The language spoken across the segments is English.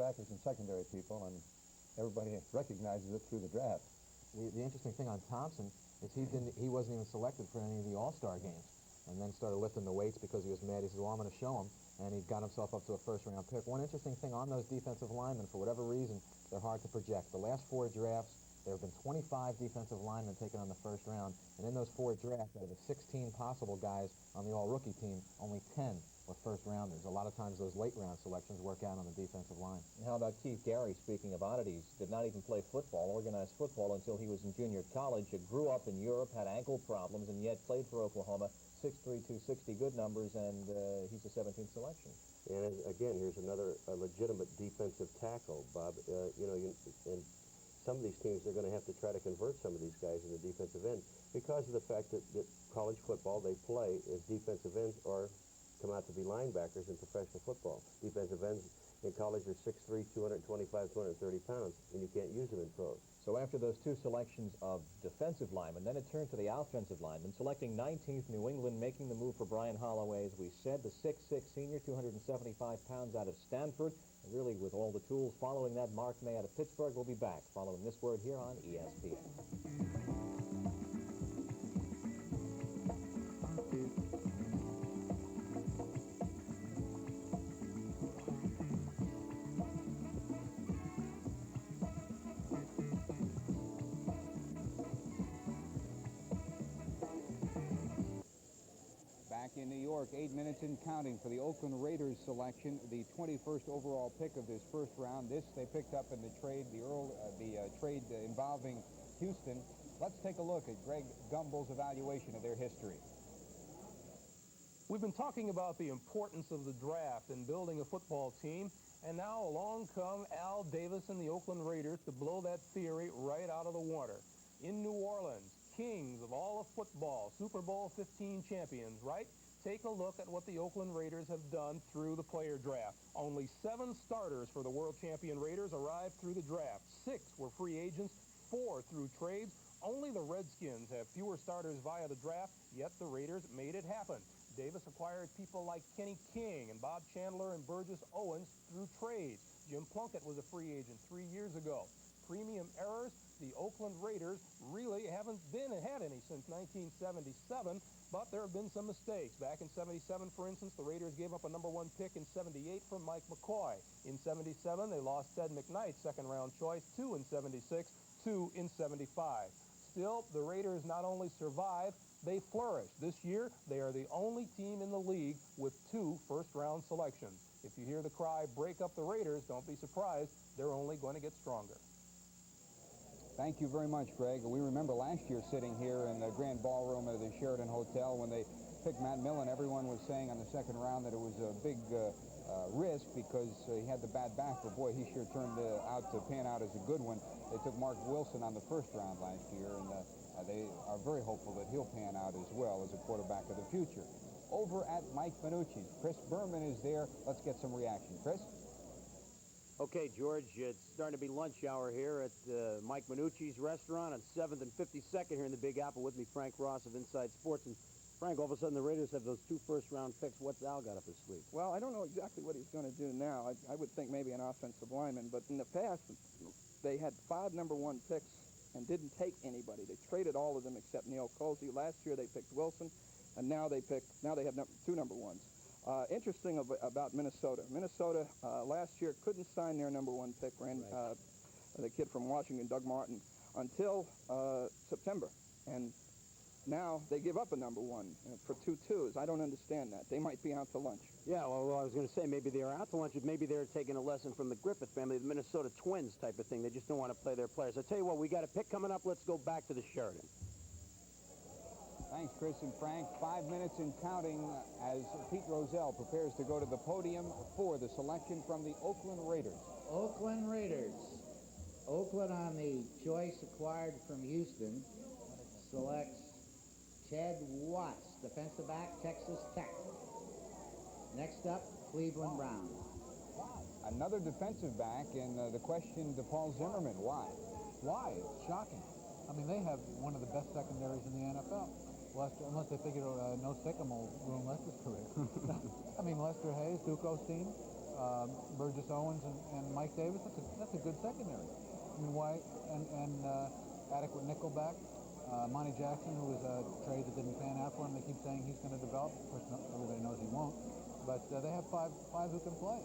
linebackers and secondary people, and everybody recognizes it through the draft. The interesting thing on Thompson is he wasn't even selected for any of the All-Star games, and then started lifting the weights because he was mad. He said, well, I'm going to show him, and he got himself up to a first-round pick. One interesting thing on those defensive linemen, for whatever reason, they're hard to project. The last 4 drafts, there have been 25 defensive linemen taken on the first round, and in those 4 drafts, out of the 16 possible guys on the all-rookie team, only 10 were first-rounders. A lot of times those late-round selections work out on the defensive line. And how about Keith Gary, speaking of oddities, did not even play football, organized football, until he was in junior college. Grew up in Europe, had ankle problems, and yet played for Oklahoma. 6'3", 260, good numbers, and he's a 17th selection. And again, here's another legitimate defensive tackle, Bob. And some of these teams, they're going to have to try to convert some of these guys in the defensive end because of the fact that college football, they play as defensive ends or come out to be linebackers in professional football. Defensive ends in college are 6'3", 225, 230 pounds, and you can't use them in pros. So after those 2 selections of defensive linemen, then it turned to the offensive linemen, selecting 19th New England, making the move for Brian Holloway, as we said, the 6'6" senior, 275 pounds out of Stanford. And really, with all the tools following that, Mark May out of Pittsburgh will be back following this word here on ESPN. Back in New York, 8 minutes and counting for the Oakland Raiders selection, the 21st overall pick of this first round. This they picked up in the trade, the trade involving Houston. Let's take a look at Greg Gumbel's evaluation of their history. We've been talking about the importance of the draft and building a football team, and now along come Al Davis and the Oakland Raiders to blow that theory right out of the water. In New Orleans, kings of all of football, Super Bowl 15 champions, right? Take a look at what the Oakland Raiders have done through the player draft. Only 7 starters for the world champion Raiders arrived through the draft. 6 were free agents, 4 through trades. Only the Redskins have fewer starters via the draft, yet the Raiders made it happen. Davis acquired people like Kenny King and Bob Chandler and Burgess Owens through trades. Jim Plunkett was a free agent 3 years ago. Premium errors, the Oakland Raiders really haven't had any since 1977, but there have been some mistakes. Back in 77, for instance, the Raiders gave up a #1 pick in 78 from Mike McCoy. In 77, they lost Ted McKnight, second-round choice, 2 in 76, 2 in 75. Still, the Raiders not only survive, they flourish. This year, they are the only team in the league with 2 first-round selections. If you hear the cry, break up the Raiders, don't be surprised. They're only going to get stronger. Thank you very much, Greg. We remember last year sitting here in the Grand Ballroom of the Sheraton Hotel when they picked Matt Millen. Everyone was saying on the second round that it was a big risk because he had the bad back, but boy, he sure turned out to pan out as a good one. They took Mark Wilson on the first round last year, and they are very hopeful that he'll pan out as well as a quarterback of the future. Over at Mike Minucci's, Chris Berman is there. Let's get some reaction. Chris? Okay, George, it's starting to be lunch hour here at Mike Minucci's restaurant on 7th and 52nd here in the Big Apple. With me, Frank Ross of Inside Sports. And Frank, all of a sudden the Raiders have those 2 first-round picks. What's Al got up his sleeve? Well, I don't know exactly what he's going to do now. I would think maybe an offensive lineman, but in the past they had 5 #1 picks and didn't take anybody. They traded all of them except Neil Colsey. Last year they picked Wilson, and now they have 2 #1s. Interesting about Minnesota. Minnesota last year couldn't sign their #1 pick, the kid from Washington, Doug Martin, until September. And now they give up a #1 for 2 2s. I don't understand that. They might be out to lunch. Yeah, well, I was going to say maybe they're out to lunch, but maybe they're taking a lesson from the Griffith family, the Minnesota Twins type of thing. They just don't want to play their players. I tell you what, we got a pick coming up. Let's go back to the Sheraton. Thanks, Chris and Frank. 5 minutes and counting as Pete Rozelle prepares to go to the podium for the selection from the Oakland Raiders. Oakland Raiders. Oakland, on the choice acquired from Houston, selects Ted Watts, defensive back, Texas Tech. Next up, Cleveland Browns. Another defensive back, and the question to Paul Zimmerman, why? Why? It's shocking. I mean, they have one of the best secondaries in the NFL. Lester, unless they figure no Sycamore will ruin Lester's career. I mean, Lester Hayes, Duke Osteen, Burgess Owens and Mike Davis, that's a good secondary. I mean, why? And adequate nickelback. Monty Jackson, who was a trade that didn't pan out for him, they keep saying he's going to develop. Of course, everybody knows he won't. But they have five who can play.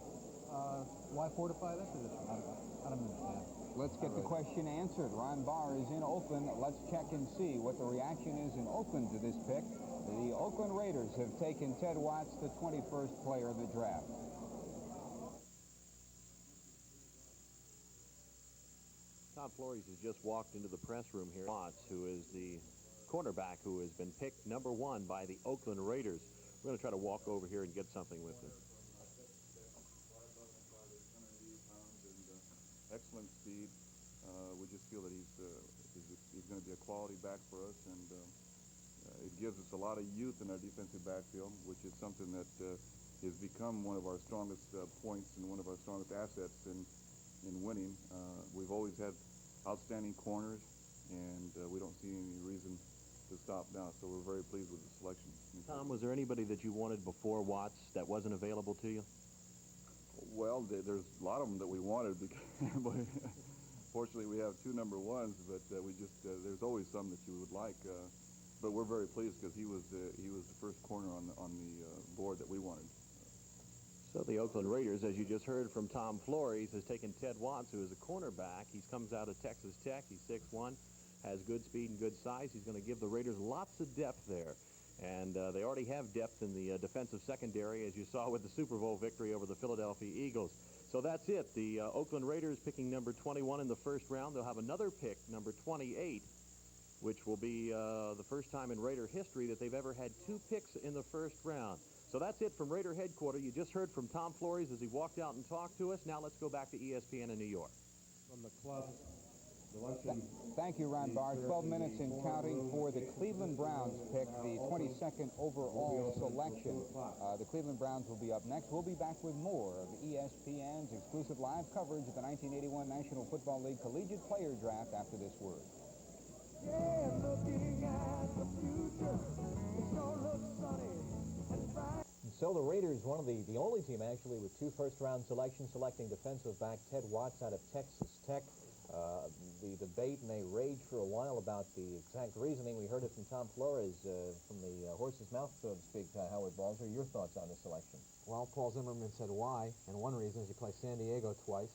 Why fortify that position? I don't understand. Let's get the question answered. Ron Barr is in Oakland. Let's check and see what the reaction is in Oakland to this pick. The Oakland Raiders have taken Ted Watts, the 21st player of the draft. Tom Flores has just walked into the press room here. Watts, who is the cornerback who has been picked number 1 by the Oakland Raiders. We're going to try to walk over here and get something with him. Excellent speed. We just feel that he's going to be a quality back for us, and it gives us a lot of youth in our defensive backfield, which is something that has become one of our strongest points and one of our strongest assets in winning. We've always had outstanding corners, and we don't see any reason to stop now, so we're very pleased with the selection. Tom, was there anybody that you wanted before Watts that wasn't available to you? Well, there's a lot of them that we wanted, but fortunately we have 2 number 1s, but there's always some that you would like. But we're very pleased because he was the first corner on the board that we wanted. So the Oakland Raiders, as you just heard from Tom Flores, has taken Ted Watts, who is a cornerback. He comes out of Texas Tech. He's 6'1", has good speed and good size. He's going to give the Raiders lots of depth there. And they already have depth in the defensive secondary, as you saw with the Super Bowl victory over the Philadelphia Eagles. So that's it. The Oakland Raiders picking number 21 in the first round. They'll have another pick, number 28, which will be the first time in Raider history that they've ever had 2 picks in the first round. So that's it from Raider headquarters. You just heard from Tom Flores as he walked out and talked to us. Now let's go back to ESPN in New York. From the club selection. Thank you, Ron Barr. 12 minutes and counting for the Cleveland Browns pick, the 22nd overall selection. The Cleveland Browns will be up next. We'll be back with more of ESPN's exclusive live coverage of the 1981 National Football League Collegiate Player Draft after this word. Yeah, looking at the future, it's gonna look sunny and bright. So the Raiders, one of the only team actually with 2 first-round selections, selecting defensive back Ted Watts out of Texas Tech. The debate may rage for a while about the exact reasoning. We heard it from Tom Flores from the horse's mouth, so to speak. Howard Balzer, your thoughts on this selection? Well, Paul Zimmerman said why, and one reason is you play San Diego twice.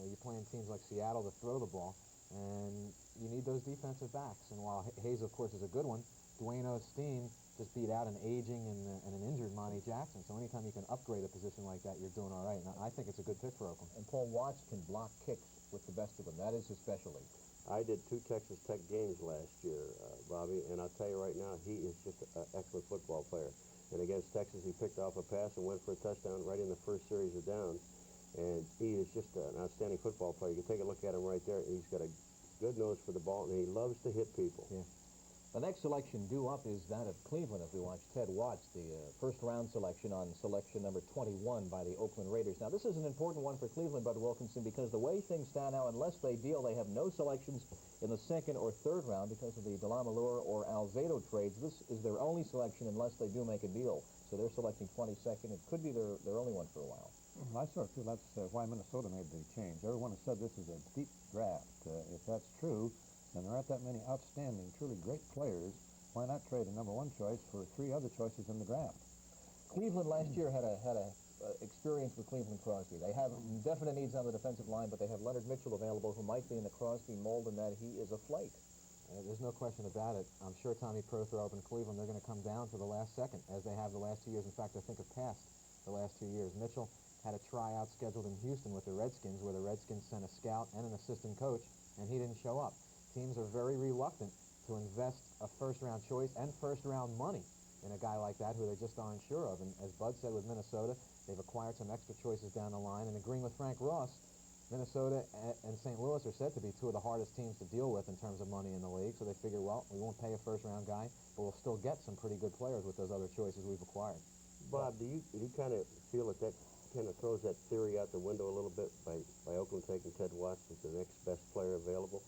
You're playing teams like Seattle to throw the ball, and you need those defensive backs. And while Hayes, of course, is a good one, Dwayne Osteen just beat out an aging and an injured Monty Jackson. So anytime you can upgrade a position like that, you're doing all right. And I think it's a good pick for Oakland. And Paul Watts can block kicks with the best of them. That is his specialty. I did 2 Texas Tech games last year, Bobby, and I'll tell you right now, he is just an excellent football player. And against Texas, he picked off a pass and went for a touchdown right in the first series of downs. And he is just an outstanding football player. You can take a look at him right there. He's got a good nose for the ball, and he loves to hit people. Yeah. The next selection due up is that of Cleveland as we watch Ted Watts, the first-round selection on selection number 21 by the Oakland Raiders. Now, this is an important one for Cleveland, Bud Wilkinson, because the way things stand now, unless they deal, they have no selections in the second or third round because of the Delamalure or Alzado trades. This is their only selection unless they do make a deal. So they're selecting 22nd. It could be their only one for a while. I sort of feel that's why Minnesota made the change. Everyone has said this is a deep draft. If that's true, and there aren't that many outstanding, truly great players, why not trade a number 1 choice for 3 other choices in the draft? Cleveland last year had a experience with Cleveland Crosby. They have definite needs on the defensive line, but they have Leonard Mitchell available, who might be in the Crosby mold, in that he is a flake. There's no question about it. I'm sure Tommy Prothrow in Cleveland, they're going to come down to the last second, as they have the last 2 years. In fact, I think have passed the last 2 years. Mitchell had a tryout scheduled in Houston with the Redskins, where the Redskins sent a scout and an assistant coach, and he didn't show up. Teams are very reluctant to invest a first-round choice and first-round money in a guy like that who they just aren't sure of. And as Bud said with Minnesota, they've acquired some extra choices down the line. And agreeing with Frank Ross, Minnesota and St. Louis are said to be 2 of the hardest teams to deal with in terms of money in the league. So they figure, well, we won't pay a first-round guy, but we'll still get some pretty good players with those other choices we've acquired. Bob, do you kind of feel that kind of throws that theory out the window a little bit by Oakland taking Ted Watts as the next best player available?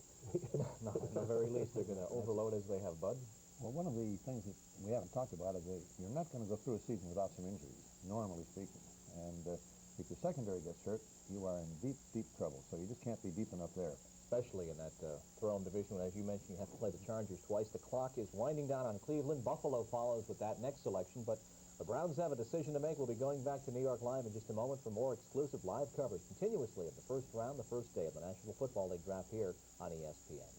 No, at the very least, they're going to overload as they have Bud. Well, one of the things that we haven't talked about is that you're not going to go through a season without some injuries, normally speaking. And If your secondary gets hurt, you are in deep, deep trouble. So you just can't be deep enough there. Especially in that Throne division, when, as you mentioned, you have to play the Chargers twice. The clock is winding down on Cleveland. Buffalo follows with that next selection, but the Browns have a decision to make. We'll be going back to New York Live in just a moment for more exclusive live coverage continuously of the first round, the first day of the National Football League draft here on ESPN.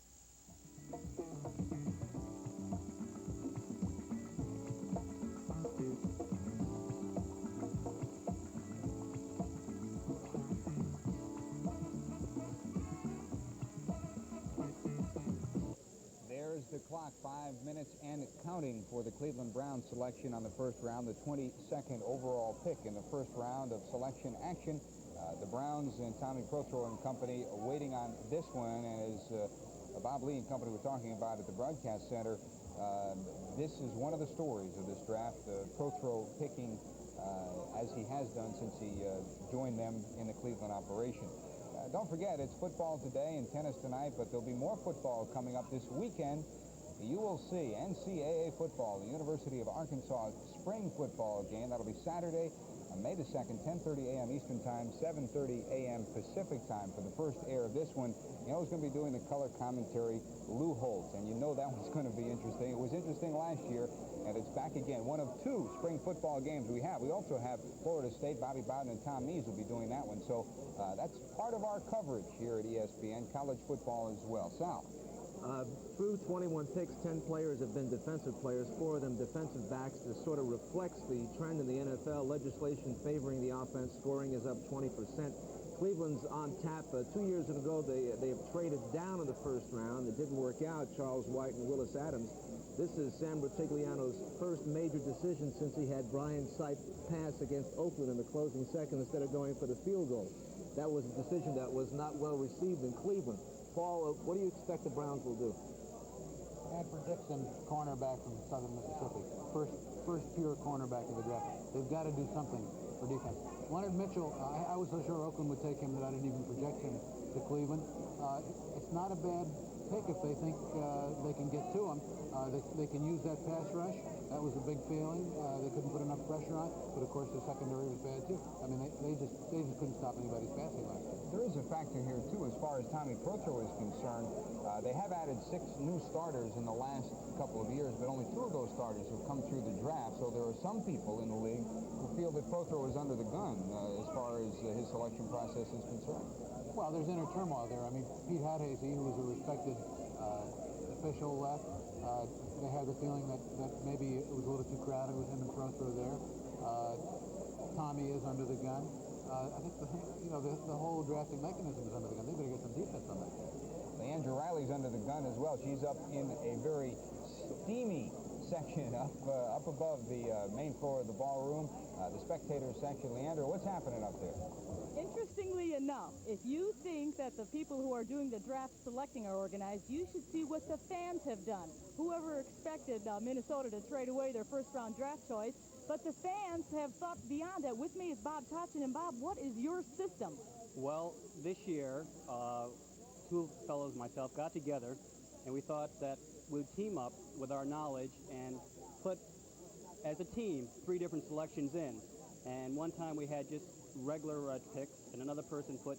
There's the clock, 5 minutes and counting for the Cleveland Browns selection on the first round, the 22nd overall pick in the first round of selection action. The Browns and Tommy Prothro and company are waiting on this one, and as Bob Lee and company were talking about at the broadcast center, this is one of the stories of this draft. Prothro picking as he has done since he joined them in the Cleveland operation. Don't forget, it's football today and tennis tonight, but there'll be more football coming up this weekend. You will see NCAA football, the University of Arkansas spring football game. That'll be Saturday, May the 2nd, 10:30 a.m. Eastern Time, 7:30 a.m. Pacific Time for the first air of this one. You know who's going to be doing the color commentary? Lou Holtz, and you know that one's going to be interesting. It was interesting last year, and it's back again. One of two spring football games we have. We also have Florida State. Bobby Bowden and Tom Mees will be doing that one. So that's part of our coverage here at ESPN, college football as well. Sal. Through 21 picks, 10 players have been defensive players, 4 of them defensive backs. This sort of reflects the trend in the NFL. Legislation favoring the offense. Scoring is up 20%. Cleveland's on tap. 2 years ago, they have traded down in the first round. It didn't work out. Charles White and Willis Adams. This is Sam Rutigliano's first major decision since he had Brian Sipe pass against Oakland in the closing second instead of going for the field goal. That was a decision that was not well received in Cleveland. Paul, what do you expect the Browns will do? Hanford Dixon, cornerback from Southern Mississippi. First pure cornerback of the draft. They've got to do something for defense. Leonard Mitchell, I was so sure Oakland would take him that I didn't even project him to Cleveland. It's not a bad pick if they think they can get to him. They can use that pass rush. That was a big failing. They couldn't put enough pressure on, but of course the secondary was bad too. I mean, they just couldn't stop anybody's passing last year. There is a factor here too as far as Tommy Prothro is concerned. They have added 6 new starters in the last couple of years, but only 2 of those starters have come through the draft. So there are some people in the league who feel that Prothro is under the gun as far as his selection process is concerned. Well, there's inner turmoil there. I mean, Pete Hadhazy, who was a respected official, left. They had the feeling that maybe it was a little too crowded with him and Prothro there. Tommy is under the gun. I think the whole drafting mechanism is under the gun. They better get some defense on that. Leandra Riley's under the gun as well. She's up in a very steamy section up above the main floor of the ballroom, the spectator section. Leandra, what's happening up there? Interestingly enough, if you think that the people who are doing the draft selecting are organized, you should see what the fans have done. Whoever expected Minnesota to trade away their first-round draft choice, but the fans have thought beyond that. With me is Bob Totchen. And Bob, what is your system? Well, this year, 2 fellows, myself, got together, and we thought that we'd team up with our knowledge and put, as a team, 3 different selections in. And one time we had just regular picks, and another person put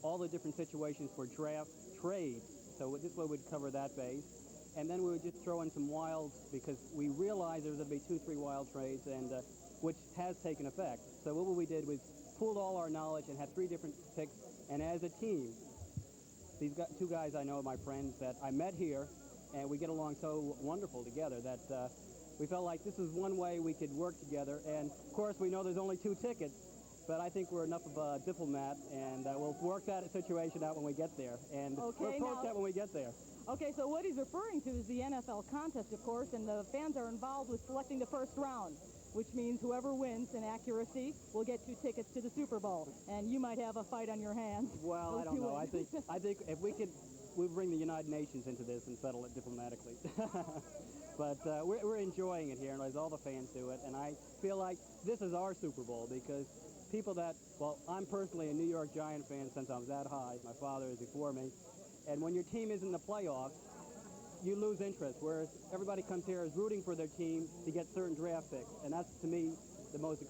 all the different situations for draft trades. So this way we'd cover that base. And then we would just throw in some wilds because we realized there was going to be 2-3 wild trades, and which has taken effect. So what we did was pooled all our knowledge and had 3 different picks. And as a team, these 2 guys I know are my friends that I met here, and we get along so wonderful together that we felt like this is one way we could work together. And of course, we know there's only 2 tickets, but I think we're enough of a diplomat, and we'll work that situation out when we get there. And we'll approach that when we get there. Okay, so what he's referring to is the NFL contest, of course, and the fans are involved with selecting the first round, which means whoever wins in accuracy will get 2 tickets to the Super Bowl, and you might have a fight on your hands. Well, I don't know. I think if we'd bring the United Nations into this and settle it diplomatically. But we're enjoying it here, and as all the fans do it, and I feel like this is our Super Bowl because people that, well, I'm personally a New York Giant fan since I was that high. My father is before me. And when your team is in the playoffs, you lose interest, whereas everybody comes here is rooting for their team to get certain draft picks. And that's, to me, the most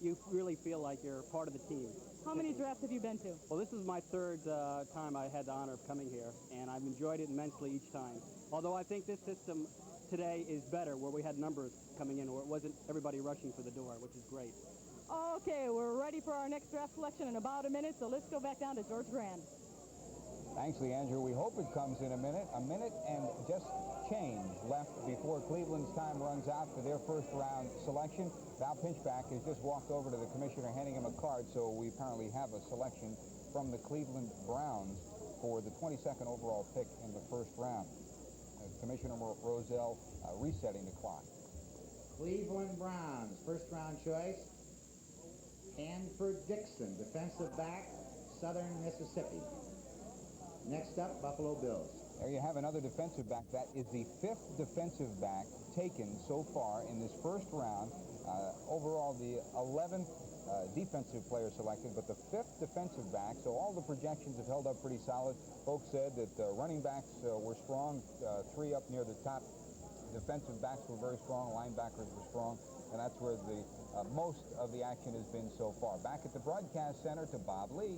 you really feel like you're part of the team. How many drafts have you been to? Well, this is my third time I had the honor of coming here, and I've enjoyed it immensely each time. Although I think this system today is better, where we had numbers coming in, where it wasn't everybody rushing for the door, which is great. Okay, we're ready for our next draft selection in about a minute, so let's go back down to George Grand. Thanks, Leandro. We hope it comes in a minute. A minute and just change left before Cleveland's time runs out for their first round selection. Val Pinchback has just walked over to the commissioner handing him a card, so we apparently have a selection from the Cleveland Browns for the 22nd overall pick in the first round. Commissioner Roselle resetting the clock. Cleveland Browns, first round choice, Hanford Dixon, defensive back, Southern Mississippi. Next up, Buffalo Bills. There you have another defensive back. That is the 5th defensive back taken so far in this first round. Overall, the 11th defensive player selected, but the 5th defensive back, so all the projections have held up pretty solid. Folks said that running backs were strong, 3 up near the top. Defensive backs were very strong, linebackers were strong, and that's where the most of the action has been so far. Back at the broadcast center to Bob Lee.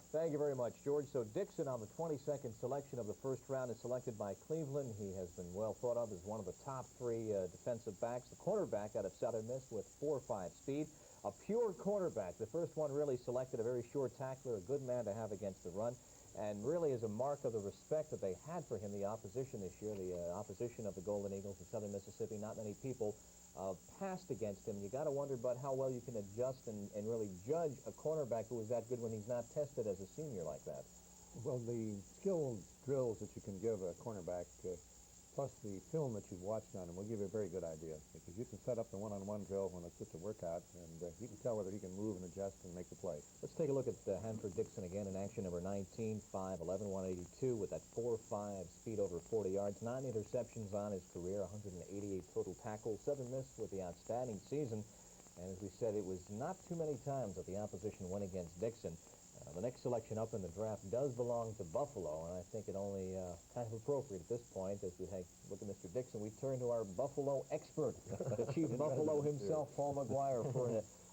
Thank you very much, George. So Dixon on the 22nd selection of the first round is selected by Cleveland. He has been well thought of as one of the top 3 defensive backs. The cornerback out of Southern Miss with 4.5 speed. A pure cornerback. The first one really selected, a very short tackler, a good man to have against the run. And really is a mark of the respect that they had for him, the opposition this year, the opposition of the Golden Eagles of Southern Mississippi. Not many people passed against him. You got to wonder about how well you can adjust and really judge a cornerback who is that good when he's not tested as a senior like that. Well, the skill drills that you can give a cornerback, plus the film that you've watched on him, will give you a very good idea. Because you can set up the one-on-one drill when it's just a workout, and you can tell whether he can move and adjust and make the play. Let's take a look at Hanford Dixon again in action, number 19, 5'11", 182, with that 4.5 speed over 40 yards, 9 interceptions on his career, 188 total tackles. Southern Miss with the outstanding season, and as we said, it was not too many times that the opposition went against Dixon. The next selection up in the draft does belong to Buffalo, and I think it only kind of appropriate at this point as we look at Mr. Dixon. We turn to our Buffalo expert, the chief Buffalo himself, Paul McGuire.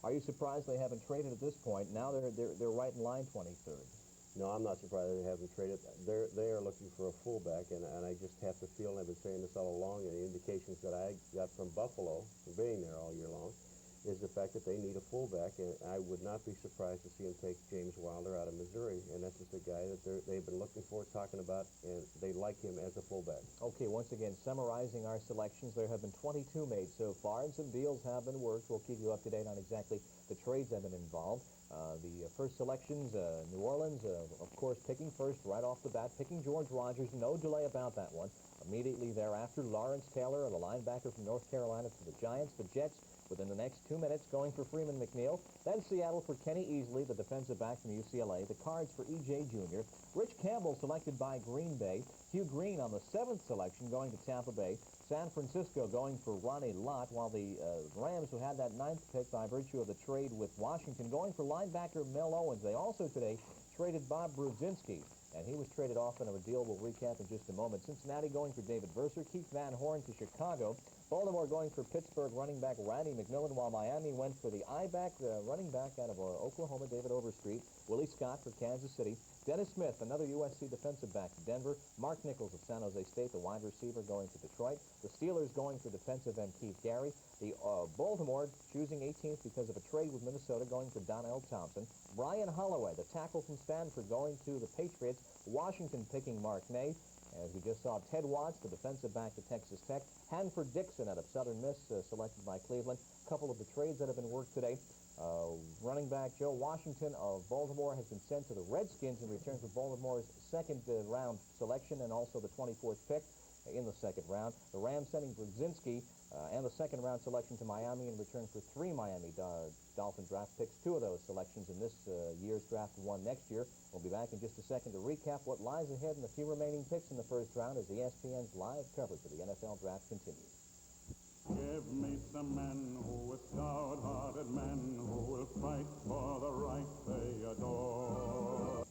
Are you surprised they haven't traded at this point? Now they're right in line 23rd. No, I'm not surprised they haven't traded. They are looking for a fullback, and I just have to feel, and I've been saying this all along, and the indications that I got from Buffalo, from being there all year long, is the fact that they need a fullback, and I would not be surprised to see them take James Wilder out of Missouri, and that's just a guy that they've been looking for, talking about, and they like him as a fullback. Okay, once again, summarizing our selections, there have been 22 made so far, and some deals have been worked. We'll keep you up to date on exactly the trades that have been involved. The first selections, New Orleans, of course, picking first right off the bat, picking George Rogers, no delay about that one. Immediately thereafter, Lawrence Taylor, the linebacker from North Carolina, to the Giants. The Jets, within the next 2 minutes, going for Freeman McNeil. Then Seattle for Kenny Easley, the defensive back from UCLA. The Cards for E.J. Jr. Rich Campbell selected by Green Bay. Hugh Green on the 7th selection going to Tampa Bay. San Francisco going for Ronnie Lott, while the Rams, who had that 9th pick by virtue of the trade with Washington, going for linebacker Mel Owens. They also today traded Bob Brudzinski, and he was traded off in a deal we'll recap in just a moment. Cincinnati going for David Verser. Keith Van Horn to Chicago. Baltimore going for Pittsburgh running back Randy McMillan, while Miami went for the I-back, running back out of Oklahoma, David Overstreet. Willie Scott for Kansas City. Dennis Smith, another USC defensive back to Denver. Mark Nichols of San Jose State, the wide receiver, going to Detroit. The Steelers going for defensive end Keith Gary. The Baltimore choosing 18th because of a trade with Minnesota, going for Donnell Thompson. Brian Holloway, the tackle from Stanford, going to the Patriots. Washington picking Mark May. As we just saw, Ted Watts, the defensive back to Texas Tech. Hanford Dixon out of Southern Miss, selected by Cleveland. A couple of the trades that have been worked today. Running back Joe Washington of Baltimore has been sent to the Redskins in return for Baltimore's second round selection and also the 24th pick in the second round. The Rams sending Brudzinski and the second round selection to Miami in return for 3 Miami Dolphin draft picks. 2 of those selections in this year's draft, 1 next year. We'll be back in just a second to recap what lies ahead in the few remaining picks in the first round as ESPN's live coverage of the NFL draft continues. Give me some men who are stout-hearted men who will fight for the right they adore.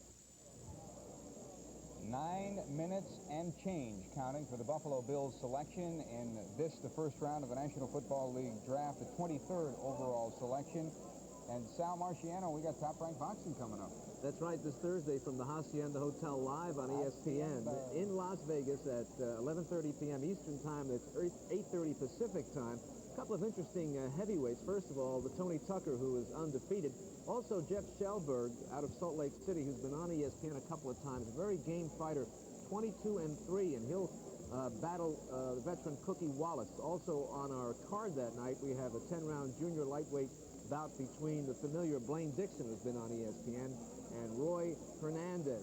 9 minutes and and change counting for the Buffalo Bills selection in this, the first round of the National Football League draft, the 23rd overall selection. And Sal Marciano, we got top-ranked boxing coming up. That's right, this Thursday from the Hacienda Hotel live on ESPN in Las Vegas at 11:30 p.m. Eastern Time. It's 8:30 Pacific Time. A couple of interesting heavyweights. First of all, the Tony Tucker, who is undefeated. Also, Jeff Shellberg out of Salt Lake City, who's been on ESPN a couple of times. A very game fighter, 22-3, and he'll battle the veteran Cookie Wallace. Also on our card that night, we have a 10-round junior lightweight bout between the familiar Blaine Dixon, who's been on ESPN, and Roy Hernandez.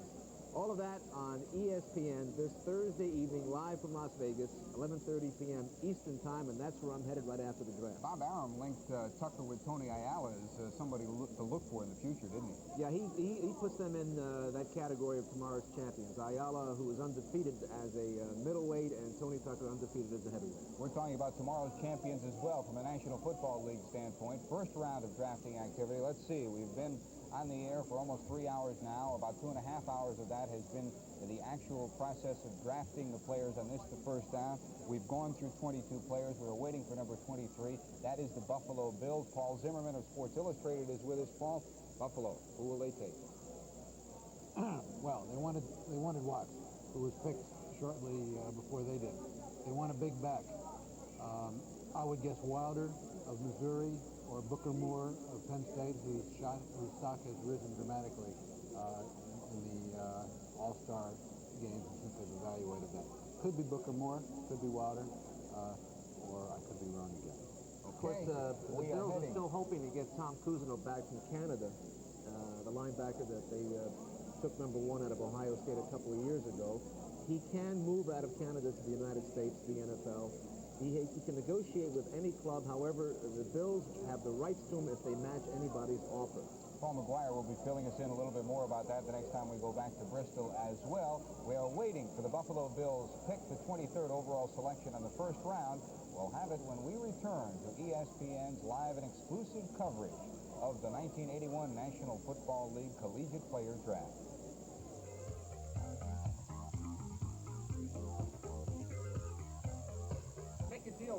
All of that on ESPN this Thursday evening, live from Las Vegas, 11:30 p.m. Eastern Time, and that's where I'm headed right after the draft. Bob Arum linked Tucker with Tony Ayala as somebody to look for in the future, didn't he? Yeah, he puts them in that category of tomorrow's champions. Ayala, who is undefeated as a middleweight, and Tony Tucker undefeated as a heavyweight. We're talking about tomorrow's champions as well from a National Football League standpoint. First round of drafting activity. Let's see, we've been on the air for almost 3 hours now. About 2.5 hours of that has been the actual process of drafting the players on this, the first down. We've gone through 22 players. We're waiting for number 23. That is the Buffalo Bills. Paul Zimmerman of Sports Illustrated is with us. Paul, Buffalo, who will they take? Well, they wanted Watts, who was picked shortly before they did. They want a big back. I would guess Wilder of Missouri or Booker Moore of Penn State, whose stock has risen dramatically in the All-Star games since they've evaluated that. Could be Booker Moore, could be Wilder, or I could be wrong again. Of course, the Bills are still hoping to get Tom Cousineau back from Canada, the linebacker that they took number 1 out of Ohio State a couple of years ago. He can move out of Canada to the United States, the NFL. He can negotiate with any club. However, the Bills have the rights to him if they match anybody's offer. Paul McGuire will be filling us in a little bit more about that the next time we go back to Bristol as well. We are waiting for the Buffalo Bills pick, the 23rd overall selection on the first round. We'll have it when we return to ESPN's live and exclusive coverage of the 1981 National Football League Collegiate Player Draft.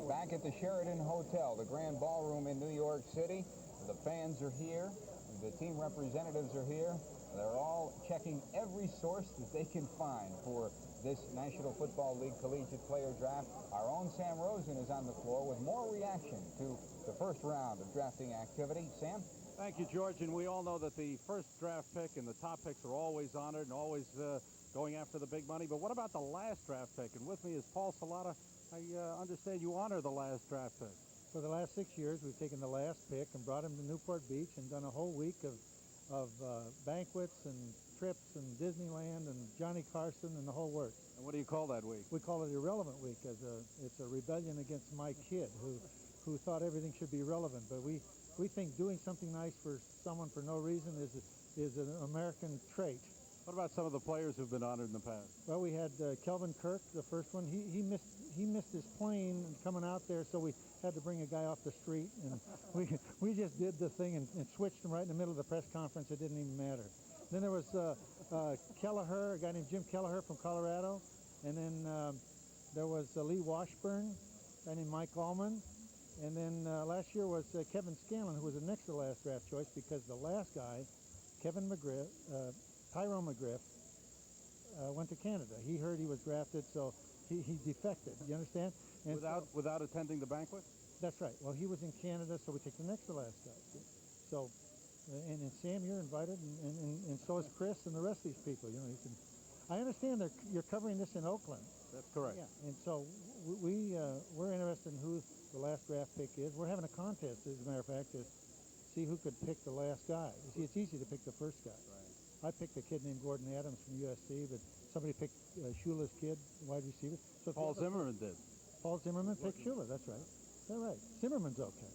Back at the Sheraton Hotel, the Grand Ballroom in New York City. The fans are here. The team representatives are here. They're all checking every source that they can find for this National Football League Collegiate Player Draft. Our own Sam Rosen is on the floor with more reaction to the first round of drafting activity. Sam? Thank you, George. And we all know that the first draft pick and the top picks are always honored and always going after the big money. But what about the last draft pick? And with me is Paul Salata. I understand you honor the last draft pick. For the last 6 years, we've taken the last pick and brought him to Newport Beach and done a whole week of banquets and trips and Disneyland and Johnny Carson and the whole works. And what do you call that week? We call it Irrelevant Week. It's a rebellion against my kid who thought everything should be relevant. But we think doing something nice for someone for no reason is an American trait. What about some of the players who've been honored in the past? Well, we had Kelvin Kirk, the first one. He missed his plane coming out there, so we had to bring a guy off the street, and we just did the thing and switched him right in the middle of the press conference. It didn't even matter. Then there was Kelleher, a guy named Jim Kelleher from Colorado, and then there was Lee Washburn, a guy named Mike Allman, and then last year was Kevin Scanlon, who was the next to last draft choice, because the last guy, Tyrone McGriff, went to Canada. He heard he was drafted, so he defected. You understand? And without attending the banquet? That's right. Well, he was in Canada, so we take the next to last guy. So, and Sam, you're invited, and so is Chris and the rest of these people. You know, I understand you're covering this in Oakland. That's correct. Yeah, and so we're interested in who the last draft pick is. We're having a contest, as a matter of fact, to see who could pick the last guy. You see, it's easy to pick the first guy. Right. I picked a kid named Gordon Adams from USC, but somebody picked Shula's kid, wide receiver. So Paul Zimmerman did. Paul Zimmerman picked Shula, that's right. All right. Zimmerman's okay.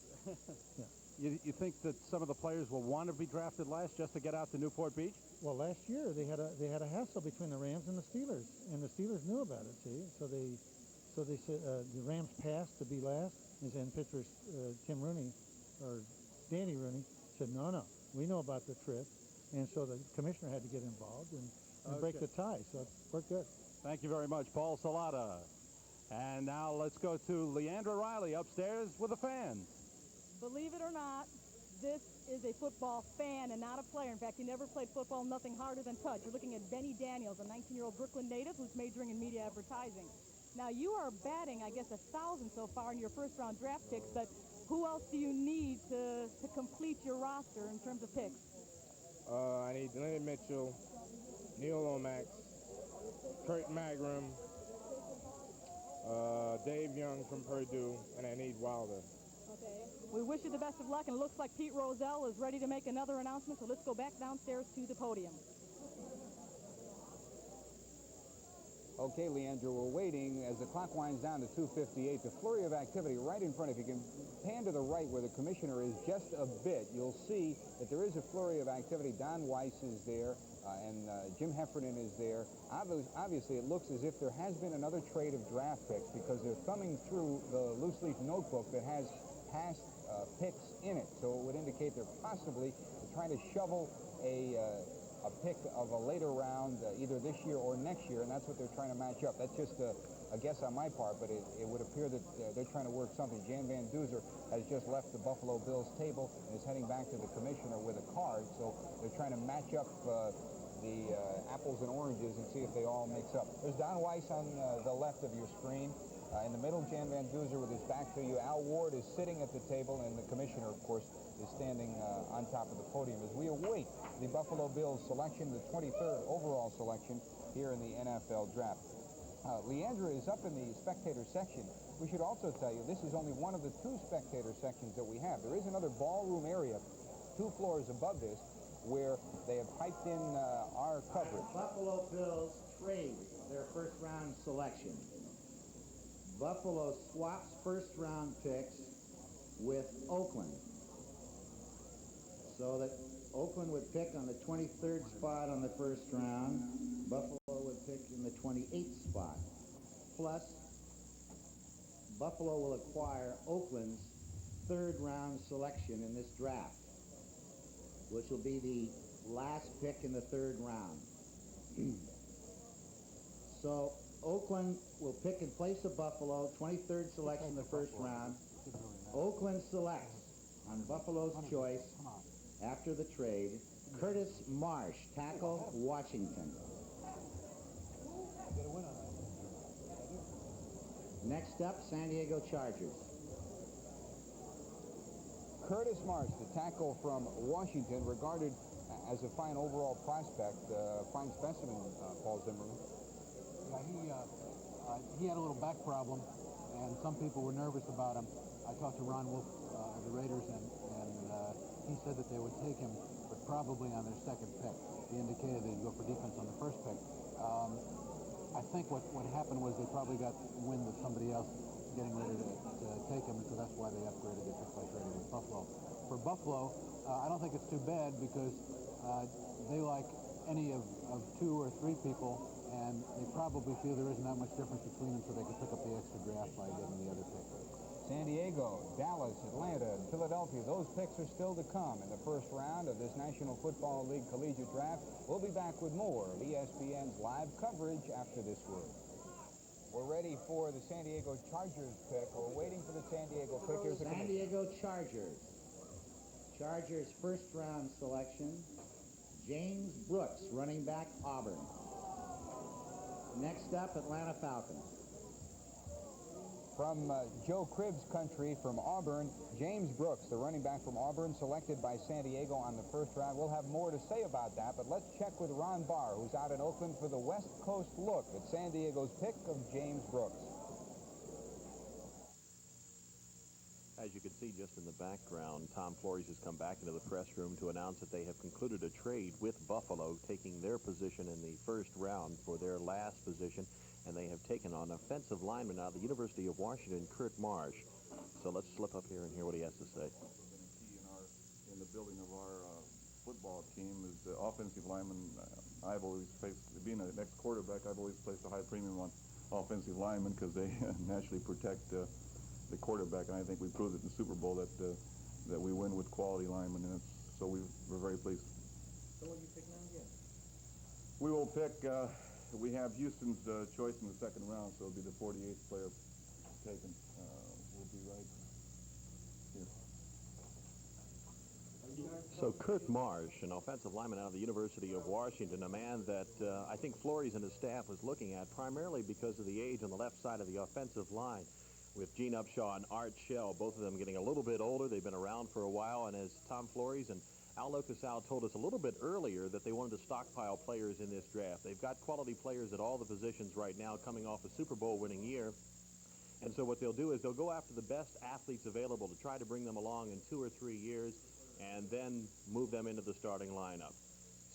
Yeah. You think that some of the players will want to be drafted last just to get out to Newport Beach? Well, last year they had a hassle between the Rams and the Steelers, and the Steelers knew about it. See, so they said the Rams passed to be last, and then Pittsburgh's Tim Rooney or Danny Rooney said, no, we know about the trip, and so the commissioner had to get involved and break the tie. So it worked good. Thank you very much, Paul Salata. And now let's go to Leandra Riley upstairs with the fans. Believe it or not, this is a football fan and not a player. In fact, he never played football, nothing harder than touch. You're looking at Benny Daniels, a 19-year-old Brooklyn native who's majoring in media advertising. Now, you are batting, I guess, 1,000 so far in your first-round draft picks, but who else do you need to complete your roster in terms of picks? I need Leonard Mitchell, Neil Lomax, Kurt Magrum, Dave Young from Purdue, and I need Wilder. Okay. We wish you the best of luck, and it looks like Pete Rozelle is ready to make another announcement, so let's go back downstairs to the podium. Okay, Leandra, we're waiting as the clock winds down to 2:58. The flurry of activity right in front. If you can pan to the right where the commissioner is just a bit, you'll see that there is a flurry of activity. Don Weiss is there, and Jim Heffernan is there. Obviously, it looks as if there has been another trade of draft picks because they're thumbing through the loose-leaf notebook that has past picks in it. So it would indicate they're possibly trying to shovel a pick of a later round either this year or next year, and that's what they're trying to match up. That's just a guess on my part, but it would appear that they're trying to work something. Jan Van Duzer has just left the Buffalo Bills table and is heading back to the commissioner with a card, so they're trying to match up the apples and oranges and see if they all mix up. There's Don Weiss on the left of your screen. In the middle, Jan Van Duzer with his back to you. Al Ward is sitting at the table, and the commissioner, of course, is standing on top of the podium as we await the Buffalo Bills selection, the 23rd overall selection here in the NFL draft. Leandra is up in the spectator section. We should also tell you this is only one of the two spectator sections that we have. There is another ballroom area 2 floors above this where they have piped in our coverage. Buffalo Bills trade their first-round selection. Buffalo swaps first-round picks with Oakland, so that Oakland would pick on the 23rd spot on the first round. Buffalo would pick in the 28th spot. Plus, Buffalo will acquire Oakland's third-round selection in this draft, which will be the last pick in the third round. So Oakland will pick in place of Buffalo, 23rd selection in the first round. Oakland selects on Buffalo's choice after the trade Curtis Marsh, tackle, Washington. Next up, San Diego Chargers. Curtis Marsh, the tackle from Washington, regarded as a fine overall prospect, fine specimen, Paul Zimmerman. Yeah, he had a little back problem, and some people were nervous about him. I talked to Ron Wolf of the Raiders, and he said that they would take him, but probably on their second pick. He indicated they'd go for defense on the first pick. I think what happened was they probably got wind of somebody else getting ready to take him, and so that's why they upgraded their pick by trading with Buffalo. For Buffalo, I don't think it's too bad because they like any of 2 or 3 people, and they probably feel there isn't that much difference between them, so they can pick up the extra draft by getting the other pick. San Diego, Dallas, Atlanta, and Philadelphia, those picks are still to come in the first round of this National Football League Collegiate Draft. We'll be back with more of ESPN's live coverage after this word. We're ready for the San Diego Chargers pick. We're waiting for the San Diego pick. Here's the San Diego Chargers. Chargers first-round selection, James Brooks, running back, Auburn. Next up, Atlanta Falcons. From Joe Cribb's country, from Auburn, James Brooks, the running back from Auburn, selected by San Diego on the first round. We'll have more to say about that, but let's check with Ron Barr, who's out in Oakland for the West Coast look at San Diego's pick of James Brooks. As you can see just in the background, Tom Flores has come back into the press room to announce that they have concluded a trade with Buffalo, taking their position in the first round for their last position, and they have taken on offensive lineman out of the University of Washington, Kurt Marsh. So let's slip up here and hear what he has to say. In the building of our football team is the offensive lineman. I've always faced, being an ex-quarterback, I've always placed a high premium on offensive linemen because they naturally protect the quarterback, and I think we proved it in the Super Bowl that we win with quality linemen, and so we're very pleased. So what do you pick now again? We will pick we have Houston's choice in the second round, so it'll be the 48th player taken. Will be right here. So Kurt Marsh, an offensive lineman out of the University of Washington, a man that I think Flores and his staff was looking at primarily because of the age on the left side of the offensive line, with Gene Upshaw and Art Shell, both of them getting a little bit older. They've been around for a while, and as Tom Flores and Al Locasal told us a little bit earlier that they wanted to stockpile players in this draft. They've got quality players at all the positions right now coming off a Super Bowl winning year. And so what they'll do is they'll go after the best athletes available to try to bring them along in 2 or 3 years and then move them into the starting lineup.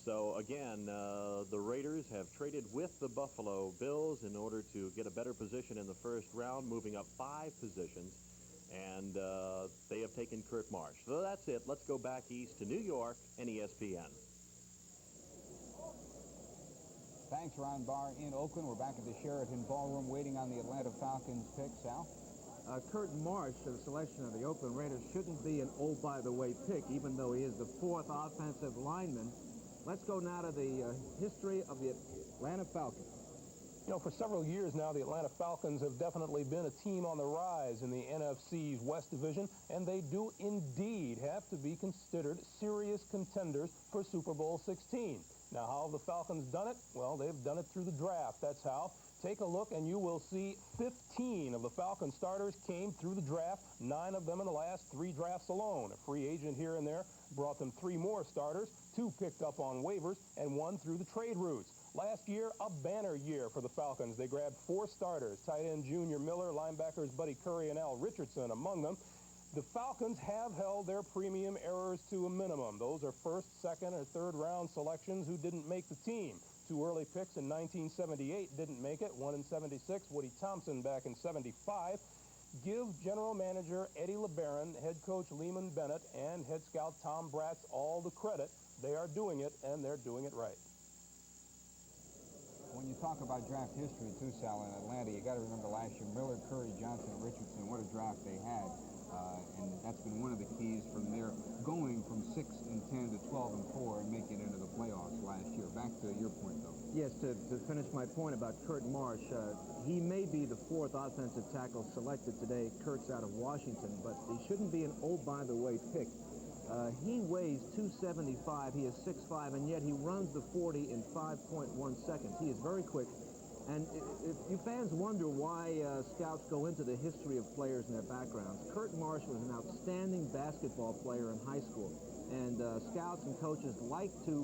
So again, the Raiders have traded with the Buffalo Bills in order to get a better position in the first round, moving up 5 positions. And they have taken Kurt Marsh. So that's it. Let's go back east to New York and ESPN. Thanks, Ron Barr in Oakland. We're back at the Sheraton Ballroom waiting on the Atlanta Falcons pick. Sal? Kurt Marsh, the selection of the Oakland Raiders, shouldn't be an oh-by-the-way pick, even though he is the 4th offensive lineman. Let's go now to the history of the Atlanta Falcons. You know, for several years now, the Atlanta Falcons have definitely been a team on the rise in the NFC's West Division, and they do indeed have to be considered serious contenders for Super Bowl 16. Now, how have the Falcons done it? Well, they've done it through the draft. That's how. Take a look, and you will see 15 of the Falcon starters came through the draft, 9 of them in the last 3 drafts alone. A free agent here and there brought them 3 more starters, 2 picked up on waivers, and 1 through the trade routes. Last year, a banner year for the Falcons. They grabbed 4 starters, tight end Junior Miller, linebackers Buddy Curry and Al Richardson among them. The Falcons have held their premium errors to a minimum. Those are 1st, 2nd, or 3rd round selections who didn't make the team. 2 early picks in 1978 didn't make it. 1 in 76, Woody Thompson back in 75. Give general manager Eddie LeBaron, head coach Lehman Bennett, and head scout Tom Bratz all the credit. They are doing it, and they're doing it right. When you talk about draft history, too, Sal, in Atlanta, you got to remember last year, Miller, Curry, Johnson, and Richardson, what a draft they had. And that's been one of the keys from their going from 6 and 10 to 12 and 4 and making it into the playoffs last year. Back to your point, though. Yes, to finish my point about Kurt Marsh, he may be the 4th offensive tackle selected today. Kurt's out of Washington, but he shouldn't be an oh-by-the-way pick. He weighs 275. He is 6'5", and yet he runs the 40 in 5.1 seconds. He is very quick. And if you fans wonder why scouts go into the history of players and their backgrounds, Kurt Marsh was an outstanding basketball player in high school. And scouts and coaches like to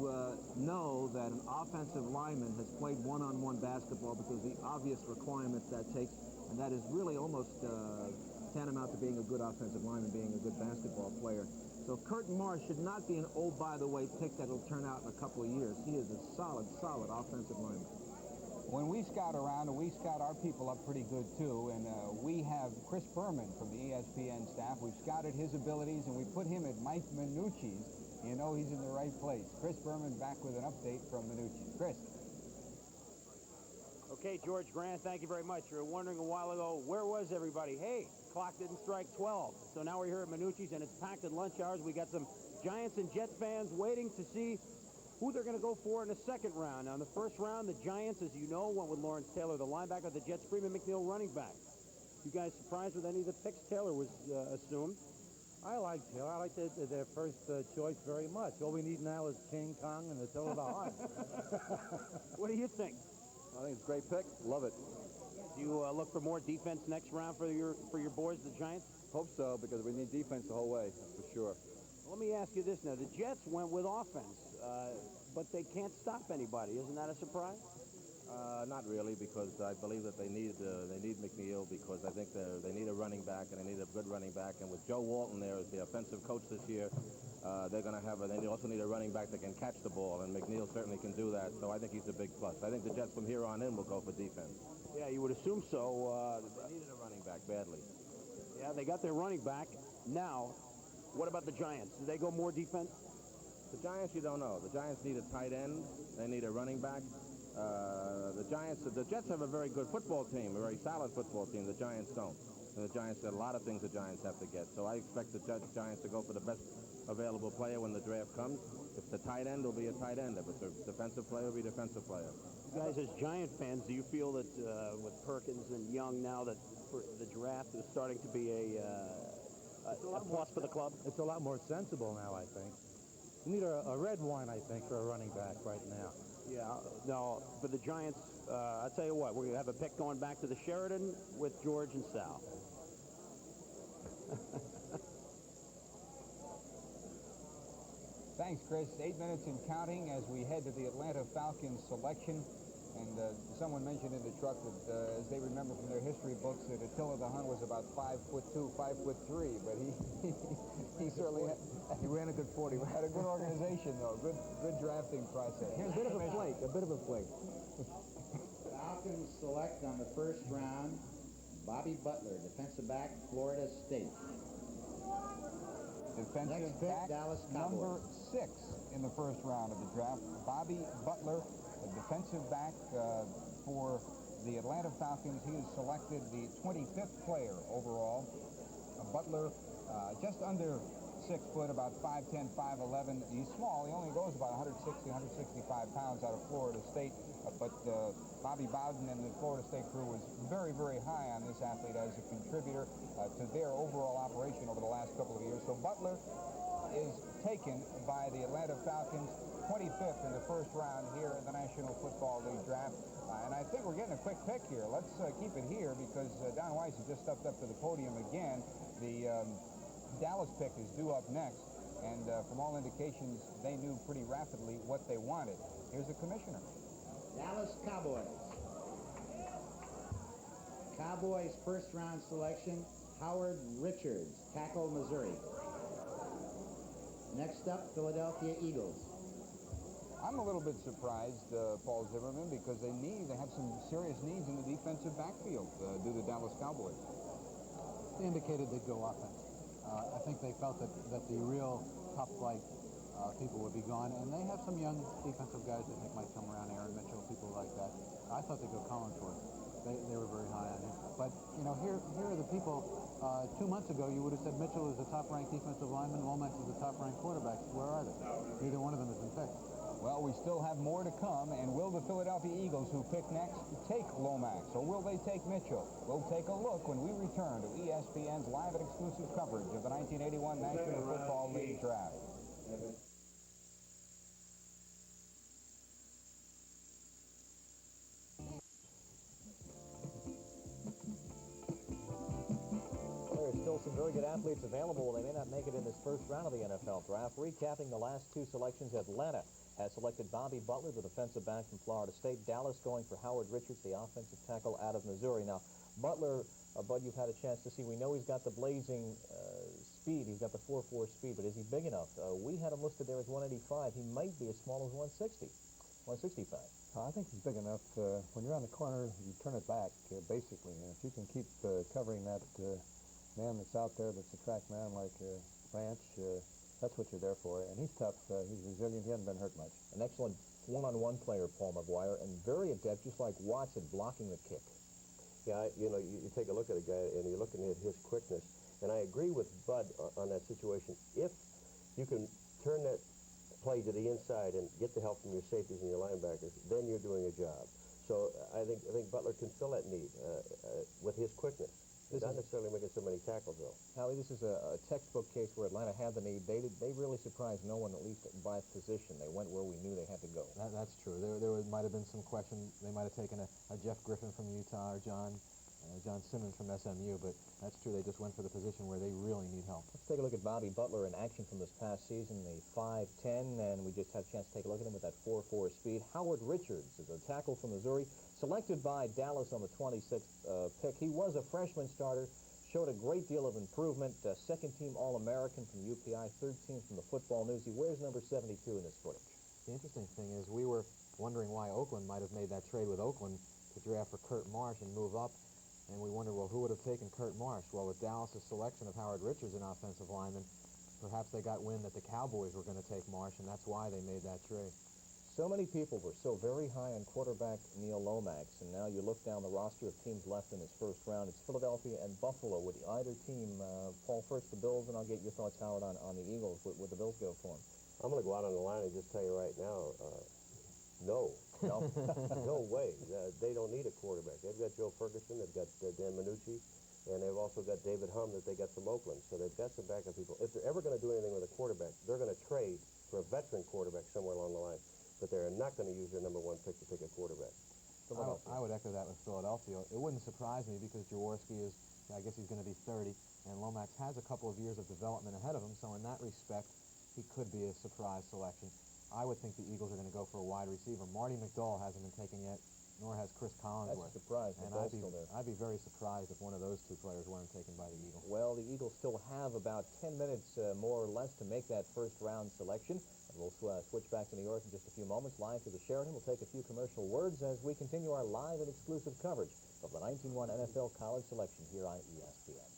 know that an offensive lineman has played one-on-one basketball because the obvious requirement that takes, and that is really almost tantamount to being a good offensive lineman, being a good basketball player. So Kurt Marsh should not be an oh-by-the-way pick that will turn out in a couple of years. He is a solid offensive lineman. When we scout around, and we scout our people up pretty good, too, and we have Chris Berman from the ESPN staff. We've scouted his abilities, and we put him at Mike Minucci's. You know he's in the right place. Chris Berman back with an update from Minucci. Chris. Okay, George Grant, thank you very much. You were wondering a while ago, where was everybody? Hey, clock didn't strike 12. So now we're here at Minucci's, and it's packed at lunch hours. We got some Giants and Jets fans waiting to see who they're going to go for in the 2nd round. Now, in the 1st round, the Giants, as you know, went with Lawrence Taylor, the linebacker. The Jets, Freeman, McNeil, running back. You guys surprised with any of the picks? Taylor was assumed. I like Taylor. I like their first choice very much. All we need now is King Kong and Attila the Hun. What do you think? I think it's a great pick. Love it. Do you look for more defense next round for your boys, the Giants? Hope so, because we need defense the whole way, that's for sure. Let me ask you this now. The Jets went with offense, but they can't stop anybody. Isn't that a surprise? Not really, because I believe that they need McNeil, because I think they need a running back, and they need a good running back. And with Joe Walton there as the offensive coach this year, they're going to have they also need a running back that can catch the ball, and McNeil certainly can do that. So I think he's a big plus. I think the Jets from here on in will go for defense. Yeah, you would assume so. They needed a running back badly. Yeah, they got their running back. Now, what about the Giants? Do they go more defense? The Giants, you don't know. The Giants need a tight end. They need a running back. The Jets have a very good football team, a very solid football team. The Giants don't. And the Giants got a lot of things the Giants have to get. So I expect the Giants to go for the best available player when the draft comes. If it's a tight end, it'll be a tight end. If it's a defensive player, it'll be a defensive player. You guys, as Giant fans, do you feel that with Perkins and Young now that the draft is starting to be a plus for the club? It's a lot more sensible now, I think. You need a red wine, I think, for a running back right now. Yeah, no, for the Giants, I'll tell you what, we're going to have a pick going back to the Sheridan with George and Sal. Thanks, Chris. 8 minutes and counting as we head to the Atlanta Falcons selection. And someone mentioned in the truck that, as they remember from their history books, that Attila the Hun was about 5'2", 5'3", but he certainly he ran a good 40. Had a good organization, though. Good drafting process. Here's a bit of a flake. Falcons select on the first round Bobby Butler, defensive back, Florida State. Defensive Next pick, back, Dallas number Cowboys. 6 in the first round of the draft. Bobby Butler, a defensive back for the Atlanta Falcons. He is selected the 25th player overall. Butler, just under 6 foot, about 5'10", 5'11". He's small. He only goes about 160, 165 pounds out of Florida State. But Bobby Bowden and the Florida State crew was very, very high on this athlete as a contributor to their overall operation over the last couple of years. So Butler is taken by the Atlanta Falcons, 25th in the first round here in the National Football League draft. And I think we're getting a quick pick here. Let's keep it here because Don Weiss has just stepped up to the podium again. The Dallas pick is due up next. And from all indications, they knew pretty rapidly what they wanted. Here's the commissioner. Dallas Cowboys. Cowboys first round selection, Howard Richards, tackle, Missouri. Next up, Philadelphia Eagles. I'm a little bit surprised, Paul Zimmerman, because they have some serious needs in the defensive backfield due to Dallas Cowboys. They indicated they'd go offense. I think they felt that the real top flight people would be gone, and they have some young defensive guys that think might come around, Aaron Mitchell, people like that. I thought they'd go Collinsworth. They were very high on him. But, you know, here are the people. 2 months ago, you would have said Mitchell is the top-ranked defensive lineman, Lomax is the top-ranked quarterback. Where are they? Neither one of them has been picked. Well, we still have more to come, and will the Philadelphia Eagles, who pick next, take Lomax, or will they take Mitchell? We'll take a look when we return to ESPN's live and exclusive coverage of the 1981 National Football League Draft. There's still some very good athletes available. They may not make it in this first round of the NFL draft. Recapping the last 2 selections, Atlanta has selected Bobby Butler, the defensive back from Florida State. Dallas going for Howard Richards, the offensive tackle out of Missouri. Now, Butler, Bud, you've had a chance to see. We know he's got the blazing speed. He's got the 4.4 speed, but is he big enough? We had him listed there as 185. He might be as small as 160, 165. I think he's big enough. When you're on the corner, you turn it back, basically. And if you can keep covering that man that's out there that's a track man like Branch, that's what you're there for. And he's tough. He's resilient. He hasn't been hurt much. An excellent one-on-one player, Paul McGuire, and very adept, just like Watson, blocking the kick. Yeah, you know, you take a look at a guy and you're looking at his quickness. And I agree with Bud on that situation. If you can turn that play to the inside and get the help from your safeties and your linebackers, then you're doing a job. So I think Butler can fill that need with his quickness. Not necessarily making so many tackles, though. Howie, this is a textbook case where Atlanta had the need. They really surprised no one, at least by position. They went where we knew they had to go. That's true. There might have been some question. They might have taken a Jeff Griffin from Utah or John Simmons from SMU, but that's true. They just went for the position where they really need help. Let's take a look at Bobby Butler in action from this past season, the 5'10", and we just had a chance to take a look at him with that 4.4 speed. Howard Richards is a tackle from Missouri, selected by Dallas on the 26th pick. He was a freshman starter, showed a great deal of improvement, second-team All-American from UPI, third team from the Football News. He wears number 72 in this footage. The interesting thing is we were wondering why Oakland might have made that trade with Oakland to draft for Kurt Marsh and move up, and we wondered, well, who would have taken Kurt Marsh? Well, with Dallas' selection of Howard Richards, an offensive lineman, perhaps they got wind that the Cowboys were going to take Marsh, and that's why they made that trade. So many people were so very high on quarterback Neil Lomax, and now you look down the roster of teams left in this first round. It's Philadelphia and Buffalo. Would either team, Paul, first the Bills, and I'll get your thoughts, Howard, on the Eagles. Would the Bills go for him? I'm going to go out on the line and just tell you right now, no. No? No way. They don't need a quarterback. They've got Joe Ferguson, they've got Dan Minucci, and they've also got David Humm that they got from Oakland. So they've got some backup people. If they're ever going to do anything with a quarterback, they're going to trade for a veteran quarterback somewhere along the line. But they're not going to use their number 1 pick to pick a quarterback. I would echo that with Philadelphia. It wouldn't surprise me because Jaworski is, I guess he's going to be 30, and Lomax has a couple of years of development ahead of him, so in that respect, he could be a surprise selection. I would think the Eagles are going to go for a wide receiver. Marty McDowell hasn't been taken yet, nor has Chris Collinsworth. That's a surprise. And I'd be very surprised if one of those two players weren't taken by the Eagles. Well, the Eagles still have about 10 minutes more or less to make that first-round selection. And we'll switch back to New York in just a few moments. Live to the Sheraton. We'll take a few commercial words as we continue our live and exclusive coverage of the 19-1 NFL College Selection here on ESPN.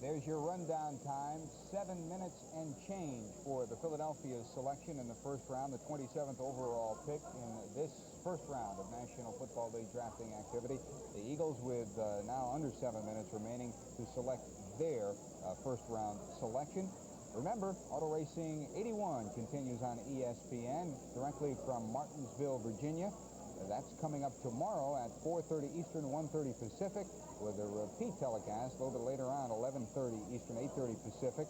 There's your rundown time, 7 minutes and change for the Philadelphia selection in the first round, the 27th overall pick in this first round of National Football League drafting activity. The Eagles with now under 7 minutes remaining to select their first round selection. Remember, Auto Racing 81 continues on ESPN directly from Martinsville, Virginia. That's coming up tomorrow at 4:30 Eastern, 1:30 Pacific, with a repeat telecast a little bit later on, 11:30 Eastern, 8:30 Pacific.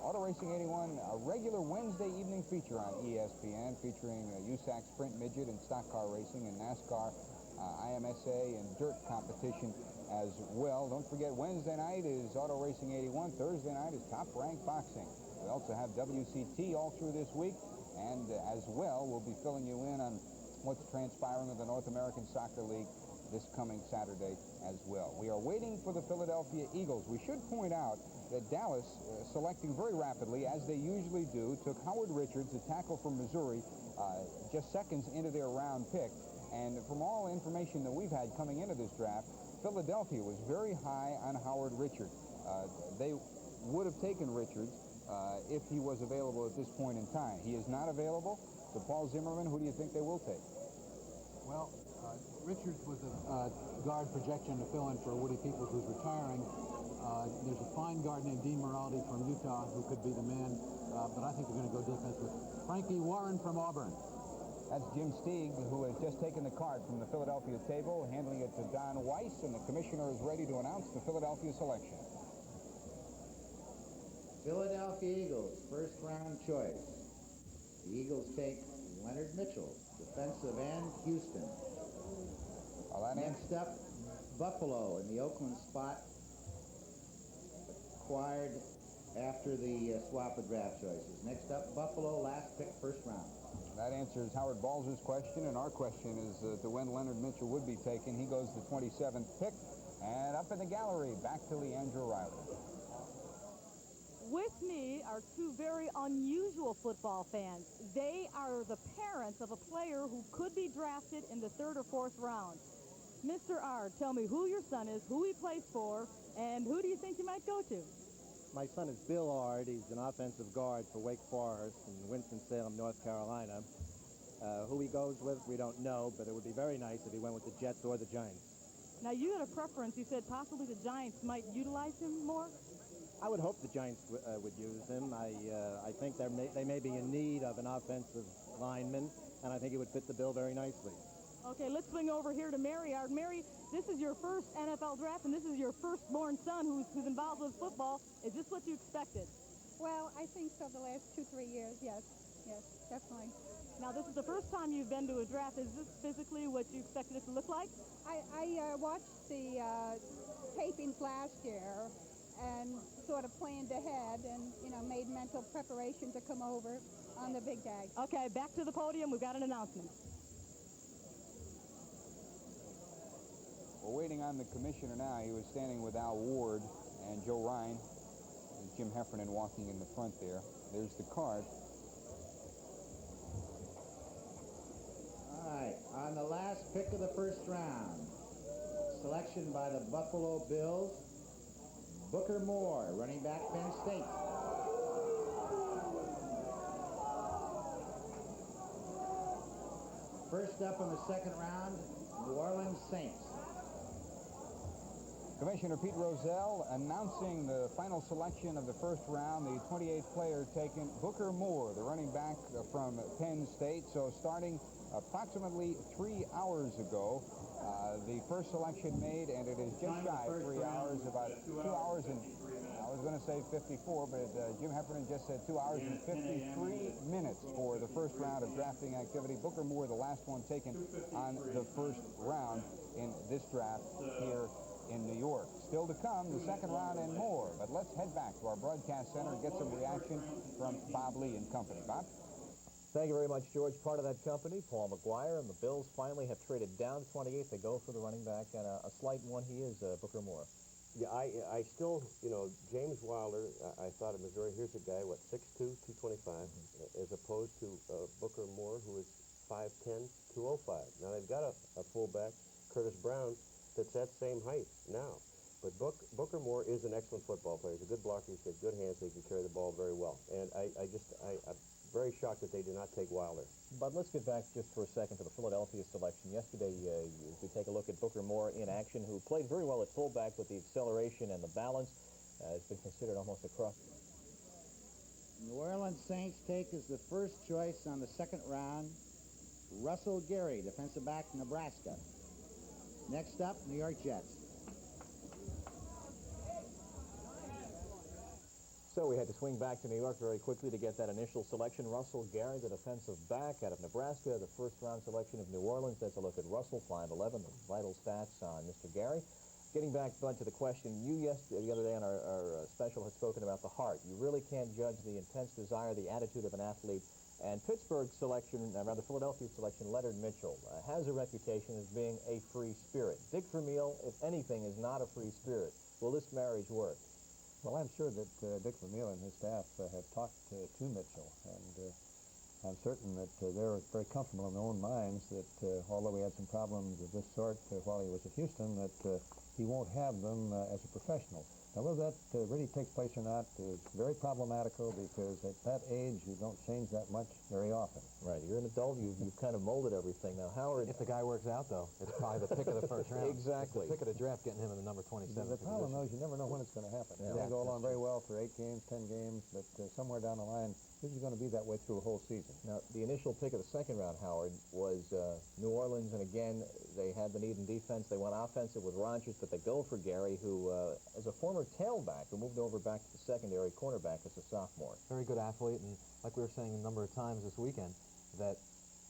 Auto Racing 81, a regular Wednesday evening feature on ESPN, featuring USAC Sprint Midget and Stock Car Racing and NASCAR, IMSA and Dirt competition as well. Don't forget, Wednesday night is Auto Racing 81. Thursday night is Top Rank Boxing. We also have WCT all through this week, and as well, we'll be filling you in on what's transpiring in the North American Soccer League this coming Saturday as well. We are waiting for the Philadelphia Eagles. We should point out that Dallas, selecting very rapidly, as they usually do, took Howard Richards, a tackle from Missouri, just seconds into their round pick. And from all information that we've had coming into this draft, Philadelphia was very high on Howard Richards. They would have taken Richards if he was available at this point in time. He is not available. So Paul Zimmerman, who do you think they will take? Well, Richards was a guard projection to fill in for Woody Peoples, who's retiring. There's a fine guard named Dean Moraldi from Utah who could be the man, but I think they're going to go defense with Frankie Warren from Auburn. That's Jim Stieg, who has just taken the card from the Philadelphia table, handing it to Don Weiss, and the commissioner is ready to announce the Philadelphia selection. Philadelphia Eagles, first round choice. The Eagles take Leonard Mitchell, defensive end, Houston. Next up, Buffalo in the Oakland spot, acquired after the swap of draft choices. Next up, Buffalo, last pick, first round. That answers Howard Balzer's question, and our question is to when Leonard Mitchell would be taken. He goes the 27th pick, and up in the gallery, back to Leandra Riley. With me are two very unusual football fans. They are the parents of a player who could be drafted in the 3rd or 4th round. Mr. R, tell me who your son is, who he plays for, and who do you think you might go to? My son is Bill Ard. He's an offensive guard for Wake Forest in Winston-Salem, North Carolina. Who he goes with, we don't know, but it would be very nice if he went with the Jets or the Giants. Now, you had a preference. You said possibly the Giants might utilize him more? I would hope the Giants would use him. I think they may be in need of an offensive lineman, and I think it would fit the bill very nicely. Okay, let's swing over here to Mary. Mary, this is your first NFL draft, and this is your firstborn son who's involved with football. Is this what you expected? Well, I think so the last 2-3 years, yes. Yes, definitely. Now, this is the first time you've been to a draft. Is this physically what you expected it to look like? I watched the tapings last year and sort of planned ahead and, made mental preparation to come over on the big day. Okay, back to the podium. We've got an announcement. We're waiting on the commissioner now. He was standing with Al Ward and Joe Ryan. There's Jim Heffernan walking in the front there. There's the card. All right, on the last pick of the first round, selection by the Buffalo Bills, Booker Moore, running back, Penn State. First up in the second round, New Orleans Saints. Commissioner Pete Rozelle announcing the final selection of the first round, the 28th player taken, Booker Moore, the running back from Penn State. So starting approximately 3 hours ago, the first selection made, and it is just shy of 3 hours, about 2 hours and, I was going to say 54, but Jim Heffernan just said 2 hours and 53 minutes for the first round of drafting activity. Booker Moore, the last one taken on the first round in this draft here in New York. Still to come, the second round and more. But let's head back to our broadcast center and get some reaction from Bob Lee and company. Bob? Thank you very much, George. Part of that company, Paul McGuire, and the Bills finally have traded down 28. They go for the running back, and a slight one he is, Booker Moore. Yeah, I still, James Wilder, I thought of Missouri, here's a guy, 6'2", 225, as opposed to Booker Moore, who is 5'10", 205. Now, they've got a fullback, Curtis Brown, that's that same height now. But Booker Moore is an excellent football player. He's a good blocker. He's got good hands. He can carry the ball very well. And I'm very shocked that they did not take Wilder. But let's get back just for a second to the Philadelphia selection. Yesterday, as we take a look at Booker Moore in action, who played very well at fullback with the acceleration and the balance, has been considered almost across. New Orleans Saints take as the first choice on the second round, Russell Gary, defensive back, Nebraska. Next up, New York Jets. So we had to swing back to New York very quickly to get that initial selection. Russell Gary, the defensive back out of Nebraska, the first-round selection of New Orleans. Let's a look at Russell, 5'11", the vital stats on Mr. Gary. Getting back, Bud, to the question, you the other day on our special had spoken about the heart. You really can't judge the intense desire, the attitude of an athlete. And Pittsburgh's selection, rather Philadelphia's selection, Leonard Mitchell, has a reputation as being a free spirit. Dick Vermeil, if anything, is not a free spirit. Will this marriage work? Well, I'm sure that Dick Vermeil and his staff have talked to Mitchell, and I'm certain that they're very comfortable in their own minds that although we had some problems of this sort while he was at Houston, that he won't have them as a professional. Now, whether that really takes place or not is very problematical, because at that age, you don't change that much very often. Right. You're an adult. You've kind of molded everything. Now, Howard... If the guy works out, though, it's probably the pick of the first round. Exactly. It's the pick of the draft getting him in the number 27 The problem is you never know when it's going to happen. Yeah, It may go along very well for 8 games, 10 games, but somewhere down the line, this is going to be that way through a whole season. Now, the initial pick of the second round, Howard, was New Orleans, and again, they had the need in defense. They went offensive with Rodgers, but they go for Gary, who is a former tailback who moved over back to the secondary, cornerback as a sophomore. Very good athlete, and like we were saying a number of times this weekend, that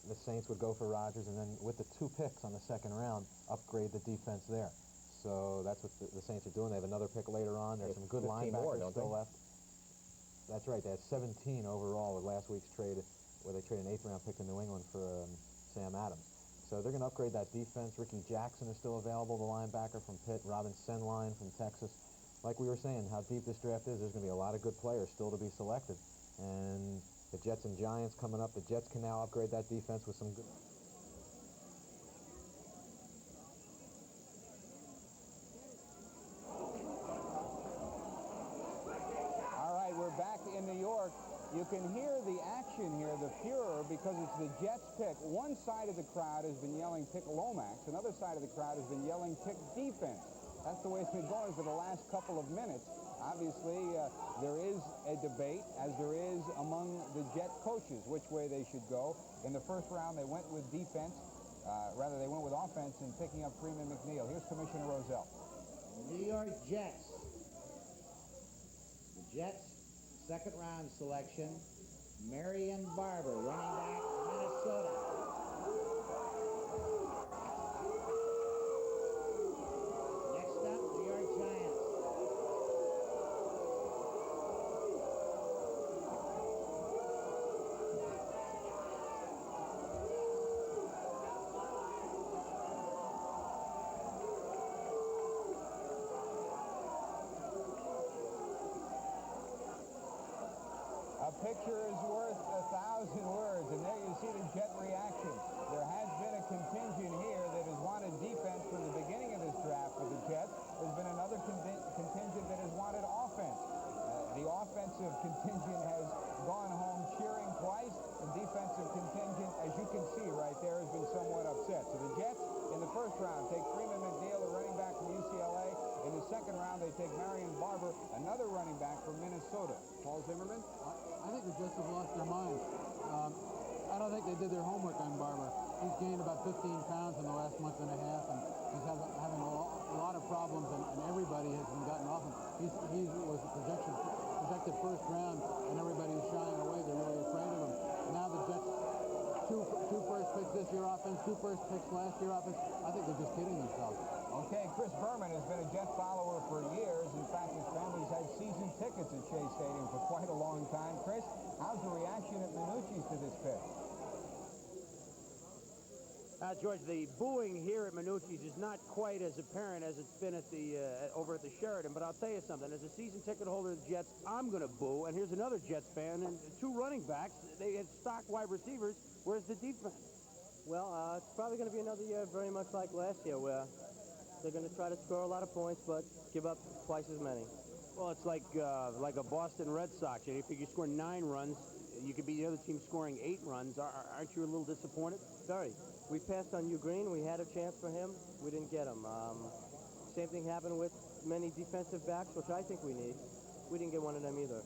the Saints would go for Rodgers, and then with the 2 picks on the second round, upgrade the defense there. So that's what the Saints are doing. They have another pick later on. There's some good linebackers still left. That's right. They had 17 overall with last week's trade, where they traded an 8th round pick to New England for Sam Adams. So they're going to upgrade that defense. Rickey Jackson is still available, the linebacker from Pitt. Robin Senline from Texas. Like we were saying, how deep this draft is, there's going to be a lot of good players still to be selected. And the Jets and Giants coming up, the Jets can now upgrade that defense with some good... All right, we're back in New York. You can hear the action here, the furor, because it's the Jets pick. One side of the crowd has been yelling pick Lomax. Another side of the crowd has been yelling pick defense. That's the way it's been going for the last couple of minutes. Obviously, there is a debate, as there is among the Jet coaches, which way they should go. In the first round, they went with defense. Rather, they went with offense in picking up Freeman McNeil. Here's Commissioner Rozelle. New York Jets. The Jets, second round selection, Marion Barber, running back, Minnesota. Next up, New York Giants. picture is worth 1,000 words, and there you see the Jet reaction. There has been a contingent here that has wanted defense from the beginning of this draft for the Jets. There's been another contingent that has wanted offense. The offensive contingent has gone home cheering twice. The defensive contingent, as you can see right there, has been somewhat upset. So the Jets, in the first round, take Freeman McNeil, the running back from UCLA. In the second round, they take Marion Barber, another running back from Minnesota. Paul Zimmerman? I think the Jets have lost their minds. I don't think they did their homework on Barber. He's gained about 15 pounds in the last month and a half, and he's having a lot of problems, and everybody has been gotten off him. He was projected first round, and everybody was shying away. They're really afraid of him. Now the Jets, two first picks this year offense, two first picks last year offense. I think they're just kidding themselves. Okay, Chris Berman has been a Jet follower for years. In fact, his family's had season tickets at Shea Stadium for quite a long time. Chris, how's the reaction at Minucci's to this pick? George, the booing here at Minucci's is not quite as apparent as it's been at the over at the Sheraton, but I'll tell you something. As a season ticket holder of the Jets, I'm going to boo. And here's another Jets fan and two running backs. They had stock wide receivers. Where's the defense? Well, it's probably going to be another year very much like last year, where they're going to try to score a lot of points, but give up twice as many. Well, it's like a Boston Red Sox. And if you score 9 runs, you could be the other team scoring 8 runs. Aren't you a little disappointed? Very. We passed on Hugh Green. We had a chance for him. We didn't get him. Same thing happened with many defensive backs, which I think we need. We didn't get one of them either.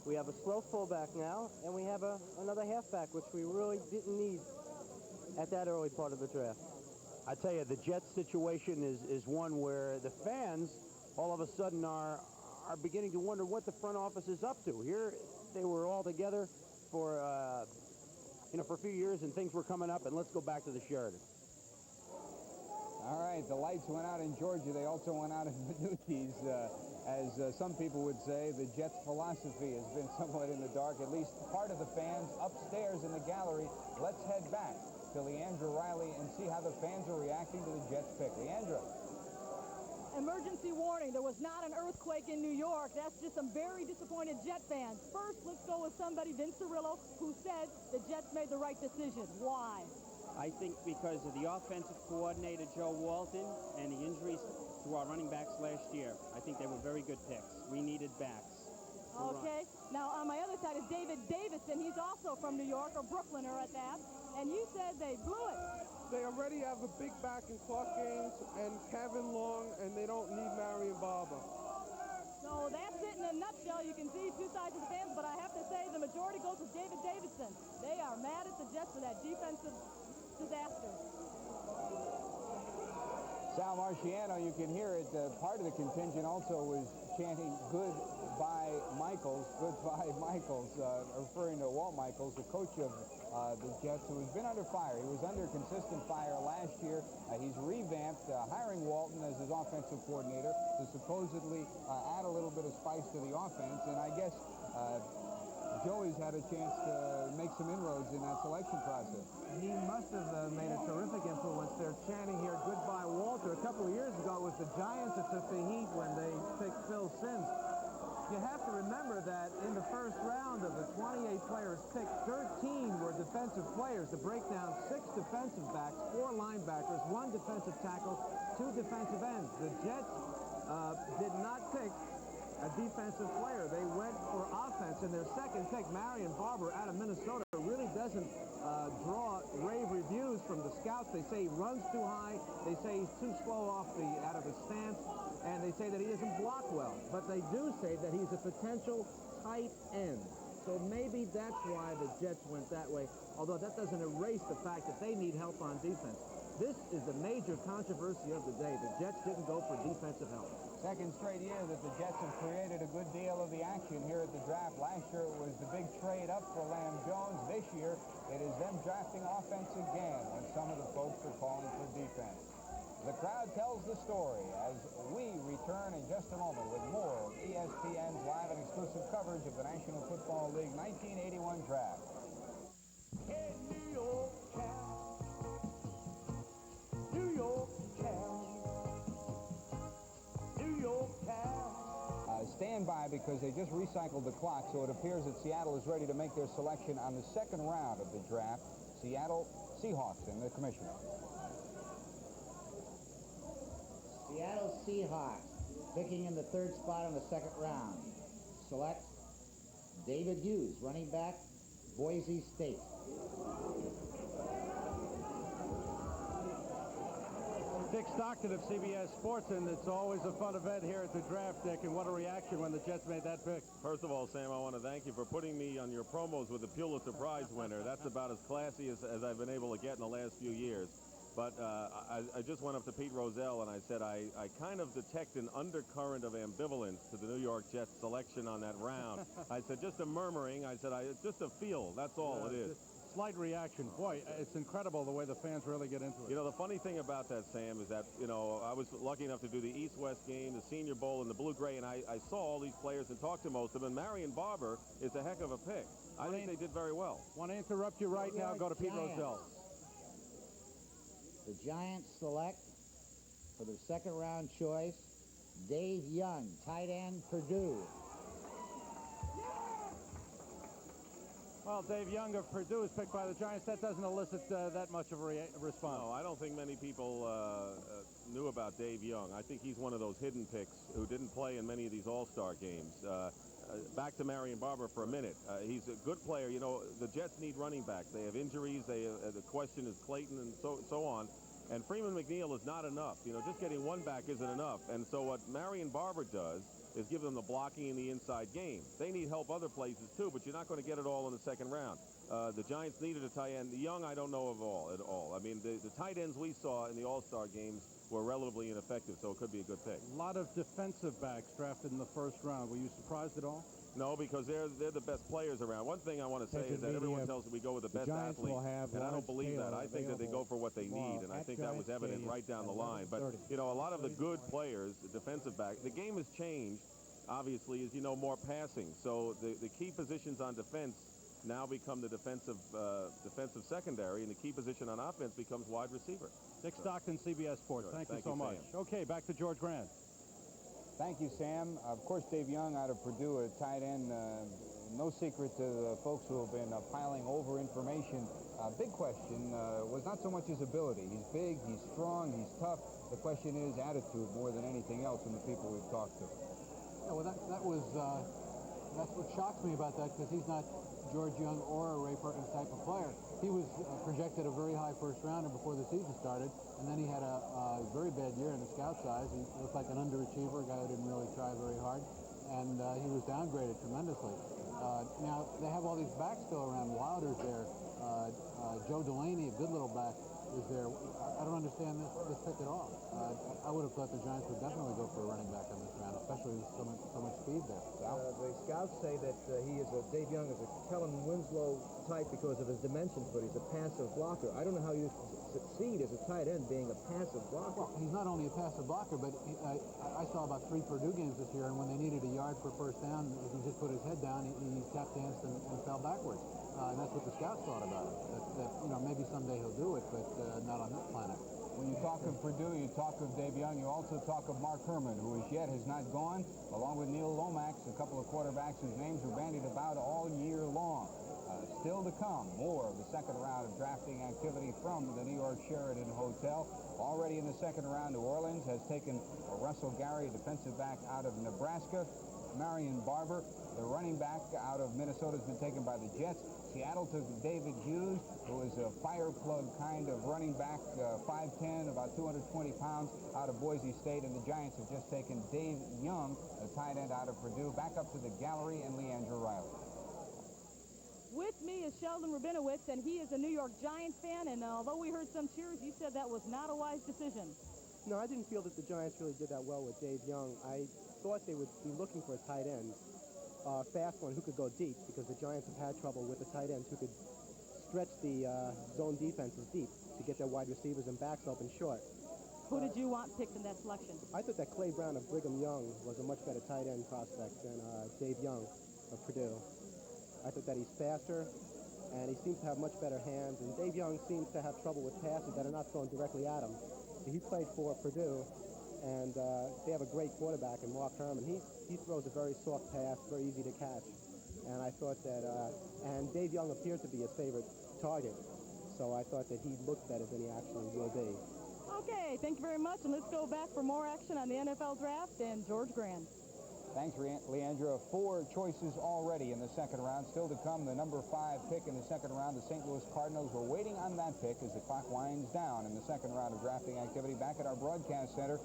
We have a slow fullback now, and we have another halfback, which we really didn't need at that early part of the draft. I tell you, the Jets situation is one where the fans all of a sudden are beginning to wonder what the front office is up to. Here, they were all together for for a few years, and things were coming up, and let's go back to the Sheraton. All right, the lights went out in Georgia. They also went out in Minucci's. As some people would say, the Jets' philosophy has been somewhat in the dark. At least part of the fans upstairs in the gallery. Let's head back to Leandra Riley and see how the fans are reacting to the Jets pick. Leandra. Emergency warning. There was not an earthquake in New York. That's just some very disappointed Jet fans. First, let's go with somebody, Vince Cirillo, who said the Jets made the right decision. Why? I think because of the offensive coordinator, Joe Walton, and the injuries to our running backs last year. I think they were very good picks. We needed backs. Okay. Now, on my other side is David Davidson. He's also from New York, or Brooklyner at that. And you said they blew it. They already have a big back in Clark Gaines and Kevin Long, and they don't need Marion Barber. So that's it in a nutshell. You can see two sides of the fans, but I have to say the majority goes with David Davidson. They are mad at the Jets for that defensive disaster. Sal Marciano, you can hear it. Part of the contingent also was chanting goodbye Michaels, referring to Walt Michaels, the coach of the Jets, who has been under fire. He was under consistent fire last year. He's revamped, hiring Walton as his offensive coordinator to supposedly add a little bit of spice to the offense. And I guess Joey's had a chance to make some inroads in that selection process. He must have made a terrific influence. They're chanting here, goodbye Walter. A couple of years ago, it was the Giants that took the heat when they picked Phil Simms. You have to remember that in the first round of the 28 players picked, 13 were defensive players. To break down, 6 defensive backs, 4 linebackers, 1 defensive tackle, 2 defensive ends. The Jets did not pick a defensive player. They went for offense, and their second pick, Marion Barber out of Minnesota, really doesn't draw rave reviews from the scouts. They say he runs too high. They say he's too slow out of his stance, and they say that he doesn't block well. But they do say that he's a potential tight end. So maybe that's why the Jets went that way, although that doesn't erase the fact that they need help on defense. This is the major controversy of the day. The Jets didn't go for defensive help. Second straight year that the Jets have created a good deal of the action here at the draft. Last year it was the big trade up for Lamb Jones. This year it is them drafting offense again when some of the folks are calling for defense. The crowd tells the story as we return in just a moment with more of ESPN's live and exclusive coverage of the National Football League 1981 draft. Hey, New York town, New York town, New York town. stand by because they just recycled the clock, so it appears that Seattle is ready to make their selection on the second round of the draft. Seattle Seahawks and the commissioner. Seattle Seahawks picking in the third spot in the second round. Select David Hughes, running back, Boise State. Dick Stockton of CBS Sports, and it's always a fun event here at the draft, Dick, and what a reaction when the Jets made that pick. First of all, Sam, I want to thank you for putting me on your promos with the Pulitzer Prize winner. That's about as classy as I've been able to get in the last few years. But I just went up to Pete Rozelle and I said I kind of detect an undercurrent of ambivalence to the New York Jets selection on that round. I said just a murmuring. I said it's just a feel. That's all it is. Slight reaction. Boy, it's incredible the way the fans really get into it. You know, the funny thing about that, Sam, is that, you know, I was lucky enough to do the East-West game, the Senior Bowl, and the Blue-Gray, and I saw all these players and talked to most of them, and Marion Barber is a heck of a pick. I think they did very well. Want to interrupt you right now? Go to Pete Rozelle. The Giants select for their second round choice, Dave Young, tight end, Purdue. Well, Dave Young of Purdue is picked by the Giants. That doesn't elicit that much of a response. No, I don't think many people knew about Dave Young. I think he's one of those hidden picks who didn't play in many of these all-star games. Back to Marion Barber for a minute. He's a good player. You know, the Jets need running backs. They have injuries. The question is Clayton and so on. And Freeman McNeil is not enough. You know, just getting one back isn't enough. And so what Marion Barber does is give them the blocking in the inside game. They need help other places too, but you're not going to get it all in the second round. The Giants needed a tight end. The Young, I don't know at all. I mean, the tight ends we saw in the All-Star games were relatively ineffective, so it could be a good pick. A lot of defensive backs drafted in the first round. Were you surprised at all? No, because they're the best players around. One thing I want to say is that everyone tells me we go with the best athlete, and I don't believe that. I think that they go for what they need, and I think that was evident right down the line. But, you know, a lot of the good players, the defensive back, the game has changed, obviously, as you know, more passing. So the key positions on defense now become the defensive secondary, and the key position on offense becomes wide receiver. Dick Stockton, CBS Sports. Thank you so much. Sam. Okay, back to George Grant. Thank you, Sam. Of course, Dave Young out of Purdue, a tight end. No secret to the folks who have been piling over information. Big question was not so much his ability. He's big, he's strong, he's tough. The question is attitude more than anything else in the people we've talked to. Yeah, well, that's what shocks me about that, because he's not George Young or a Ray Perkins type of player. He was projected a very high first rounder before the season started, and then he had a very bad year in the scout size. He looked like an underachiever, a guy who didn't really try very hard, and he was downgraded tremendously. Now, they have all these backs still around. Wilder's there. Joe Delaney, a good little back, is there. I don't understand this pick at all. I would have thought the Giants would definitely go for a running back in this round, especially with so much speed there. The scouts say that Dave Young is a Kellen Winslow type because of his dimensions, but he's a passive blocker. I don't know how you succeed as a tight end being a passive blocker. Well, he's not only a passive blocker, but I saw about 3 Purdue games this year, and when they needed a yard for first down, if he just put his head down, he tap danced and fell backwards. And that's what the scouts thought about him. That you know, maybe someday he'll do it, but not on this planet. When you talk of Purdue, you talk of Dave Young, you also talk of Mark Herman, who as yet has not gone, along with Neil Lomax, a couple of quarterbacks whose names were bandied about all year long. Still to come, more of the second round of drafting activity from the New York Sheraton Hotel. Already in the second round, New Orleans has taken Russell Gary, defensive back out of Nebraska. Marion Barber, the running back out of Minnesota, has been taken by the Jets. Seattle took David Hughes, who is a fire plug kind of running back, 5'10", about 220 pounds, out of Boise State. And the Giants have just taken Dave Young, a tight end out of Purdue. Back up to the gallery and Leandra Riley. With me is Sheldon Rabinowitz, and he is a New York Giants fan. And although we heard some cheers, you said that was not a wise decision. No, I didn't feel that the Giants really did that well with Dave Young. I thought they would be looking for a tight end, fast one who could go deep, because the Giants have had trouble with the tight ends who could stretch the zone defenses deep to get their wide receivers and backs open short. Who did you want picked in that selection? I thought that Clay Brown of Brigham Young was a much better tight end prospect than Dave Young of Purdue. I thought that he's faster, and he seems to have much better hands, and Dave Young seems to have trouble with passes that are not thrown directly at him. He played for Purdue, and they have a great quarterback in Mark Herman. he throws a very soft pass, very easy to catch. And I thought that, and Dave Young appeared to be his favorite target. So I thought that he looked better than he actually will be. Okay, thank you very much, and let's go back for more action on the NFL Draft and George Grand. Thanks, Leandra. 4 choices already in the second round. Still to come, the number 5 pick in the second round, the St. Louis Cardinals. We're waiting on that pick as the clock winds down in the second round of drafting activity. Back at our broadcast center,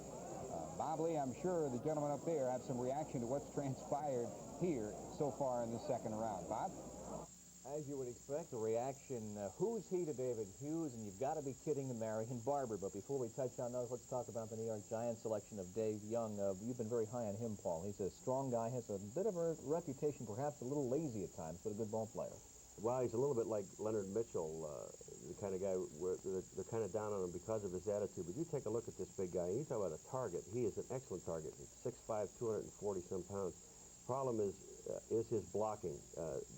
Bob Lee, I'm sure the gentlemen up there have some reaction to what's transpired here so far in the second round. Bob? As you would expect, the reaction, who's he to David Hughes? And you've got to be kidding the Marion Barber. But before we touch on those, let's talk about the New York Giants selection of Dave Young. You've been very high on him, Paul. He's a strong guy, has a bit of a reputation, perhaps a little lazy at times, but a good ball player. Well, he's a little bit like Leonard Mitchell, the kind of guy where they're kind of down on him because of his attitude. But you take a look at this big guy, and you talk about a target. He is an excellent target. He's 6'5", 240-some pounds. Problem is his blocking.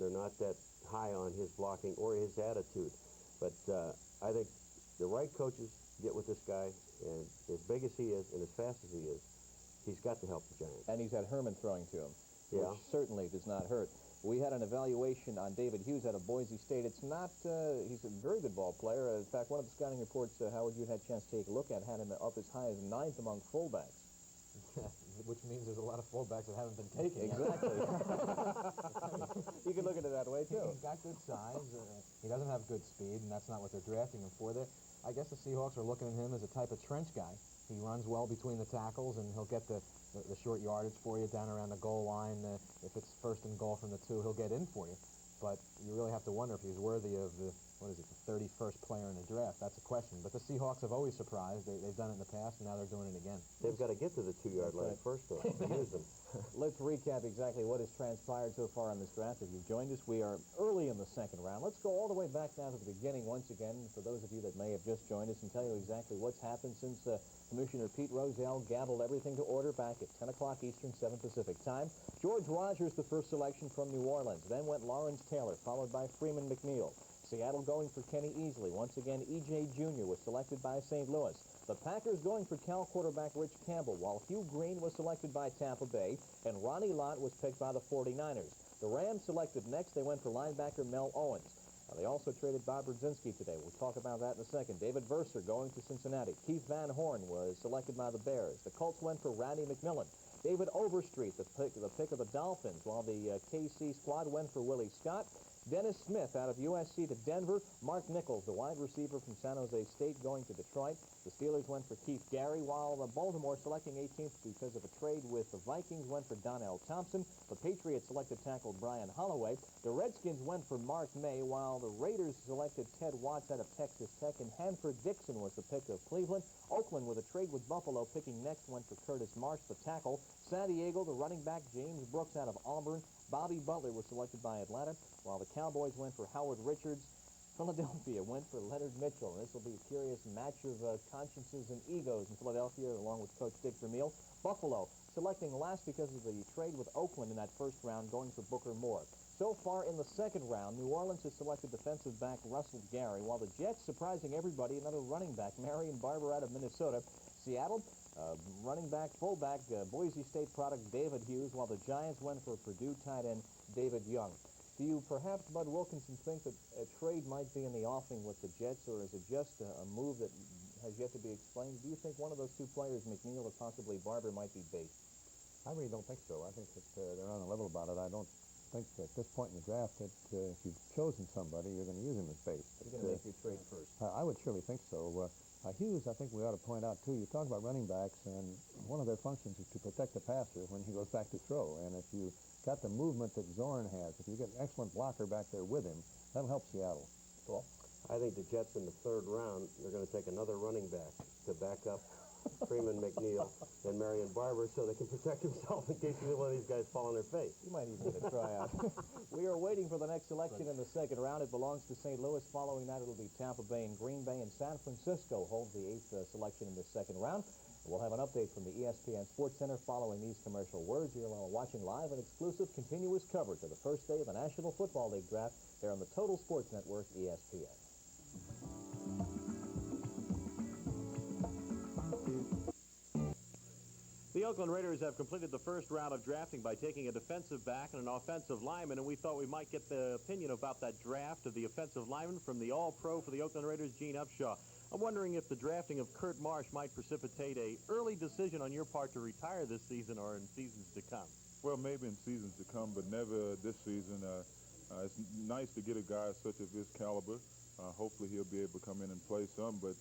They're not that high on his blocking or his attitude. But I think the right coaches get with this guy, and as big as he is and as fast as he is, he's got to help the Giants. And he's had Herman throwing to him, Yeah. which certainly does not hurt. We had an evaluation on David Hughes out of Boise State. It's not, he's a very good ball player. In fact, one of the scouting reports, Howard, you had a chance to take a look at, had him up as high as 9th among fullbacks. Which means there's a lot of fullbacks that haven't been taken. Exactly. You can look at it that way, too. He's got good size. He doesn't have good speed, and that's not what they're drafting him for. I guess the Seahawks are looking at him as a type of trench guy. He runs well between the tackles, and he'll get the short yardage for you down around the goal line. If it's first and goal from the 2, he'll get in for you. But you really have to wonder if he's worthy of the 31st player in the draft. That's a question. But the Seahawks have always surprised. They've done it in the past, and now they're doing it again. They've got to get to the 2-yard line first, though. Use them. Let's recap exactly what has transpired so far in this draft. If you've joined us, we are early in the second round. Let's go all the way back now to the beginning once again for those of you that may have just joined us and tell you exactly what's happened since Commissioner Pete Rozelle gabbled everything to order back at 10 o'clock Eastern, 7 Pacific time. George Rogers, the first selection from New Orleans. Then went Lawrence Taylor, followed by Freeman McNeil. Seattle going for Kenny Easley. Once again, E.J. Jr. was selected by St. Louis. The Packers going for Cal quarterback Rich Campbell, while Hugh Green was selected by Tampa Bay, and Ronnie Lott was picked by the 49ers. The Rams selected next. They went for linebacker Mel Owens. They also traded Bob Brzezinski today. We'll talk about that in a second. David Verser going to Cincinnati. Keith Van Horn was selected by the Bears. The Colts went for Randy McMillan. David Overstreet, the pick of the Dolphins, while the KC squad went for Willie Scott. Dennis Smith out of USC to Denver. Mark Nichols, the wide receiver from San Jose State, going to Detroit. The Steelers went for Keith Gary, while the Baltimore, selecting 18th because of a trade with the Vikings, went for Donnell Thompson. The Patriots selected tackle Brian Holloway. The Redskins went for Mark May, while the Raiders selected Ted Watts out of Texas Tech, and Hanford Dixon was the pick of Cleveland. Oakland, with a trade with Buffalo, picking next, went for Curtis Marsh, the tackle. San Diego, the running back James Brooks out of Auburn. Bobby Butler was selected by Atlanta, while the Cowboys went for Howard Richards. Philadelphia went for Leonard Mitchell. This will be a curious match of consciences and egos in Philadelphia, along with Coach Dick Vermeil. Buffalo selecting last because of the trade with Oakland in that first round, going for Booker Moore. So far in the second round, New Orleans has selected defensive back Russell Gary, while the Jets, surprising everybody, another running back, Marion Barber out of Minnesota. Seattle, running back, fullback, Boise State product David Hughes, while the Giants went for Purdue tight end David Young. Do you perhaps, Bud Wilkinson, think that a trade might be in the offing with the Jets, or is it just a move that has yet to be explained? Do you think one of those two players, McNeil or possibly Barber, might be bait? I really don't think so. I think that they're on the level about it. I don't think at this point in the draft that if you've chosen somebody, you're going to use him as bait. You're going to make your trade first. I would surely think so. Hughes, I think we ought to point out, too, you talk about running backs, and one of their functions is to protect the passer when he goes back to throw. And if you got the movement that Zorn has, if you get an excellent blocker back there with him, that'll help Seattle. Well, I think the Jets in the third round, they're going to take another running back to back up Freeman, McNeil, and Marion Barber so they can protect themselves in case either one of these guys fall on their face. You might even get a tryout. We are waiting for the next selection in the second round. It belongs to St. Louis. Following that, it'll be Tampa Bay and Green Bay, and San Francisco holds the 8th selection in the second round. We'll have an update from the ESPN Sports Center following these commercial words. You're watching live and exclusive continuous coverage of the first day of the National Football League draft there on the Total Sports Network, ESPN. The Oakland Raiders have completed the first round of drafting by taking a defensive back and an offensive lineman, and we thought we might get the opinion about that draft of the offensive lineman from the All-Pro for the Oakland Raiders, Gene Upshaw. I'm wondering if the drafting of Kurt Marsh might precipitate a early decision on your part to retire this season or in seasons to come. Well, maybe in seasons to come, but never this season. It's nice to get a guy such of his caliber. Hopefully he'll be able to come in and play some, but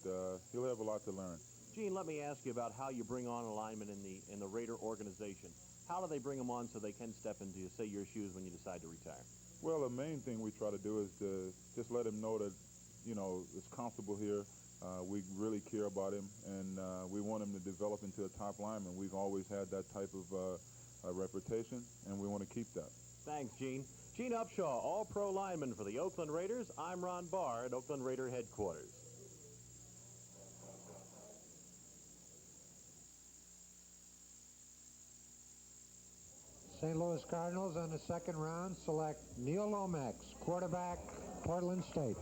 he'll have a lot to learn. Gene, let me ask you about how you bring on a lineman in the Raider organization. How do they bring them on so they can step into, say, your shoes when you decide to retire? Well, the main thing we try to do is to just let him know that, you know, it's comfortable here. We really care about him, and we want him to develop into a top lineman. We've always had that type of reputation, and we want to keep that. Thanks, Gene. Gene Upshaw, All-Pro lineman for the Oakland Raiders. I'm Ron Barr at Oakland Raider headquarters. St. Louis Cardinals on the second round select Neil Lomax, quarterback, Portland State.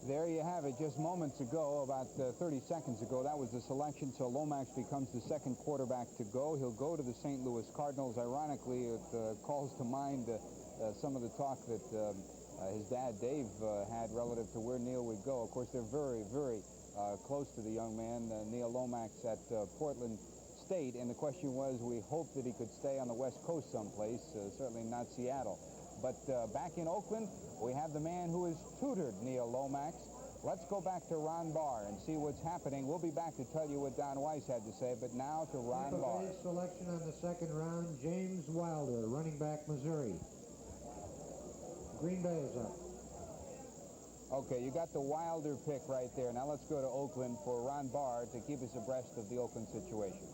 There you have it. Just moments ago, about 30 seconds ago, that was the selection. So Lomax becomes the second quarterback to go. He'll go to the St. Louis Cardinals. Ironically, it calls to mind some of the talk that his dad, Dave, had relative to where Neil would go. Of course, they're very, very close to the young man, Neil Lomax, at Portland State. And the question was, we hope that he could stay on the West Coast someplace, certainly not Seattle. But back in Oakland, we have the man who has tutored Neil Lomax. Let's go back to Ron Barr and see what's happening. We'll be back to tell you what Don Weiss had to say, but now to Ron Barr. Selection on the second round, James Wilder, running back, Missouri. Green Bay is up. Okay, you got the Wilder pick right there. Now let's go to Oakland for Ron Barr to keep us abreast of the Oakland situation.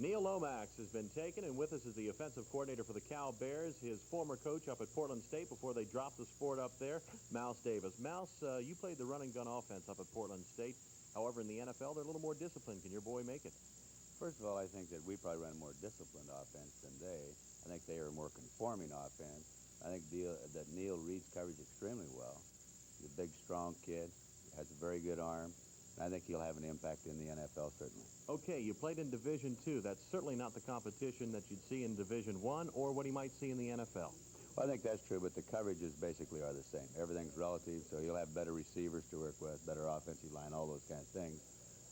Neil Lomax has been taken, and with us is the offensive coordinator for the Cal Bears, his former coach up at Portland State before they dropped the sport up there, Mouse Davis. Mouse, you played the running gun offense up at Portland State. However, in the NFL, they're a little more disciplined. Can your boy make it? First of all, I think that we probably run a more disciplined offense than they. I think they are a more conforming offense. I think that Neil reads coverage extremely well. He's a big, strong kid, has a very good arm. I think he'll have an impact in the NFL, certainly. Okay, you played in Division II. That's certainly not the competition that you'd see in Division I or what he might see in the NFL. Well, I think that's true, but the coverages basically are the same. Everything's relative, so he'll have better receivers to work with, better offensive line, all those kind of things,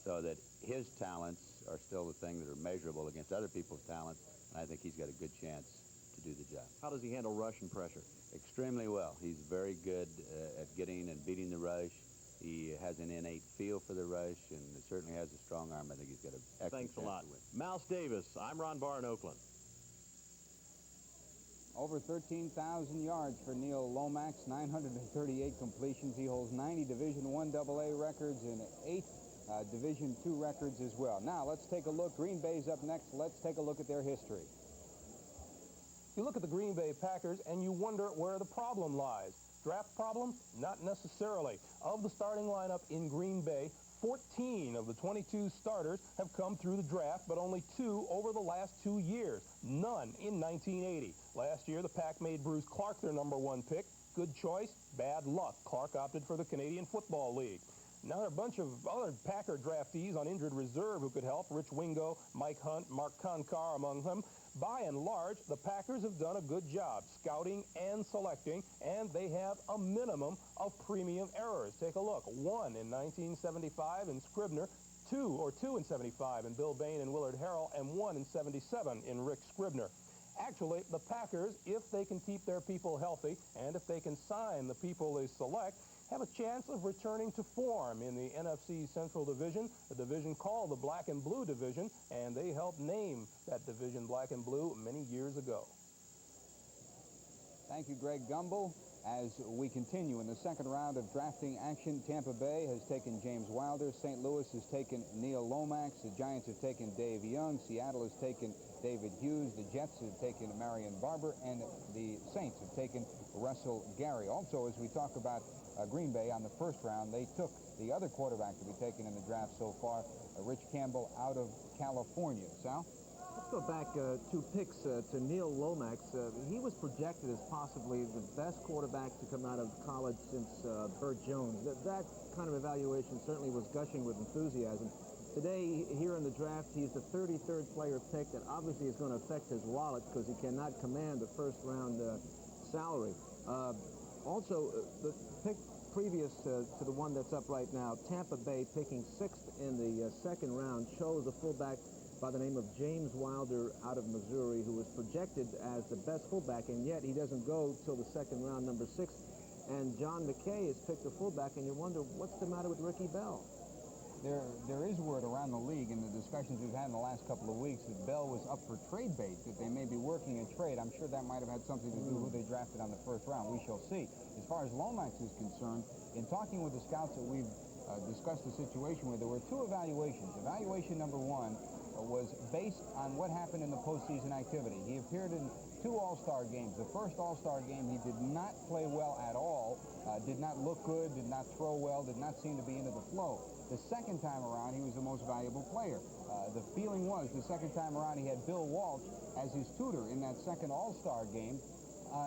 so that his talents are still the things that are measurable against other people's talents, and I think he's got a good chance to do the job. How does he handle rush and pressure? Extremely well. He's very good at getting and beating the rush. He has an innate feel for the rush and certainly has a strong arm. I think he's got an excellent Thanks a lot. Mouse Davis, I'm Ron Barr in Oakland. Over 13,000 yards for Neil Lomax, 938 completions. He holds 90 Division I AA records and 8 Division II records as well. Now, let's take a look. Green Bay's up next. Let's take a look at their history. You look at the Green Bay Packers and you wonder where the problem lies. Draft problem? Not necessarily. Of the starting lineup in Green Bay, 14 of the 22 starters have come through the draft, but only 2 over the last 2 years. None in 1980. Last year, the Pack made Bruce Clark their #1 pick. Good choice, bad luck. Clark opted for the Canadian Football League. Now there are a bunch of other Packer draftees on injured reserve who could help. Rich Wingo, Mike Hunt, Mark Konkar among them. By and large, the Packers have done a good job scouting and selecting, and they have a minimum of premium errors. Take a look. 1 in 1975 in Scribner, 2 in 75 in Bill Bain and Willard Harrell, and 1 in 77 in Rick Scribner. Actually, the Packers, if they can keep their people healthy and if they can sign the people they select, have a chance of returning to form in the NFC Central Division, a division called the Black and Blue Division, and they helped name that division Black and Blue many years ago. Thank you, Greg Gumbel. As we continue in the second round of drafting action, Tampa Bay has taken James Wilder. St. Louis has taken Neil Lomax. The Giants have taken Dave Young. Seattle has taken David Hughes. The Jets have taken Marion Barber. And the Saints have taken Russell Gary. Also, as we talk about Green Bay on the first round, they took the other quarterback to be taken in the draft so far, Rich Campbell out of California. Sal? go back 2 picks to Neil Lomax. He was projected as possibly the best quarterback to come out of college since Burt Jones. That kind of evaluation certainly was gushing with enthusiasm. Today, here in the draft, he's the 33rd player picked. That obviously is going to affect his wallet because he cannot command the first-round salary. Also, the pick previous to the one that's up right now, Tampa Bay picking 6th in the second round, chose a fullback by the name of James Wilder out of Missouri, who was projected as the best fullback, and yet he doesn't go till the second round, number 6. And John McKay has picked a fullback, and you wonder what's the matter with Rickey Bell. There is word around the league in the discussions we've had in the last couple of weeks that Bell was up for trade bait, that they may be working a trade. I'm sure that might have had something to do who they drafted on the first round. We shall see. As far as Lomax is concerned, in talking with the scouts that we've discussed the situation with, there were 2 evaluations. Evaluation number 1 was based on what happened in the postseason activity. He appeared in 2 All-Star games. The first All-Star game, he did not play well at all, did not look good, did not throw well, did not seem to be into the flow. The second time around, he was the most valuable player. The feeling was the second time around he had Bill Walsh as his tutor in that second All-Star game,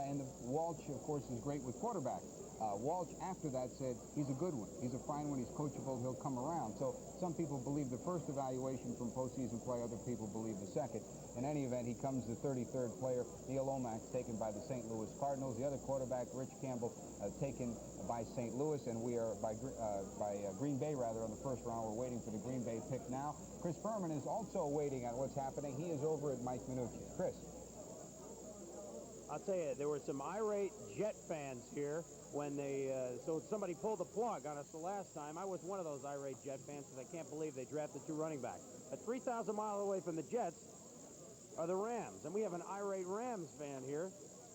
and Walsh, of course, is great with quarterbacks. Walsh, after that, said he's a good one. He's a fine one. He's coachable. He'll come around. So some people believe the first evaluation from postseason play. Other people believe the second. In any event, he comes the 33rd player. Neil Lomax taken by the St. Louis Cardinals. The other quarterback, Rich Campbell, taken by St. Louis, and we are by Green Bay, rather, on the first round. We're waiting for the Green Bay pick now. Chris Berman is also waiting on what's happening. He is over at Mike Minucci. Chris. I'll tell you, there were some irate Jet fans here when they, so somebody pulled the plug on us the last time. I was one of those irate Jet fans because I can't believe they drafted 2 running backs. At 3,000 miles away from the Jets are the Rams, and we have an irate Rams fan here.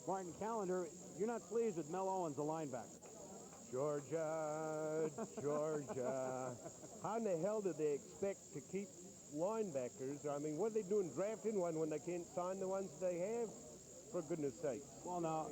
Martin Callender, you're not pleased with Mel Owens, the linebacker. Georgia, Georgia. How in the hell do they expect to keep linebackers? I mean, what are they doing drafting one when they can't sign the ones they have? For goodness sake. Well, now,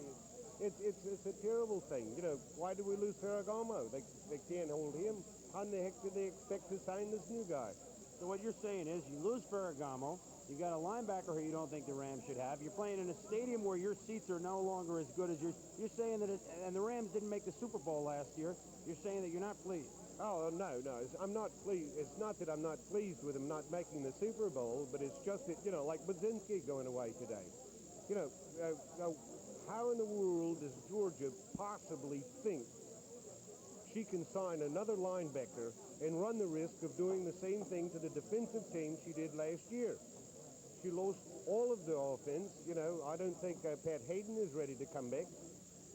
it's a terrible thing. You know, why do we lose Ferragamo? They can't hold him. How in the heck do they expect to sign this new guy? So what you're saying is you lose Ferragamo, you got a linebacker who you don't think the Rams should have. You're playing in a stadium where your seats are no longer as good as yours. You're saying that and the Rams didn't make the Super Bowl last year. You're saying that you're not pleased. Oh, no. I'm not pleased. It's not that I'm not pleased with them not making the Super Bowl, but it's just that, you know, like Budzinski going away today. You know, how in the world does Georgia possibly think she can sign another linebacker and run the risk of doing the same thing to the defensive team she did last year? She lost all of the offense. You know, I don't think Pat Hayden is ready to come back.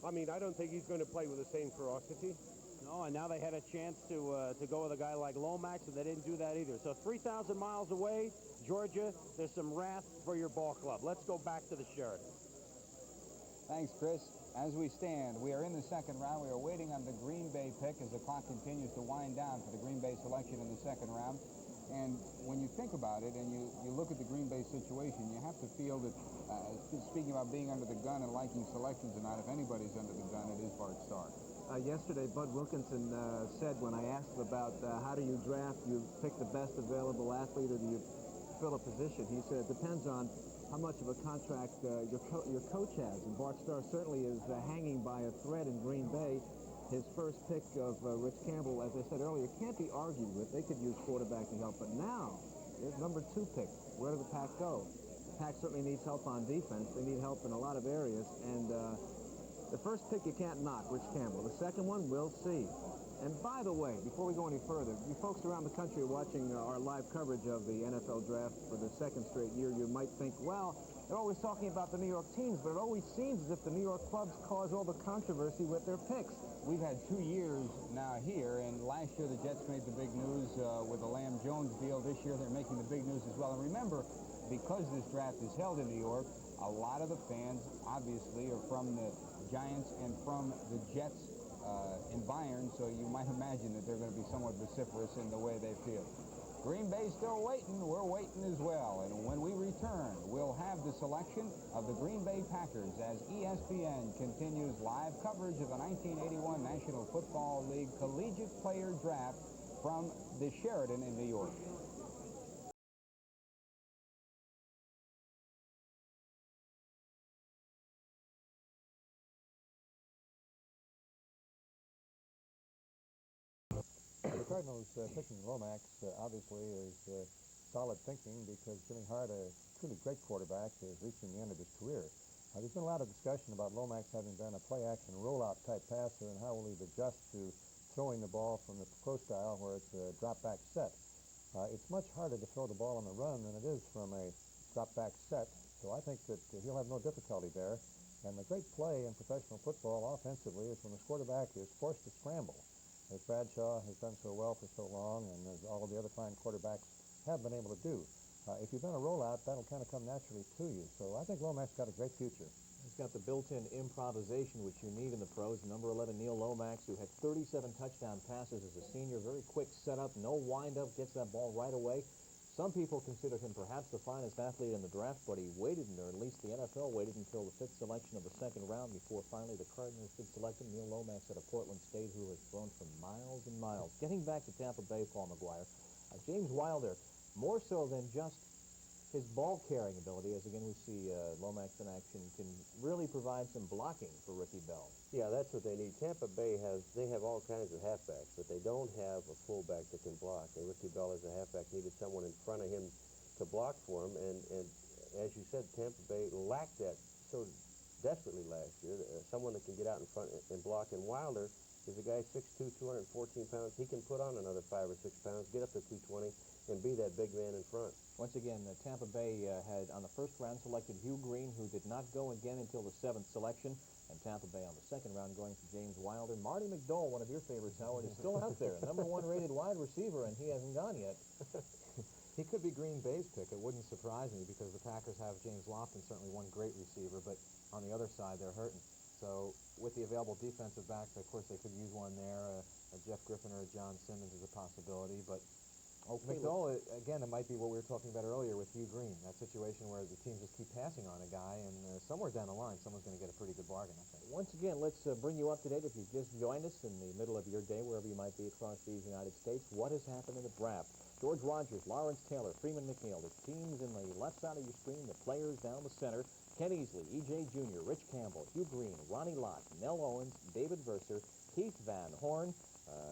I mean, I don't think he's going to play with the same ferocity. No, and now they had a chance to go with a guy like Lomax, and they didn't do that either. So 3,000 miles away, Georgia, there's some wrath for your ball club. Let's go back to the Sheridan. Thanks, Chris. As we stand, we are in the second round. We are waiting on the Green Bay pick as the clock continues to wind down for the Green Bay selection in the second round. And when you think about it and you look at the Green Bay situation, you have to feel that, speaking about being under the gun and liking selections or not, if anybody's under the gun, it is Bart Starr. Yesterday, Bud Wilkinson said when I asked him about how do you draft, you pick the best available athlete or do you fill a position, he said it depends on how much of a contract your coach has. And Bart Starr certainly is hanging by a thread in Green Bay. His first pick of Rich Campbell, as I said earlier, can't be argued with. They could use quarterbacking help. But now, there's number 2 pick. Where does the Pack go? The Pack certainly needs help on defense. They need help in a lot of areas. And the first pick you can't knock, Rich Campbell. The second one, we'll see. And by the way, before we go any further, you folks around the country watching our live coverage of the NFL draft for the second straight year, you might think, well, they're always talking about the New York teams, but it always seems as if the New York clubs cause all the controversy with their picks. We've had 2 years now here, and last year the Jets made the big news with the Lamb Jones deal. This year they're making the big news as well. And remember, because this draft is held in New York, a lot of the fans, obviously, are from the Giants and from the Jets in Bayern, so you might imagine that they're going to be somewhat vociferous in the way they feel. Green Bay's still waiting. We're waiting as well. And when we return, we'll have the selection of the Green Bay Packers as ESPN continues live coverage of the 1981 National Football League Collegiate Player Draft from the Sheridan in New York. Cardinals picking Lomax obviously is solid thinking because Jimmy Hart, a truly great quarterback, is reaching the end of his career. There's been a lot of discussion about Lomax having been a play-action rollout type passer and how will he adjust to throwing the ball from the pro style where it's a drop-back set. It's much harder to throw the ball on the run than it is from a drop-back set, so I think that he'll have no difficulty there. And the great play in professional football offensively is when the quarterback is forced to scramble, as Bradshaw has done so well for so long and as all of the other fine quarterbacks have been able to do. If you've done a rollout, that'll kind of come naturally to you. So I think Lomax got a great future. He's got the built-in improvisation which you need in the pros. Number 11, Neil Lomax, who had 37 touchdown passes as a senior. Very quick setup, no wind-up, gets that ball right away. Some people consider him perhaps the finest athlete in the draft, but he waited, or at least the NFL waited until the 5th selection of the 2nd round before finally the Cardinals did select him. Neil Lomax out of Portland State, who has thrown for miles and miles. Getting back to Tampa Bay, Paul McGuire, James Wilder, more so than just his ball-carrying ability, as again we see Lomax in action, can really provide some blocking for Rickey Bell. Yeah, that's what they need. Tampa Bay they have all kinds of halfbacks, but they don't have a fullback that can block. And Rickey Bell as a halfback needed someone in front of him to block for him. And as you said, Tampa Bay lacked that so desperately last year. Someone that can get out in front and block. And Wilder is a guy 6'2", 214 pounds. He can put on another 5 or 6 pounds, get up to 220, and be that big man in front. Once again, Tampa Bay had on the 1st round selected Hugh Green, who did not go again until the 7th selection, and Tampa Bay on the 2nd round going for James Wilder. Marty McDowell, one of your favorites, Howard, is still out there, number 1 rated wide receiver, and he hasn't gone yet. He could be Green Bay's pick. It wouldn't surprise me because the Packers have James Lofton, certainly one great receiver, but on the other side, they're hurting. So with the available defensive backs, of course, they could use one there. A Jeff Griffin or a John Simmons is a possibility, but McDowell, again, it might be what we were talking about earlier with Hugh Green, that situation where the teams just keep passing on a guy, and somewhere down the line, someone's going to get a pretty good bargain, I think. Once again, let's bring you up to date. If you've just joined us in the middle of your day, wherever you might be across these United States, what has happened in the draft? George Rogers, Lawrence Taylor, Freeman McNeil, the teams in the left side of your screen, the players down the center, Ken Easley, E.J. Jr., Rich Campbell, Hugh Green, Ronnie Lott, Nell Owens, David Verser, Keith Van Horn,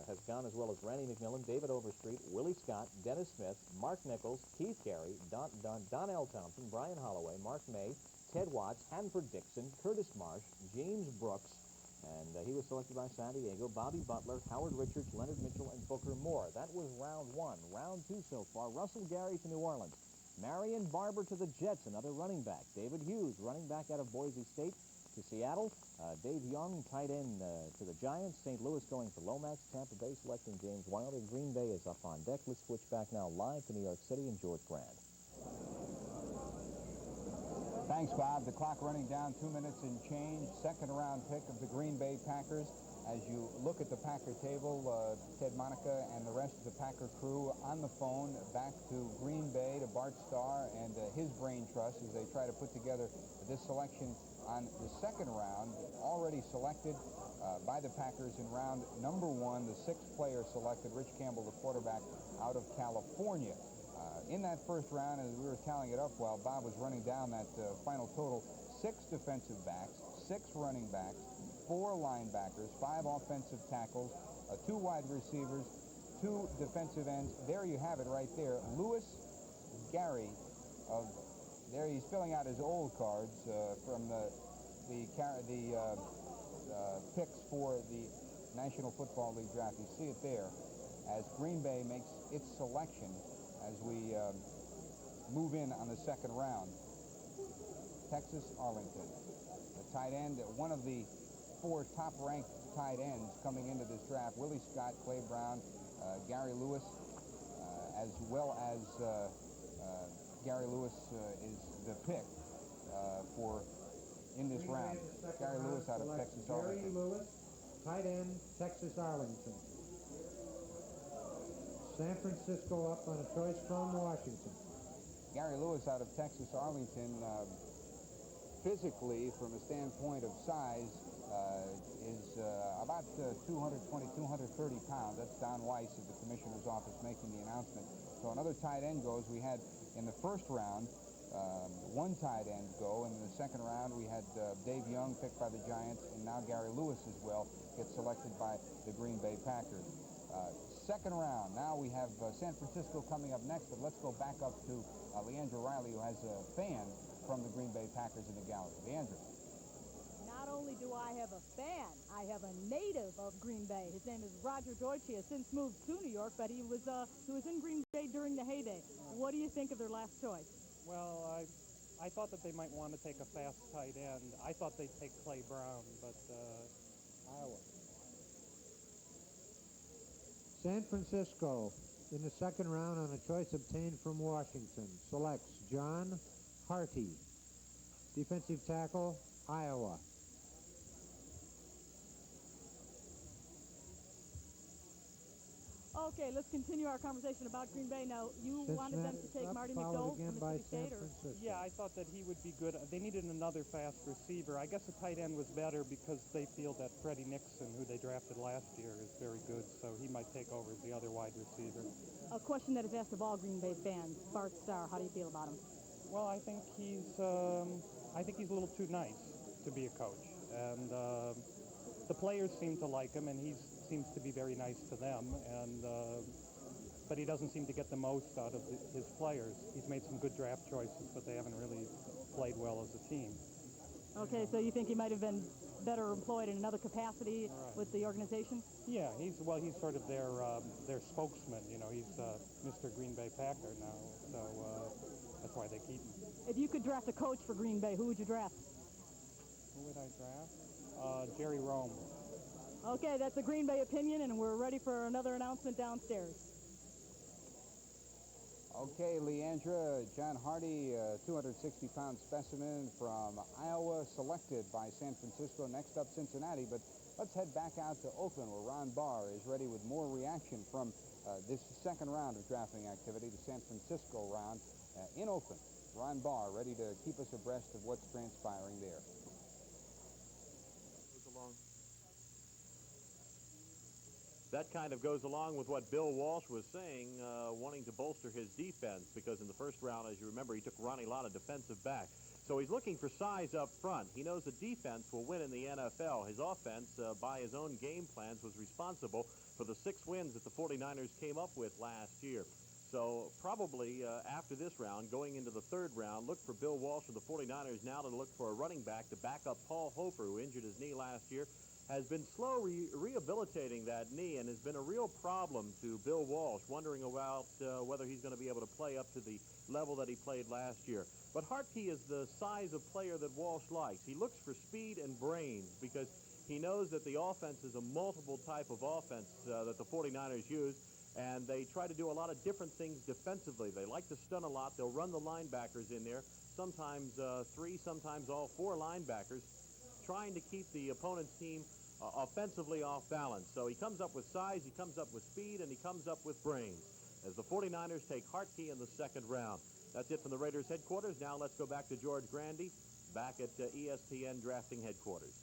has gone, as well as Randy McMillan, David Overstreet, Willie Scott, Dennis Smith, Mark Nichols, Keith Carey, Donnell Thompson, Brian Holloway, Mark May, Ted Watts, Hanford Dixon, Curtis Marsh, James Brooks, and he was selected by San Diego, Bobby Butler, Howard Richards, Leonard Mitchell, and Booker Moore. That was round 1. Round 2 so far, Russell Gary to New Orleans, Marion Barber to the Jets, another running back, David Hughes, running back out of Boise State, to Seattle, Dave Young, tight end to the Giants, St. Louis going for Lomax, Tampa Bay selecting James Wilder, Green Bay is up on deck. Let's switch back now live to New York City and George Brand. Thanks, Bob. The clock running down, 2 minutes and change. 2nd round pick of the Green Bay Packers. As you look at the Packer table, Ted Monica and the rest of the Packer crew on the phone back to Green Bay, to Bart Starr and his brain trust as they try to put together this selection on the 2nd round, already selected by the Packers in round number 1, the 6th player selected, Rich Campbell, the quarterback out of California. In that 1st round, as we were tallying it up while Bob was running down that final total, 6 defensive backs, 6 running backs, 4 linebackers, 5 offensive tackles, 2 wide receivers, 2 defensive ends. There you have it right there. Louis Gary of there, he's filling out his old cards from the picks for the National Football League draft. You see it there as Green Bay makes its selection as we move in on the 2nd round. Texas Arlington, the tight end, one of the 4 top-ranked tight ends coming into this draft. Willie Scott, Clay Brown, Gary Lewis, as well as Gary Lewis is the pick in this round. Gary Lewis out of Texas Arlington. Gary Lewis, tight end, Texas Arlington. San Francisco up on a choice from Washington. Gary Lewis out of Texas Arlington, physically, from a standpoint of size, is about 220, 230 pounds. That's Don Weiss of the commissioner's office making the announcement. So another tight end goes. We had in the 1st round 1 tight end go, and in the 2nd round we had Dave Young picked by the Giants, and now Gary Lewis as well gets selected by the Green Bay Packers. second round. Now we have San Francisco coming up next, but let's go back up to Leandra Riley, who has a fan from the Green Bay Packers in the gallery. Leandra. Not only do I have a fan, I have a native of Green Bay. His name is Roger Deutsch. He has since moved to New York, but he was in Green Bay during the heyday. What do you think of their last choice? Well, I thought that they might want to take a fast tight end. I thought they'd take Clay Brown, but Iowa. San Francisco in the second round on a choice obtained from Washington selects John Harty, defensive tackle, Iowa. Okay, let's continue our conversation about Green Bay. Now, you wanted them to take Marty McDowell from Mississippi State? Yeah, I thought that he would be good. They needed another fast receiver. I guess the tight end was better because they feel that Freddie Nixon, who they drafted last year, is very good, so he might take over as the other wide receiver. A question that is asked of all Green Bay fans. Bart Starr, how do you feel about him? Well, I think he's a little too nice to be a coach, and the players seem to like him, and he seems to be very nice to them, and but he doesn't seem to get the most out of his players. He's made some good draft choices, but they haven't really played well as a team. Okay, so you think he might have been better employed in another capacity with the organization? Yeah, he's sort of their spokesman. You know, he's Mr. Green Bay Packer now, so that's why they keep him. If you could draft a coach for Green Bay, who would you draft? Who would I draft? Jerry Rome. Okay, that's a Green Bay opinion, and we're ready for another announcement downstairs. Okay, Leandra, John Harty, 260-pound specimen from Iowa, selected by San Francisco. Next up, Cincinnati. But let's head back out to Oakland, where Ron Barr is ready with more reaction from this second round of drafting activity, the San Francisco round in Oakland. Ron Barr ready to keep us abreast of what's transpiring there. That kind of goes along with what Bill Walsh was saying, wanting to bolster his defense, because in the first round, as you remember, he took Ronnie Lott, a defensive back. So he's looking for size up front. He knows the defense will win in the NFL. His offense, by his own game plans, was responsible for the 6 wins that the 49ers came up with last year. So probably after this round, going into the third round, look for Bill Walsh of the 49ers now to look for a running back to back up Paul Hofer, who injured his knee last year. Has been slow rehabilitating that knee and has been a real problem to Bill Walsh, wondering about whether he's going to be able to play up to the level that he played last year. But Hartke is the size of player that Walsh likes. He looks for speed and brains because he knows that the offense is a multiple type of offense that the 49ers use, and they try to do a lot of different things defensively. They like to stun a lot. They'll run the linebackers in there, sometimes 3, sometimes all 4 linebackers, trying to keep the opponent's team offensively off balance. So he comes up with size, he comes up with speed, and he comes up with brains as the 49ers take Hartke in the second round. That's it from the Raiders headquarters. Now let's go back to George Grandy back at ESPN drafting headquarters.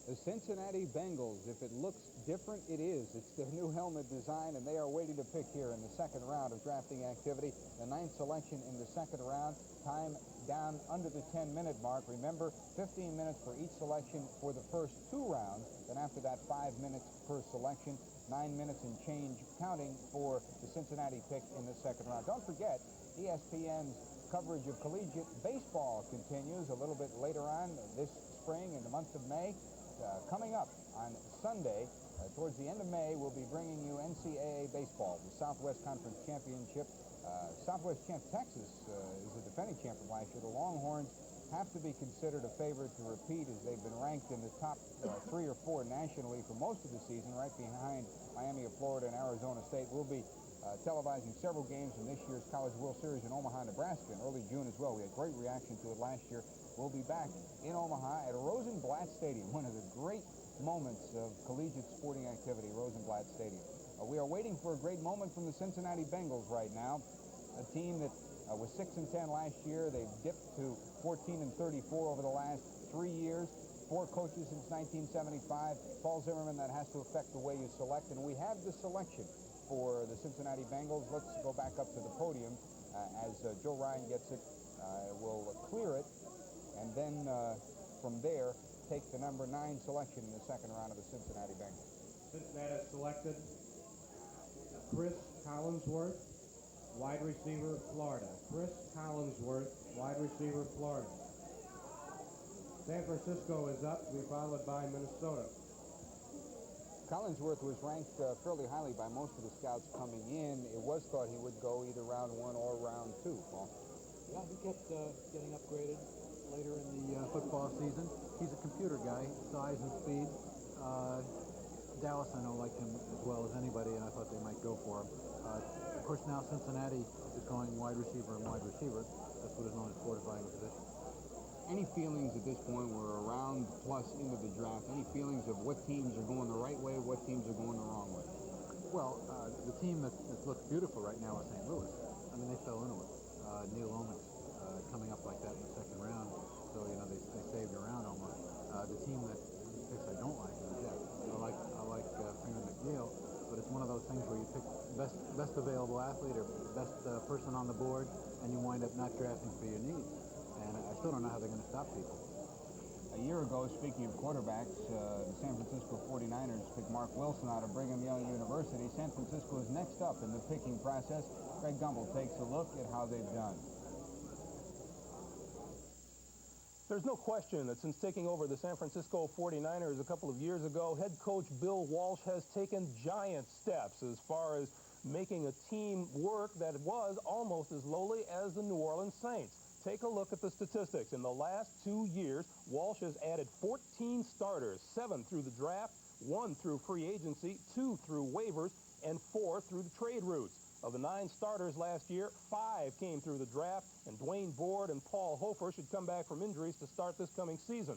The Cincinnati Bengals, if it looks different, it is. It's their new helmet design, and they are waiting to pick here in the second round of drafting activity. The 9th selection in the second round, time down under the 10-minute mark. Remember, 15 minutes for each selection for the first 2 rounds. Then after that, 5 minutes per selection, 9 minutes and change counting for the Cincinnati pick in the second round. Don't forget, ESPN's coverage of collegiate baseball continues a little bit later on this spring in the month of May. Coming up on Sunday, towards the end of May, we'll be bringing you NCAA baseball, the Southwest Conference Championship. Southwest champ Texas is the defending champ from last year. The Longhorns have to be considered a favorite to repeat, as they've been ranked in the top 3 or 4 nationally for most of the season, right behind Miami of Florida and Arizona State. We'll be televising several games from this year's College World Series in Omaha, Nebraska in early June as well. We had great reaction to it last year. We'll be back in Omaha at Rosenblatt Stadium, one of the great moments of collegiate sporting activity, Rosenblatt Stadium. We are waiting for a great moment from the Cincinnati Bengals right now, a team that was 6-10 last year. They've dipped to 14-34 over the last 3 years. 4 coaches since 1975. Paul Zimmerman, that has to affect the way you select. And we have the selection for the Cincinnati Bengals. Let's go back up to the podium as Joe Ryan gets it, will clear it, and then from there take the number 9 selection in the second round of the Cincinnati Bengals. Cincinnati selected Chris Collinsworth, wide receiver, Florida. Chris Collinsworth, wide receiver, Florida. San Francisco is up to be followed by Minnesota. Collinsworth was ranked fairly highly by most of the scouts coming in. It was thought he would go either round 1 or round 2, Paul. Yeah, he kept getting upgraded later in the football season. He's a computer guy, size and speed. Dallas, I know, liked him as well as anybody, and I thought they might go for him. Of course, now Cincinnati is going wide receiver and wide receiver. That's what is known as fortifying the position. Any feelings at this point, we're around plus into the draft, any feelings of what teams are going the right way, what teams are going the wrong way? Well, the team that looks beautiful right now is St. Louis. I mean, they fell into it. Neil Omics coming up like that in the second round, so, you know, they saved around almost. The team that picks I don't like is the Jets. I like Freeman McNeil, but it's one of those things where you pick best available athlete or best person on the board, and you wind up not drafting for your needs. And I still don't know how they're going to stop people. A year ago, speaking of quarterbacks, the San Francisco 49ers picked Mark Wilson out of Brigham Young University. San Francisco is next up in the picking process. Greg Gumbel takes a look at how they've done. There's no question that since taking over the San Francisco 49ers a couple of years ago, head coach Bill Walsh has taken giant steps as far as making a team work that was almost as lowly as the New Orleans Saints. Take a look at the statistics. In the last 2 years, Walsh has added 14 starters, 7 through the draft, 1 through free agency, 2 through waivers, and 4 through the trade routes. Of the 9 starters last year, 5 came through the draft, and Dwayne Board and Paul Hofer should come back from injuries to start this coming season.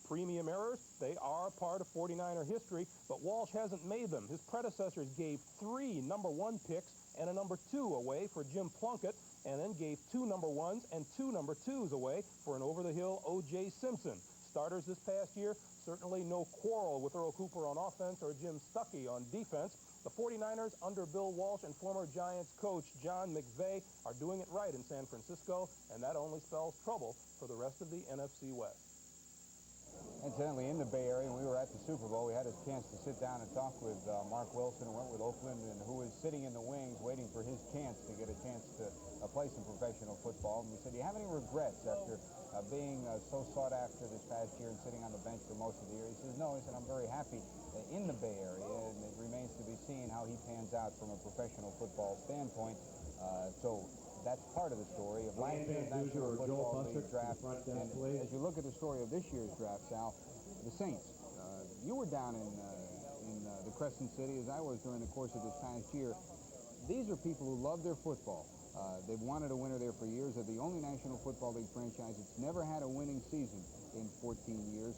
Premium errors, they are part of 49er history, but Walsh hasn't made them. His predecessors gave 3 number 1 picks and a number 2 away for Jim Plunkett, and then gave 2 number 1s and 2 number 2s away for an over-the-hill O.J. Simpson. Starters this past year, certainly no quarrel with Earl Cooper on offense or Jim Stuckey on defense. The 49ers, under Bill Walsh and former Giants coach John McVay, are doing it right in San Francisco, and that only spells trouble for the rest of the NFC West. Incidentally, in the Bay Area, when we were at the Super Bowl, we had a chance to sit down and talk with Mark Wilson, who went with Oakland, and who was sitting in the wings waiting for his chance to get a chance to play some professional football. And we said, do you have any regrets after being so sought after this past year and sitting on the bench for most of the year? He says, no. He said, I'm very happy in the Bay Area, and it remains to be seen how he pans out from a professional football standpoint. So that's part of the story of last year's National Football League draft. And as you look at the story of this year's draft, Sal, the Saints, you were down in the Crescent City as I was during the course of this past year. These are people who love their football. They've wanted a winner there for years. They're the only National Football League franchise that's never had a winning season in 14 years.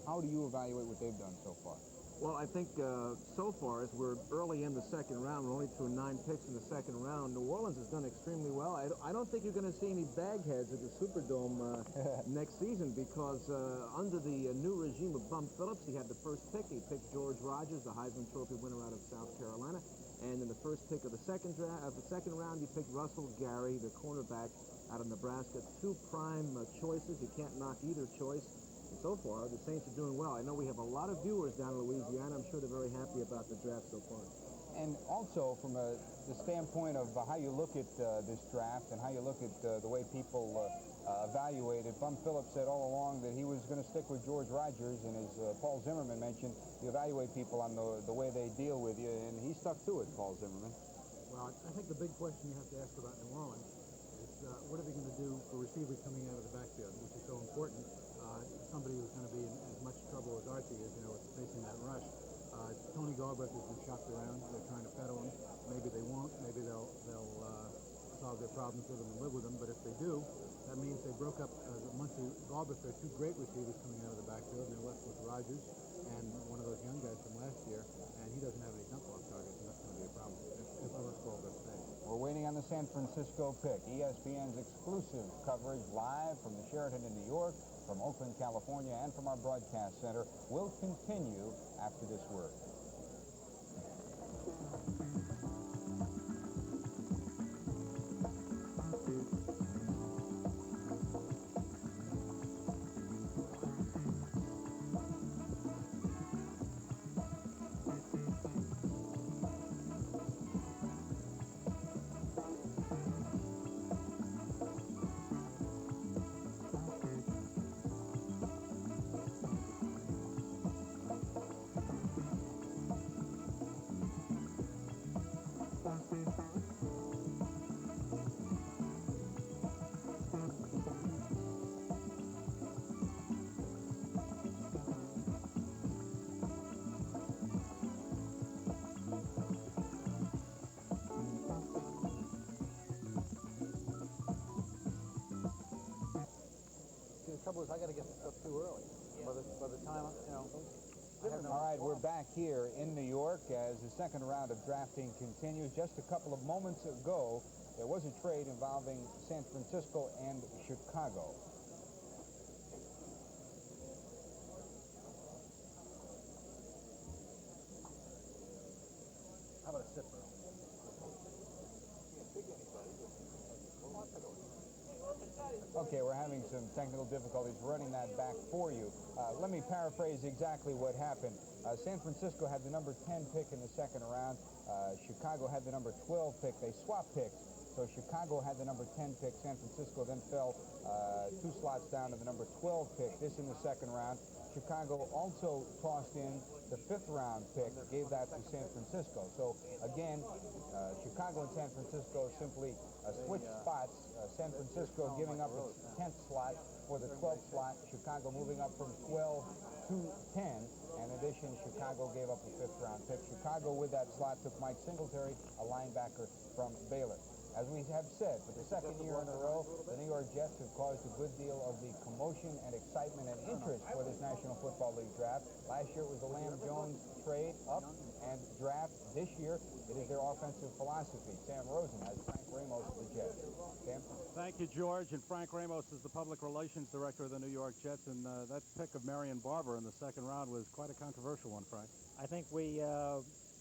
How do you evaluate what they've done so far? Well, I think so far, as we're early in the second round, we're only through 9 picks in the second round, New Orleans has done extremely well. I don't think you're going to see any bagheads at the Superdome next season, because under the new regime of Bum Phillips, he had the first pick. He picked George Rogers, the Heisman Trophy winner out of South Carolina. And in the first pick of the second round, you picked Russell Gary, the cornerback out of Nebraska. 2 prime choices. You can't knock either choice. And so far, the Saints are doing well. I know we have a lot of viewers down in Louisiana. I'm sure they're very happy about the draft so far. And also, from the standpoint of how you look at this draft and how you look at the way people evaluate it, Bum Phillips said all along that he was going to stick with George Rogers, and as Paul Zimmerman mentioned, you evaluate people on the way they deal with you, and he stuck to it, Paul Zimmerman. Well, I think the big question you have to ask about New Orleans is what are they going to do for receivers coming out of the backfield, which is so important. Somebody who's going to be in as much trouble as Archie is, you know, facing that rush. Tony Galbraith has been shopped around. They're trying to peddle him. Maybe they won't. Maybe they'll solve their problems with him and live with him. But if they do, that means they broke up Muncie Galbraith. There are 2 great receivers coming out of the backfield, and they're left with Rogers and one of those young guys from last year, and he doesn't have any dump-off targets, and that's going to be a problem if Willis Galbraith stays. We're waiting on the San Francisco pick. ESPN's exclusive coverage live from the Sheraton in New York, from Oakland, California, and from our broadcast center will continue after this word. by the time, you know, I have no... All right, we're back here in New York as the second round of drafting continues. Just a couple of moments ago, there was a trade involving San Francisco and Chicago. How about a sip, bro? Okay, we're having some technical difficulties running that back for you. Let me paraphrase exactly what happened. San Francisco had the number 10 pick in the second round. Chicago had the number 12 pick. They swapped picks. So Chicago had the number 10 pick. San Francisco then fell 2 slots down to the number 12 pick. This in the second round. Chicago also tossed in the 5th round pick, gave that to San Francisco. So again, Chicago and San Francisco simply switched spots. San Francisco giving up its 10th slot for the 12th slot. Chicago moving up from 12 to 10. In addition, Chicago gave up a 5th round pick. Chicago with that slot took Mike Singletary, a linebacker from Baylor. As we have said, for the second year in a row, the New York Jets have caused a good deal of the commotion and excitement and interest for this National Football League draft. Last year it was the Lamb-Jones trade, up and draft. This year it is their offensive philosophy. Sam Rosen has Frank Ramos of the Jets. Sam? Thank you, George. And Frank Ramos is the Public Relations Director of the New York Jets. And that pick of Marion Barber in the second round was quite a controversial one, Frank. I think we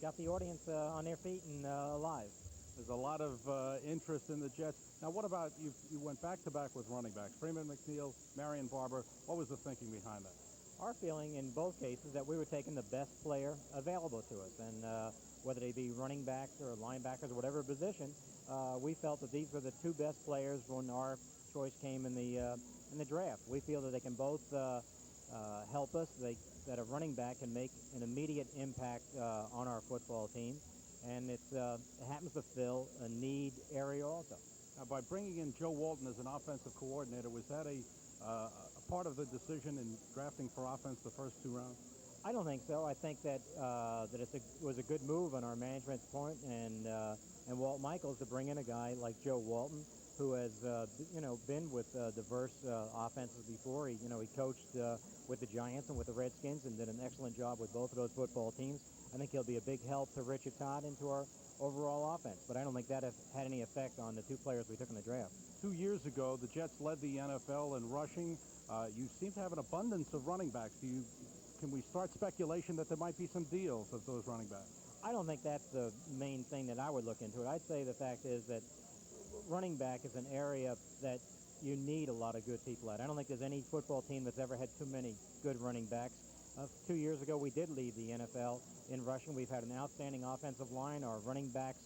got the audience on their feet and alive. There's a lot of interest in the Jets. Now, what about, you went back-to-back with running backs, Freeman, McNeil, Marion Barber. What was the thinking behind that? Our feeling in both cases that we were taking the best player available to us. And whether they be running backs or linebackers or whatever position, we felt that these were the two best players when our choice came in the draft. We feel that they can both help us, that a running back can make an immediate impact on our football team. And it happens to fill a need area also. Now, by bringing in Joe Walton as an offensive coordinator, was that a part of the decision in drafting for offense the first 2 rounds? I don't think so. I think that it was a good move on our management's point and Walt Michaels to bring in a guy like Joe Walton, who has been with diverse offenses before. He coached with the Giants and with the Redskins and did an excellent job with both of those football teams. I think he'll be a big help to Richard Todd into our overall offense, but I don't think that had any effect on the 2 players we took in the draft. 2 years ago, the Jets led the NFL in rushing. You seem to have an abundance of running backs. Can we start speculation that there might be some deals of those running backs? I don't think that's the main thing that I would look into it. I'd say the fact is that running back is an area that you need a lot of good people at. I don't think there's any football team that's ever had too many good running backs. 2 years ago, we did lead the NFL in rushing. We've had an outstanding offensive line. Our running backs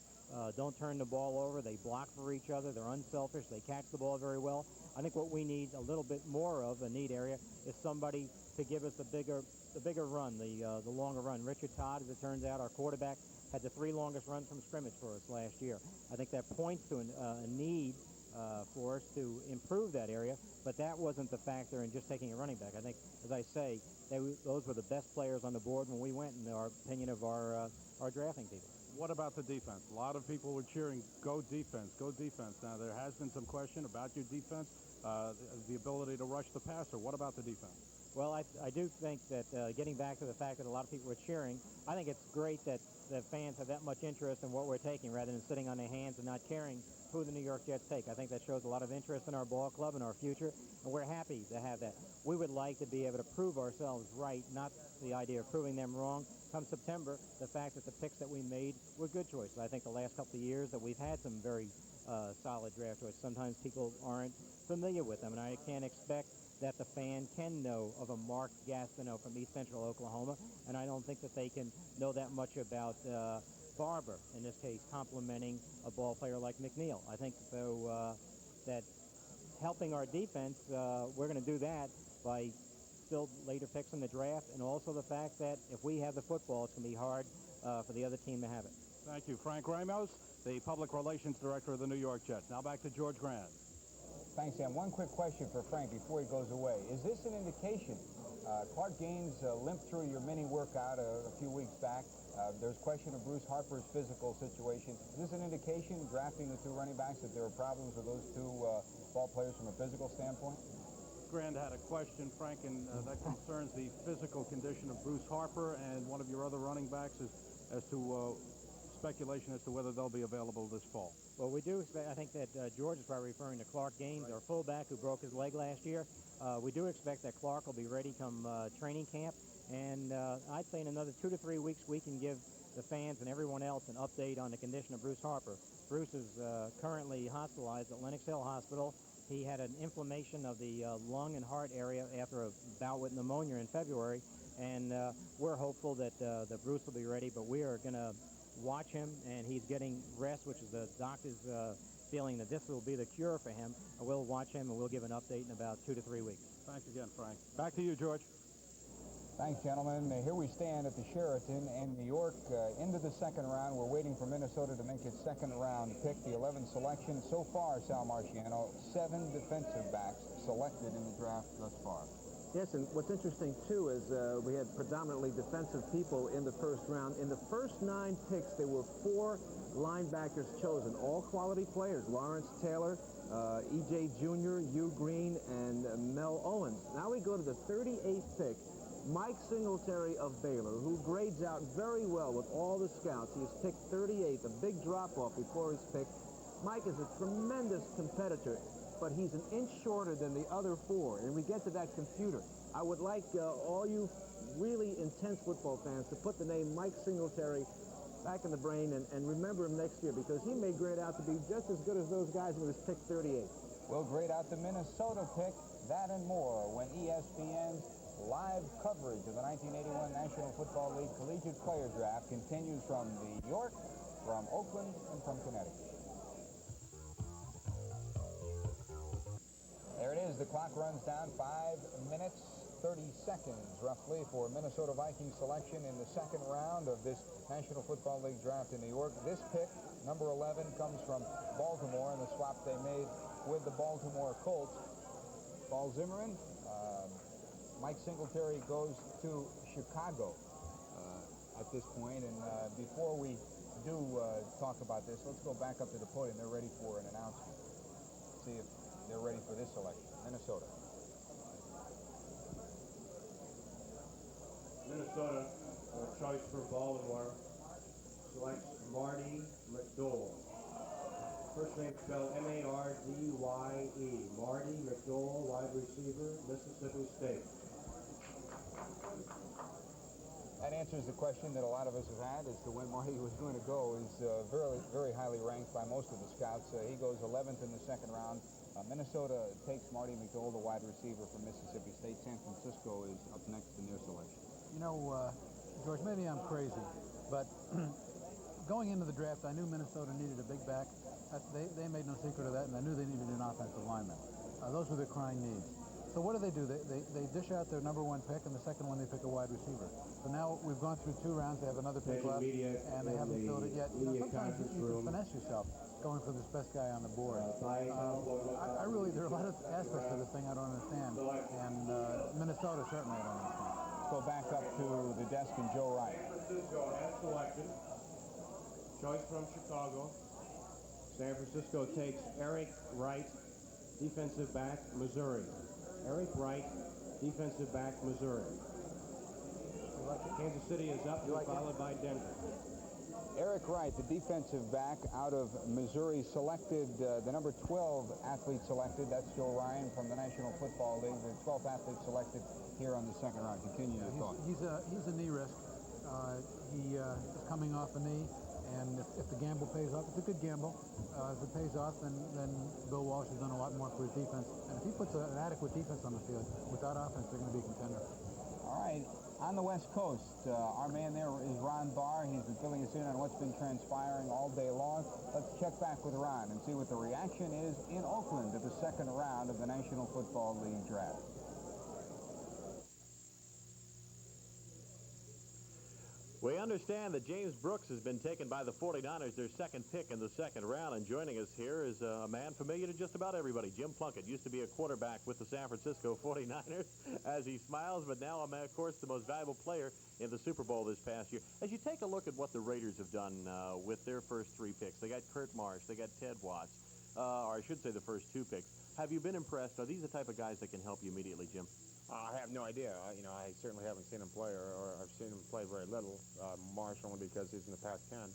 don't turn the ball over. They block for each other. They're unselfish. They catch the ball very well. I think what we need a little bit more of, a need area, is somebody to give us the bigger run, the longer run. Richard Todd, as it turns out, our quarterback, had the 3 longest runs from scrimmage for us last year. I think that points to a need for us to improve that area, but that wasn't the factor in just taking a running back. I think, as I say, those were the best players on the board when we went, in our opinion, of our drafting people. What about the defense? A lot of people were cheering, go defense, go defense. Now, there has been some question about your defense, the ability to rush the passer. What about the defense? Well, I do think that getting back to the fact that a lot of people were cheering, I think it's great that the fans have that much interest in what we're taking rather than sitting on their hands and not caring who the New York Jets take. I think that shows a lot of interest in our ball club and our future, and we're happy to have that. We would like to be able to prove ourselves right, not the idea of proving them wrong. Come September, the fact that the picks that we made were good choices. I think the last couple of years that we've had some very solid draft choices. Sometimes people aren't familiar with them, and I can't expect that the fan can know of a Mark Gastineau from East Central Oklahoma, and I don't think that they can know that much about Barber, in this case, complimenting a ball player like McNeil. I think, though, that helping our defense, we're going to do that by still later picks in the draft, and also the fact that if we have the football, it's going to be hard for the other team to have it. Thank you. Frank Ramos, the Public Relations Director of the New York Jets. Now back to George Grand. Thanks, Sam. One quick question for Frank before he goes away. Is this an indication? Clark Gaines limped through your mini workout a few weeks back. There's question of Bruce Harper's physical situation. Is this an indication, drafting the 2 running backs, that there are problems with those 2 ball players from a physical standpoint? Grand had a question, Frank, and that concerns the physical condition of Bruce Harper and one of your other running backs as to speculation as to whether they'll be available this fall. Well, we do expect, I think that George is probably referring to Clark Gaines, our fullback who broke his leg last year. We do expect that Clark will be ready come training camp, and I'd say in another 2 to 3 weeks we can give the fans and everyone else an update on the condition of Bruce Harper. Bruce is currently hospitalized at Lenox Hill Hospital. He had an inflammation of the lung and heart area after a bout with pneumonia in February, and we're hopeful that Bruce will be ready, but we are going to watch him, and he's getting rest, which is the doctor's feeling that this will be the cure for him. We'll watch him, and we'll give an update in about 2 to 3 weeks. Thanks again, Frank. Back to you, George. Thanks, gentlemen. Here we stand at the Sheraton in New York into the second round. We're waiting for Minnesota to make its second round pick, the 11th selection. So far, Sal Marciano, 7 defensive backs selected in the draft thus far. Yes, and what's interesting, too, is we had predominantly defensive people in the first round. In the first 9 picks, there were 4 linebackers chosen, all quality players: Lawrence Taylor, E.J. Jr., Hugh Green, and Mel Owens. Now we go to the 38th pick. Mike Singletary of Baylor, who grades out very well with all the scouts. He is picked 38th, a big drop-off before his pick. Mike is a tremendous competitor, but he's an inch shorter than the other 4. And we get to that computer. I would like all you really intense football fans to put the name Mike Singletary back in the brain and remember him next year, because he may grade out to be just as good as those guys who was picked 38th. We'll grade out the Minnesota pick, that and more, when ESPN's live coverage of the 1981 National Football League Collegiate Player Draft continues from New York, from Oakland, and from Connecticut. There it is. The clock runs down 5 minutes, 30 seconds, roughly, for Minnesota Vikings selection in the second round of this National Football League draft in New York. This pick, number 11, comes from Baltimore in the swap they made with the Baltimore Colts. Paul Zimmerman. Mike Singletary goes to Chicago at this point. And before we do talk about this, let's go back up to the podium. They're ready for an announcement. See if they're ready for this selection. Minnesota. Minnesota, choice for Baltimore, selects Marty McDowell. First name spelled M-A-R-D-Y-E. Marty McDowell, wide receiver, Mississippi State. That answers the question that a lot of us have had as to when Marty was going to go. He's very highly ranked by most of the scouts. He goes 11th in the second round. Minnesota takes Marty McDowell, the wide receiver from Mississippi State. San Francisco is up next in their selection. You know, George, maybe I'm crazy, but going into the draft, I knew Minnesota needed a big back. They made no secret of that, and I knew they needed an offensive lineman. Those were their crying needs. So what do? They dish out their number 1 pick, and the second one they pick a wide receiver. So now we've gone through 2 rounds. They have another pick left, and they haven't filled it yet. You know, sometimes you can finesse yourself going for this best guy on the board. I really, there are a lot of aspects of this thing I don't understand, and Minnesota certainly I don't understand. Go back up to the desk and Joe Wright. San Francisco has selected. Choice from Chicago. San Francisco takes Eric Wright, defensive back, Missouri. Eric Wright, defensive back, Missouri. Kansas City is up, followed by Denver. Eric Wright, the defensive back out of Missouri, selected the number 12 athlete selected. That's Joe Ryan from the National Football League. The 12th athlete selected here on the second round. Continue your thought. He's a knee risk. He is coming off a knee, and if the gamble pays off, it's a good gamble. If it pays off, then Bill Walsh has done a lot more for his defense. And if he puts an adequate defense on the field, without offense, they're going to be a contender. All right. On the West Coast, our man there is Ron Barr. He's been filling us in on what's been transpiring all day long. Let's check back with Ron and see what the reaction is in Oakland at the second round of the National Football League draft. We understand that James Brooks has been taken by the 49ers, their second pick in the second round. And joining us here is a man familiar to just about everybody. Jim Plunkett used to be a quarterback with the San Francisco 49ers as he smiles, but now, of course, the most valuable player in the Super Bowl this past year. As you take a look at what the Raiders have done with their first 3 picks, they got Kurt Marsh, they got Ted Watts, or I should say the first 2 picks. Have you been impressed? Are these the type of guys that can help you immediately, Jim? I have no idea. I certainly haven't seen him play, or I've seen him play very little. Marsh only because he's in the Pac-10,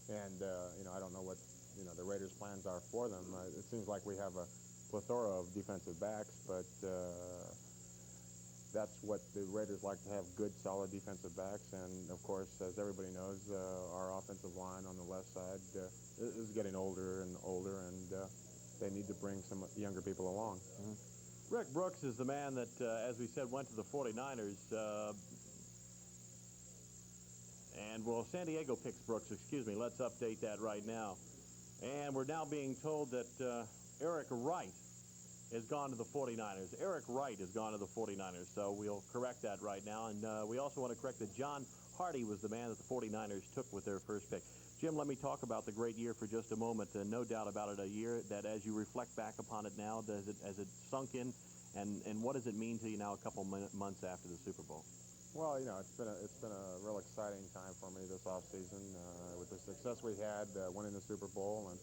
and I don't know what the Raiders' plans are for them. It seems like we have a plethora of defensive backs, but that's what the Raiders like to have: good, solid defensive backs. And of course, as everybody knows, our offensive line on the left side is getting older and older, and they need to bring some younger people along. Rick Brooks is the man that, as we said, went to the 49ers. San Diego picks Brooks, excuse me. Let's update that right now. And we're now being told that Eric Wright has gone to the 49ers. Eric Wright has gone to the 49ers, so we'll correct that right now. And we also want to correct that John Hardy was the man that the 49ers took with their first pick. Jim, let me talk about the great year for just a moment. No doubt about it, a year that, as you reflect back upon it now, has it sunk in, and what does it mean to you now, a couple months after the Super Bowl? Well, it's been a real exciting time for me this offseason with the success we had winning the Super Bowl, and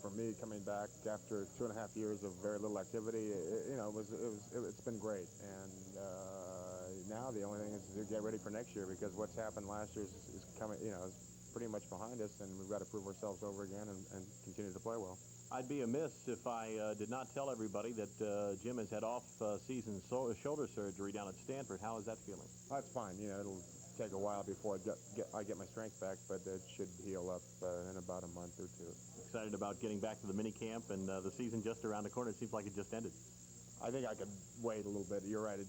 for me coming back after 2.5 years of very little activity, it's been great. And now the only thing is to get ready for next year, because what's happened last year is coming, is pretty much behind us, and we've got to prove ourselves over again and continue to play well. I'd be amiss if I did not tell everybody that Jim has had off-season shoulder surgery down at Stanford. How is that feeling? That's fine. It'll take a while before I get my strength back, but it should heal up in about a month or two. Excited about getting back to the mini camp and the season just around the corner. It seems like it just ended. I think I could wait a little bit. You're right. It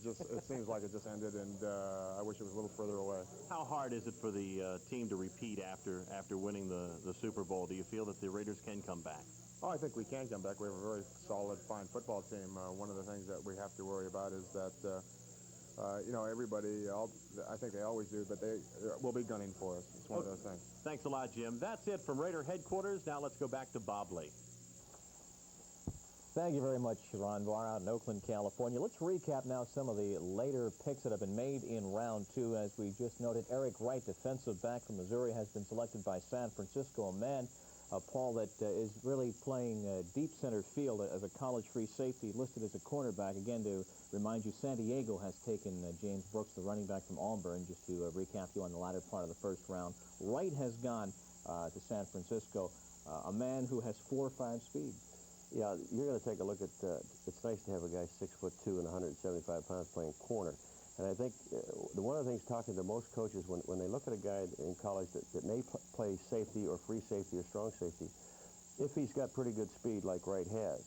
seems like it just ended, and I wish it was a little further away. How hard is it for the team to repeat after winning the Super Bowl? Do you feel that the Raiders can come back? Oh, I think we can come back. We have a very solid, fine football team. One of the things that we have to worry about is that, everybody, I think they always do, but they will be gunning for us. It's one of those things. Thanks a lot, Jim. That's it from Raider headquarters. Now let's go back to Bob Lee. Thank you very much, Ron Barr, out in Oakland, California. Let's recap now some of the later picks that have been made in round two. As we just noted, Eric Wright, defensive back from Missouri, has been selected by San Francisco, a man, Paul, that is really playing deep center field as a college free safety, listed as a cornerback. Again, to remind you, San Diego has taken James Brooks, the running back from Auburn, just to recap you on the latter part of the first round. Wright has gone to San Francisco, a man who has 4.5 speed. Yeah, you're going to take a look at, it's nice to have a guy 6'2" and 175 pounds playing corner. And I think one of the things, talking to most coaches, when they look at a guy in college that may play safety or free safety or strong safety, if he's got pretty good speed like Wright has,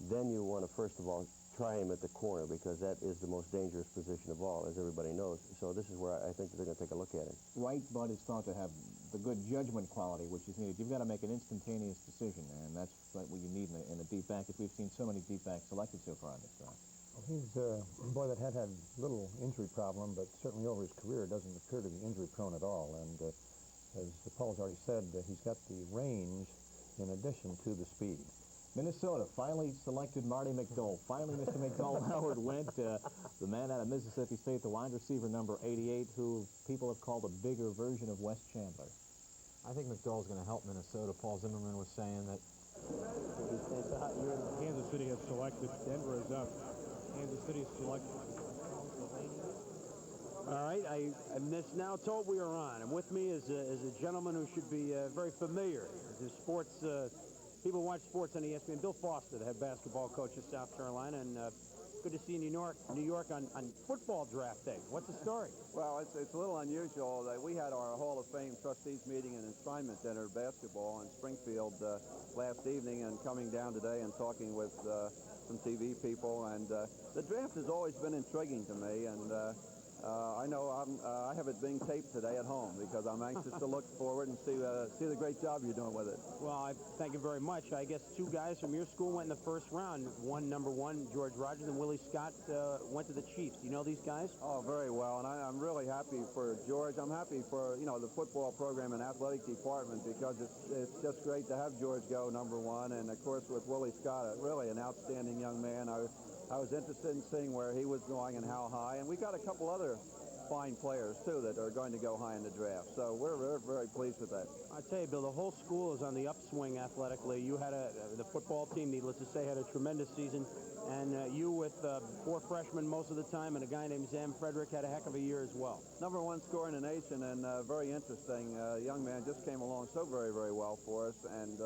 then you want to, first of all, try him at the corner, because that is the most dangerous position of all, as everybody knows. So this is where I think they're going to take a look at him. Wright, Bud, is thought to have the good judgment quality which is needed. You've got to make an instantaneous decision, and that's what you need in a deep back, as we've seen so many deep backs selected so far in this draft. Well, he's a boy that had little injury problem, but certainly over his career doesn't appear to be injury prone at all. And as Paul's already said, he's got the range in addition to the speed. Minnesota finally selected Marty McNeil. Finally, Mr. McNeil Howard went, the man out of Mississippi State, the wide receiver number 88, who people have called a bigger version of Wes Chandler. I think McDowell's going to help Minnesota. Paul Zimmerman was saying that Kansas City has selected. Denver is up. Kansas City is selected. All right, I'm now told we are on. And with me is a gentleman who should be very familiar. The sports, people watch sports on ESPN. Bill Foster, the head basketball coach of South Carolina, and good to see you in New York on football draft day. What's the story? Well, it's a little unusual. We had our Hall of Fame trustees meeting and enshrinement dinner basketball in Springfield last evening, and coming down today and talking with some TV people. And the draft has always been intriguing to me, and I know I have it being taped today at home because I'm anxious to look forward and see the great job you're doing with it. Well, I thank you very much. I guess two guys from your school went in the first round. One, number one, George Rogers, and Willie Scott went to the Chiefs. Do you know these guys? Oh, very well, and I'm really happy for George. I'm happy for, the football program and athletic department, because it's just great to have George go number one, and of course with Willie Scott, really an outstanding young man. I was interested in seeing where he was going and how high, and we got a couple other fine players, too, that are going to go high in the draft. So we're very pleased with that. I tell you, Bill, the whole school is on the upswing athletically. You had the football team, needless to say, had a tremendous season. And you with 4 freshmen most of the time and a guy named Sam Frederick had a heck of a year as well. #1 scorer in the nation, and very interesting. Young man just came along so very, very well for us, and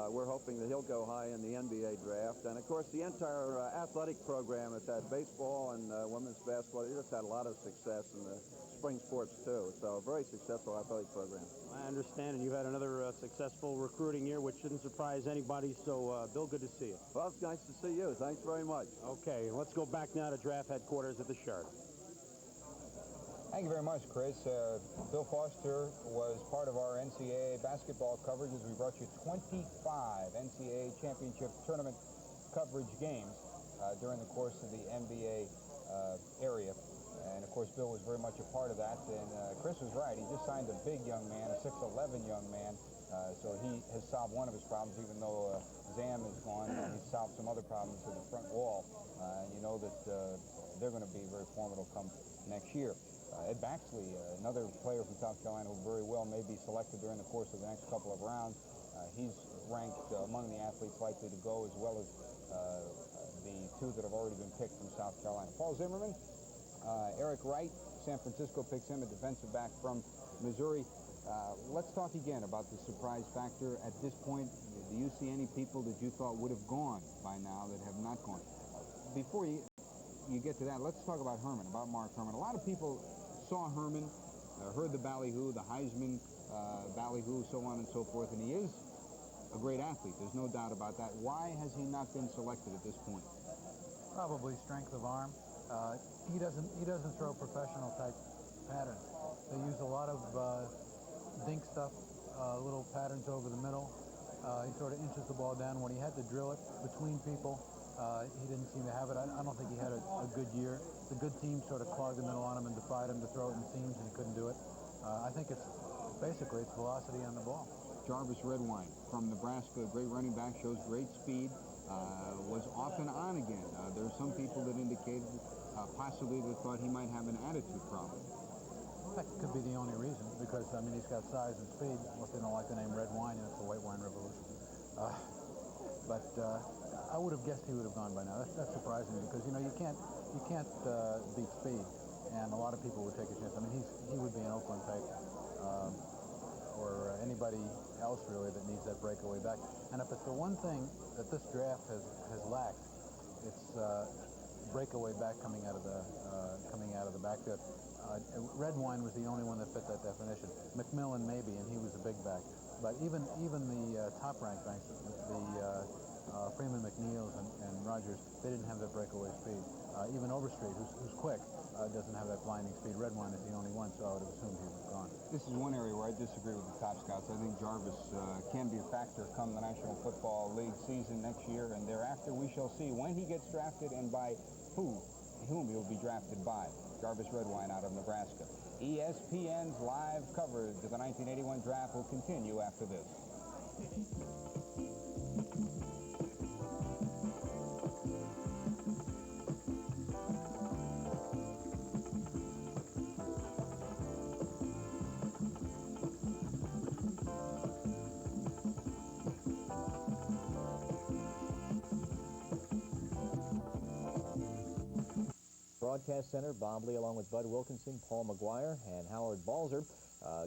we're hoping that he'll go high in the NBA draft. And, of course, the entire athletic program has had baseball and women's basketball. They just had a lot of success in the spring sports, too. So a very successful athletic program. I understand, and you've had another successful recruiting year, which shouldn't surprise anybody. So, Bill, good to see you. Well, it's nice to see you. Thanks very much. Okay, let's go back now to draft headquarters at the Sheraton. Thank you very much, Chris. Bill Foster was part of our NCAA basketball coverage as we brought you 25 NCAA championship tournament coverage games during the course of the NBA area. And, of course, Bill was very much a part of that. And Chris was right. He just signed a big young man, a 6'11" young man. So he has solved one of his problems, even though Zam is gone. He's solved some other problems to the front wall. And you know that they're going to be very formidable come next year. Ed Baxley, another player from South Carolina who very well may be selected during the course of the next couple of rounds. He's ranked among the athletes likely to go, as well as the 2 that have already been picked from South Carolina. Paul Zimmerman, Eric Wright, San Francisco picks him, a defensive back from Missouri. Let's talk again about the surprise factor at this point. Do you see any people that you thought would have gone by now that have not gone? Before you get to that, let's talk about Herman, about Mark Herman. A lot of people saw Herman, heard the ballyhoo, the Heisman ballyhoo, so on and so forth, and he is a great athlete. There's no doubt about that. Why has he not been selected at this point? Probably strength of arm. He doesn't throw professional type patterns. They use a lot of dink stuff, little patterns over the middle. He sort of inches the ball down. When he had to drill it between people, he didn't seem to have it. I don't think he had a good year. The good team sort of clogged the middle on him and defied him to throw it in seams, and he couldn't do it. I think it's velocity on the ball. Jarvis Redwine from Nebraska, great running back, shows great speed, was off and on again. There are some people that indicated possibly they thought he might have an attitude problem. That could be the only reason, because, I mean, he's got size and speed. Unless they don't like the name Red Wine, and it's the white wine revolution. But I would have guessed he would have gone by now. That's surprising, because, you know, you can't beat speed, and a lot of people would take a chance. I mean, he would be an Oakland type, or anybody else really that needs that breakaway back. And if it's the one thing that this draft has lacked, it's breakaway back coming out of the backfield. Redwine was the only one that fit that definition. McMillan maybe, and he was a big back. But even the top-ranked backs, the Freeman, McNeils, and Rogers, they didn't have that breakaway speed. Even Overstreet, who's quick, doesn't have that blinding speed. Redwine is the only one, so I would have assumed he was gone. This is one area where I disagree with the top scouts. I think Jarvis can be a factor come the National Football League season next year, and thereafter we shall see when he gets drafted and by whom he will be drafted by. Jarvis Redwine out of Nebraska. ESPN's live coverage of the 1981 draft will continue after this. Broadcast Center, Bob Lee along with Bud Wilkinson, Paul McGuire, and Howard Balzer.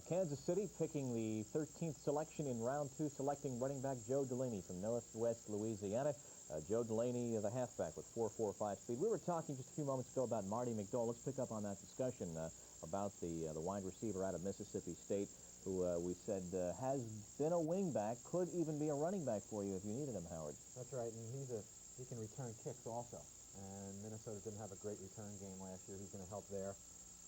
Kansas City picking the 13th selection in round 2, selecting running back Joe Delaney from Northwest Louisiana. Joe Delaney, the halfback with 4.45 speed. We were talking just a few moments ago about Marty McDowell. Let's pick up on that discussion about the wide receiver out of Mississippi State, who we said has been a wingback, could even be a running back for you if you needed him, Howard. That's right, and he can return kicks also. And Minnesota didn't have a great return game last year. He's going to help there.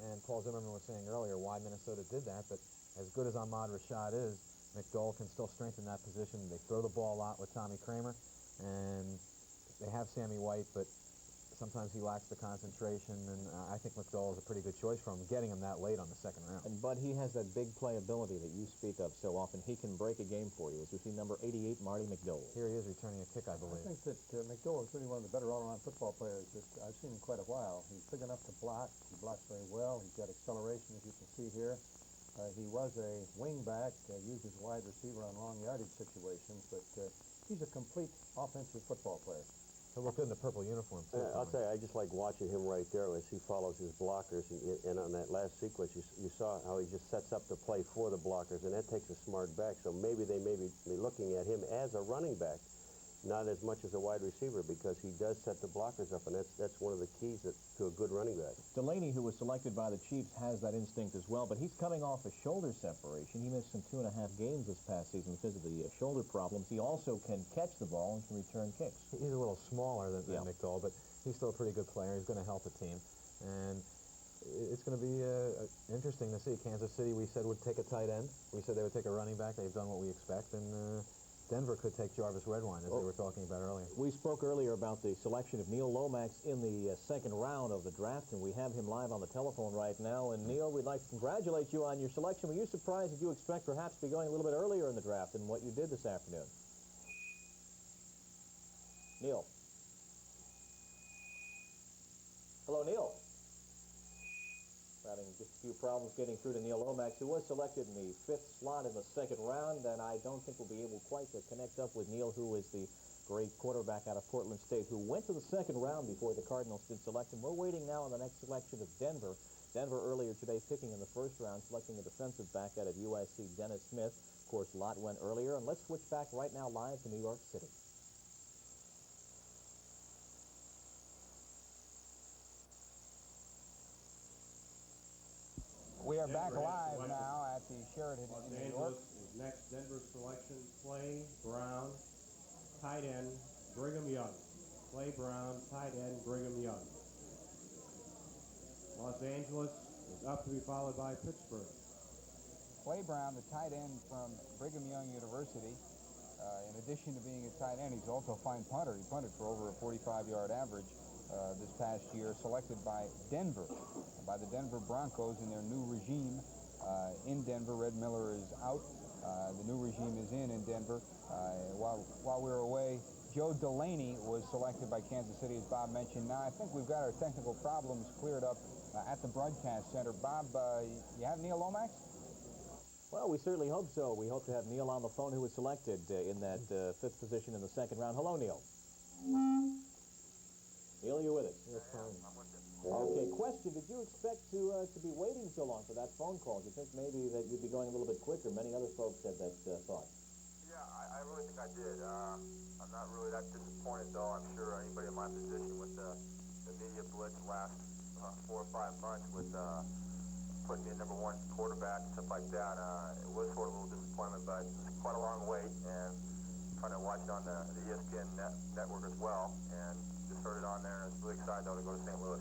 And Paul Zimmerman was saying earlier why Minnesota did that, but as good as Ahmad Rashad is, McDowell can still strengthen that position. They throw the ball a lot with Tommy Kramer, and they have Sammy White, but sometimes he lacks the concentration, and I think McNeil is a pretty good choice for him, getting him that late on the second round. But he has that big playability that you speak of so often. He can break a game for you. As we see number 88, Marty McNeil. Here he is returning a kick, I believe. I think that McNeil is really one of the better all-around football players that I've seen in quite a while. He's big enough to block. He blocks very well. He's got acceleration, as you can see here. He was a wing-back, used as wide receiver on long yardage situations, but he's a complete offensive football player. He'll look good in the purple uniform, too. I'll tell you, I just like watching him right there as he follows his blockers. And on that last sequence, you saw how he just sets up the play for the blockers, and that takes a smart back. So maybe they may be looking at him as a running back, not as much as a wide receiver, because he does set the blockers up, and that's one of the keys to a good running back. Delaney, who was selected by the Chiefs, has that instinct as well, but he's coming off a shoulder separation. He missed some 2.5 games this past season because of the shoulder problems. He also can catch the ball and can return kicks. He's a little smaller than McNeil, but he's still a pretty good player. He's going to help the team, and it's going to be interesting to see. Kansas City, we said, would take a tight end. We said they would take a running back. They've done what we expect, and Denver could take Jarvis Redwine, as they were talking about earlier. We spoke earlier about the selection of Neil Lomax in the second round of the draft, and we have him live on the telephone right now. And Neil, we'd like to congratulate you on your selection. Were you surprised? Did you expect perhaps to be going a little bit earlier in the draft than what you did this afternoon? Neil. Hello, Neil. Having just a few problems getting through to Neil Lomax, who was selected in the 5th slot in the second round, and I don't think we'll be able quite to connect up with Neil, who is the great quarterback out of Portland State, who went to the second round before the Cardinals did select him. We're waiting now on the next selection of Denver. Denver earlier today picking in the first round, selecting a defensive back out of USC, Dennis Smith. Of course, Lott went earlier, and let's switch back right now live to New York City. We are back live now at the Sheraton Los in New York. Angeles is next. Denver selection, Clay Brown, tight end, Brigham Young. Clay Brown, tight end, Brigham Young. Los Angeles is up to be followed by Pittsburgh. Clay Brown, the tight end from Brigham Young University. In addition to being a tight end, he's also a fine punter. He punted for over a 45-yard average this past year, selected by Denver, by the Denver Broncos in their new regime in Denver. Red Miller is out. The new regime is in Denver. While we were away, Joe Delaney was selected by Kansas City, as Bob mentioned. Now, I think we've got our technical problems cleared up at the broadcast center. Bob, you have Neil Lomax? Well, we certainly hope so. We hope to have Neil on the phone, who was selected in that 5th position in the second round. Hello, Neil. Neil, you with us? Yes, fine. I'm with you. Okay, question. Did you expect to be waiting so long for that phone call? Do you think maybe that you'd be going a little bit quicker? Many other folks had that thought. Yeah, I really think I did. I'm not really that disappointed, though. I'm sure anybody in my position with the media blitz last 4 or 5 months with putting me in #1 quarterback and stuff like that, it was sort of a little disappointment, but it's quite a long wait, and trying to watch it on the ESPN network as well, and just heard it on there, and I was really excited, though, to go to St. Louis.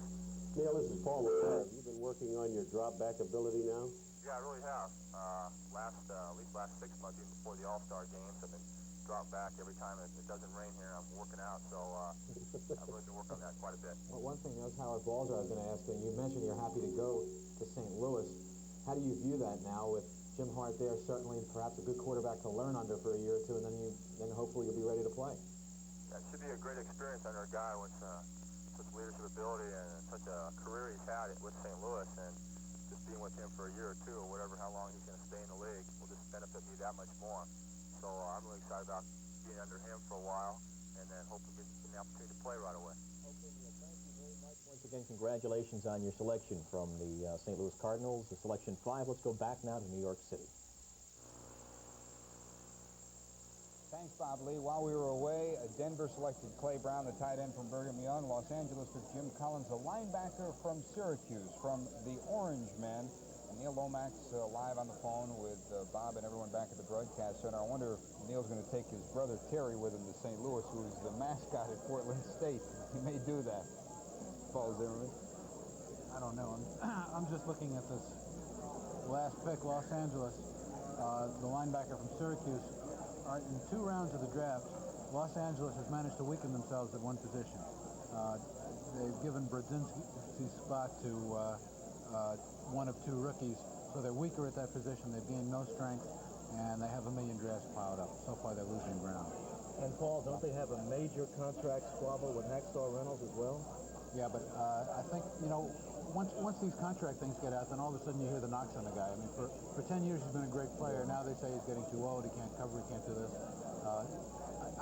Neil, this is Paul McNeil. Have you been working on your drop back ability now? Yeah, I really have. At least last 6 months, even before the All-Star games, I've been dropped back every time it doesn't rain here. I'm working out, so I've really been working on that quite a bit. Well, one thing, that was Howard Balzer I was going to ask you. You mentioned you're happy to go to St. Louis. How do you view that now with Jim Hart there, certainly perhaps a good quarterback to learn under for a year or two, and then hopefully you'll be ready to play? That should be a great experience under a guy with such leadership ability and such a career he's had with St. Louis, and just being with him for a year or two or whatever, how long he's going to stay in the league will just benefit me that much more. So I'm really excited about being under him for a while and then hopefully getting the opportunity to play right away. Okay, Neil, thank you very much. Once again, congratulations on your selection from the St. Louis Cardinals, the selection 5. Let's go back now to New York City. Thanks, Bob Lee. While we were away, Denver selected Clay Brown, the tight end from Brigham Young. Los Angeles was Jim Collins, the linebacker from Syracuse, from the Orange Men. And Neil Lomax live on the phone with Bob and everyone back at the broadcast center. I wonder if Neil's going to take his brother Terry with him to St. Louis, who is the mascot at Portland State. He may do that. Paul Zimmerman. I don't know. I'm just looking at this last pick, Los Angeles, the linebacker from Syracuse. In 2 rounds of the draft, Los Angeles has managed to weaken themselves at one position. They've given Brodzinski's spot to one of two rookies, so they're weaker at that position. They've gained no strength, and they have 1 million drafts plowed up. So far, they're losing ground. And Paul, don't they have a major contract squabble with Hacksaw Reynolds as well? Yeah, but I think, you know, once these contract things get out, then all of a sudden you hear the knocks on the guy. I mean, for 10 years he's been a great player. Now they say he's getting too old, he can't cover, he can't do this.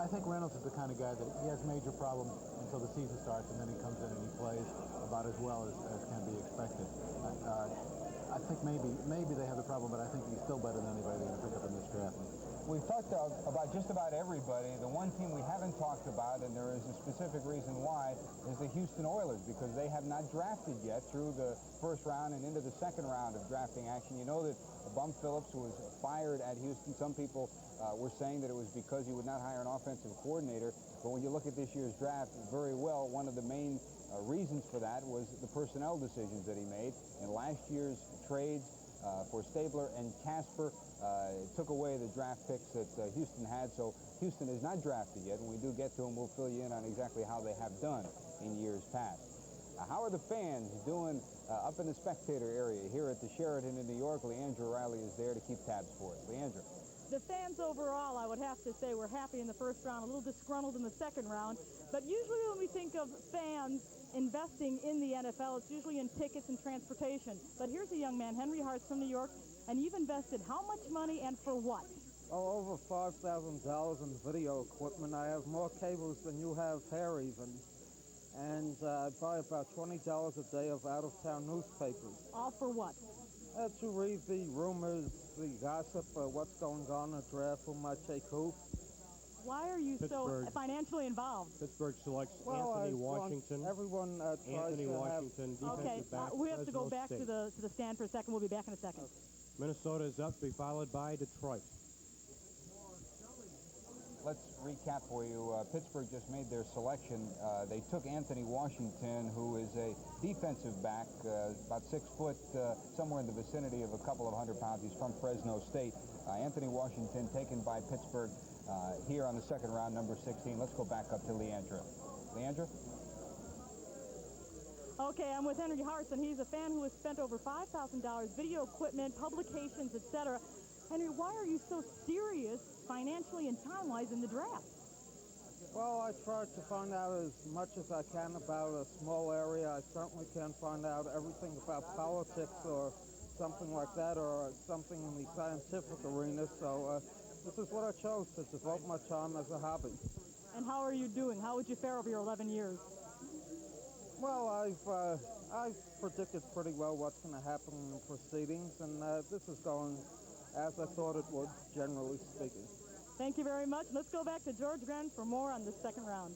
I think Reynolds is the kind of guy that he has major problems until the season starts, and then he comes in and he plays about as well as can be expected. I think maybe they have the problem, but I think he's still better than anybody they're going to pick up in this draft. We've talked about just about everybody. The one team we haven't talked about, and there is a specific reason why, is the Houston Oilers, because they have not drafted yet through the first round and into the second round of drafting action. You know that Bum Phillips was fired at Houston. Some people were saying that it was because he would not hire an offensive coordinator. But when you look at this year's draft, very well, one of the main reasons for that was the personnel decisions that he made. In last year's trades for Stabler and Casper, took away the draft picks that Houston had, so Houston is not drafted yet. When we do get to them, we'll fill you in on exactly how they have done in years past. How are the fans doing up in the spectator area here at the Sheraton in New York? Leandra Riley is there to keep tabs for us. Leandra. The fans overall, I would have to say, were happy in the first round, a little disgruntled in the second round. But usually when we think of fans investing in the NFL, it's usually in tickets and transportation. But here's a young man, Henry Hart's from New York, and you've invested how much money and for what? Oh, over $5,000 in video equipment. I have more cables than you have hair even. And I buy about $20 a day of out-of-town newspapers. All for what? To read the rumors, the gossip, what's going on in the draft, who might take who. Why are you so financially involved? Pittsburgh selects Anthony Washington. Everyone tries Anthony to Washington, defensive back. We have to go Fresno back State. to the stand for a second. We'll be back in a second. Minnesota is up, to be followed by Detroit. Let's recap for you. Pittsburgh just made their selection. They took Anthony Washington, who is a defensive back, about 6 foot, somewhere in the vicinity of a couple of 100 pounds. He's from Fresno State. Anthony Washington taken by Pittsburgh here on the second round, number 16. Let's go back up to Leandra. Leandra? Okay, I'm with Henry Hartson. He's a fan who has spent over $5,000, video equipment, publications, etc. Henry, why are you so serious financially and time-wise in the draft? Well, I try to find out as much as I can about a small area. I certainly can't find out everything about politics or something like that, or something in the scientific arena. So this is what I chose, to devote my time as a hobby. And how are you doing? How would you fare over your 11 years? Well, I've predicted pretty well what's going to happen in the proceedings, and this is going as I thought it would, generally speaking. Thank you very much. Let's go back to George Grimm for more on the second round.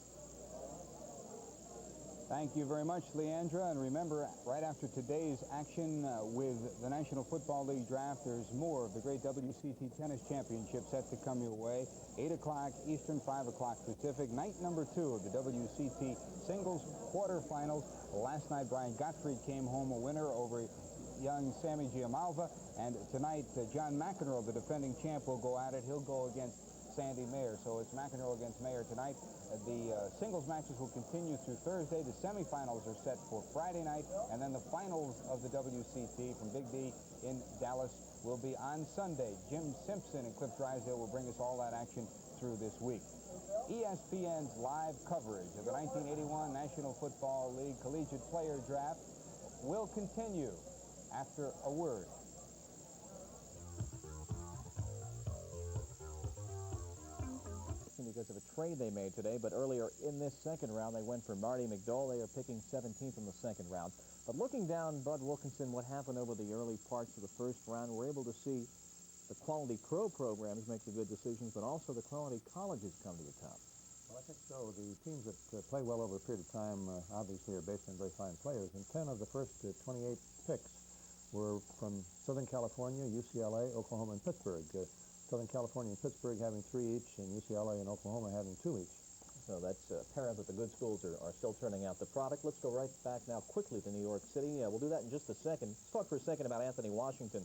Thank you very much, Leandra. And remember, right after today's action with the National Football League draft, there's more of the great WCT Tennis Championship set to come your way. 8 o'clock Eastern, 5 o'clock Pacific. Night number 2 of the WCT Singles Quarterfinals. Last night, Brian Gottfried came home a winner over young Sammy Giamalva. And tonight, John McEnroe, the defending champ, will go at it. He'll go against Sandy Mayer. So it's McEnroe against Mayer tonight. The singles matches will continue through Thursday. The semifinals are set for Friday night, and then the finals of the WCT from Big D in Dallas will be on Sunday. Jim Simpson and Cliff Drysdale will bring us all that action through this week. ESPN's live coverage of the 1981 National Football League Collegiate Player Draft will continue after a word. Because of a trade they made today, but earlier in this second round, they went for Marty McDowell. They are picking 17th in the second round. But looking down, Bud Wilkinson, what happened over the early parts of the first round, we're able to see the quality pro programs make the good decisions, but also the quality colleges come to the top. Well, I think so. The teams that play well over a period of time obviously are based on very fine players, and 10 of the first 28 picks were from Southern California, UCLA, Oklahoma, and Pittsburgh. Southern California and Pittsburgh having 3 each, and UCLA and Oklahoma having 2 each. So that's apparent that the good schools are still turning out the product. Let's go right back now quickly to New York City. We'll do that in just a second. Let's talk for a second about Anthony Washington.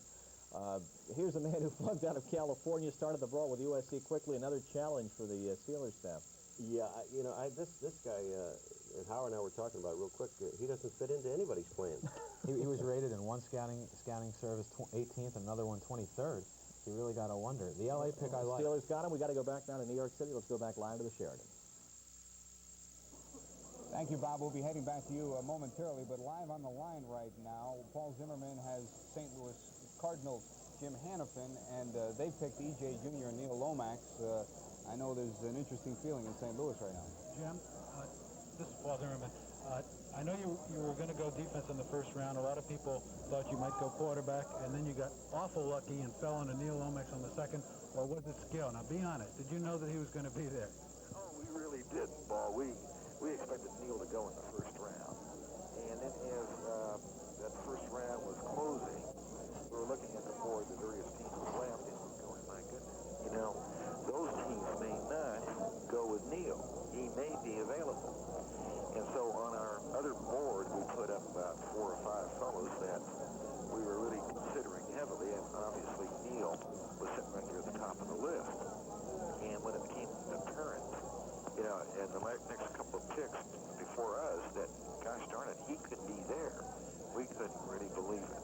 Here's a man who flunked out of California, started the brawl with USC quickly. Another challenge for the Steelers staff. Yeah, you know, this guy, and Howard and I were talking about it real quick, he doesn't fit into anybody's plans. He was rated in one scouting service 18th, another one 23rd. You really got to wonder. The LA pick I like. Steelers got him. We got to go back down to New York City. Let's go back live to the Sheridan. Thank you, Bob. We'll be heading back to you momentarily, but live on the line right now, Paul Zimmerman has St. Louis Cardinals Jim Hanifin, and they picked E.J. Jr. and Neil Lomax. I know there's an interesting feeling in St. Louis right now. Jim, this is Paul Zimmerman. I know you were going to go defense in the first round. A lot of people thought you might go quarterback, and then you got awful lucky and fell on Neil Lomax on the second. Or was it skill? Now, be honest. Did you know that he was going to be there? Oh, we really didn't, Paul. We expected Neil to go in the first round. And then as that first round was closing, we were looking at the board, the various teams left, and we were going, my goodness, you know, those teams may not go with Neil. He may be available. And so on our other board, we put up about 4 or 5 fellows that we were really considering heavily, and obviously Neil was sitting right near the top of the list. And when it became apparent, you know, and the next couple of picks before us, that, gosh darn it, he could be there, we couldn't really believe it.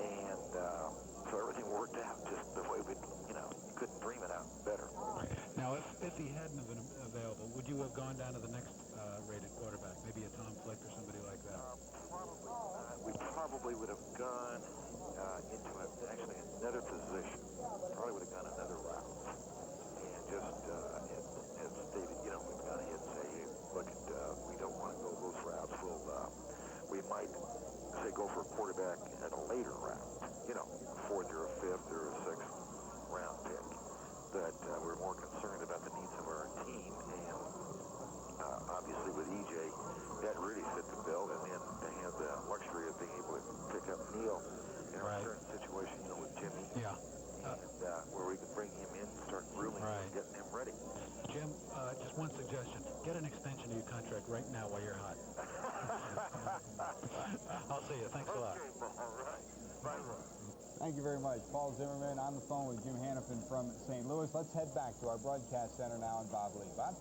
And so everything worked out just the way we, you know, you couldn't dream it out better. Now, if he hadn't have been available, would you have gone down to the next rated quarterback, maybe a Tom Flick or somebody like that? Probably not. We probably would have gone into actually another position. Probably would have gone another route. And just, as stated, you know, we've gone ahead and say, hey, look, we don't want to go those routes. We might say go for a quarterback at a later round, you know, 4th or a 5th or a 6th round pick. But we're more concerned about the needs of our team, and obviously with EJ, that really fit the bill, and then they have the luxury of being able to pick up Neil in a certain situation, you know, with Jimmy. Yeah. And where we can bring him in, start grooming him, and getting him ready. Jim, just one suggestion. Get an extension to your contract right now while you're hot. I'll see you. Thanks a lot. Okay, all right. Bye. Thank you very much. Paul Zimmerman on the phone with Jim Hanifin from St. Louis. Let's head back to our broadcast center now and Bob Lee. Bob?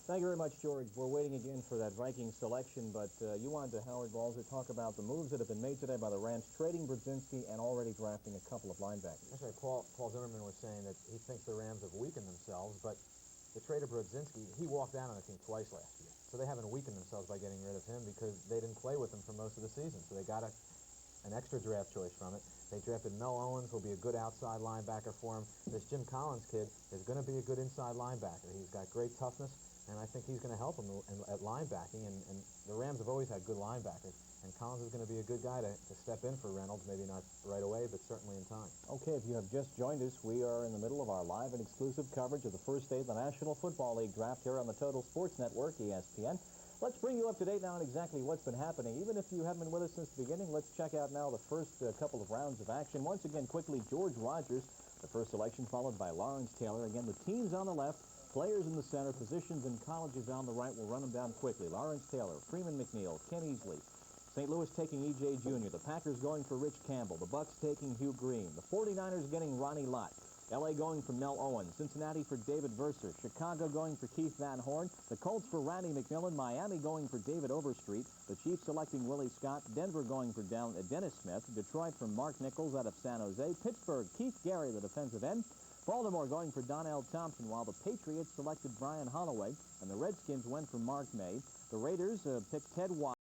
Thank you very much, George. We're waiting again for that Viking selection, but you wanted to, Howard Balzer, talk about the moves that have been made today by the Rams, trading Brzezinski and already drafting a couple of linebackers. That's right. Paul Zimmerman was saying that he thinks the Rams have weakened themselves, but the trade of Brzezinski, he walked down on the team twice last year. So they haven't weakened themselves by getting rid of him because they didn't play with him for most of the season. So they got an extra draft choice from it. They drafted Mel Owens, who'll be a good outside linebacker for him. This Jim Collins kid is going to be a good inside linebacker. He's got great toughness, and I think he's going to help him at linebacking. And the Rams have always had good linebackers, and Collins is going to be a good guy to step in for Reynolds, maybe not right away, but certainly in time. Okay, if you have just joined us, we are in the middle of our live and exclusive coverage of the first day of the National Football League draft here on the Total Sports Network, ESPN. Let's bring you up to date now on exactly what's been happening. Even if you haven't been with us since the beginning, let's check out now the first couple of rounds of action. Once again, quickly, George Rogers, the first selection, followed by Lawrence Taylor. Again, the teams on the left, players in the center, positions and colleges on the right. We'll run them down quickly. Lawrence Taylor, Freeman McNeil, Ken Easley. St. Louis taking E.J. Jr., the Packers going for Rich Campbell, the Bucks taking Hugh Green, the 49ers getting Ronnie Lott, L.A. going for Mel Owens, Cincinnati for David Verser, Chicago going for Keith Van Horn, the Colts for Randy McMillan, Miami going for David Overstreet, the Chiefs selecting Willie Scott, Denver going for Dennis Smith, Detroit for Mark Nichols out of San Jose, Pittsburgh, Keith Gary, the defensive end, Baltimore going for Donnell Thompson, while the Patriots selected Brian Holloway, and the Redskins went for Mark May. The Raiders picked Ted Watt.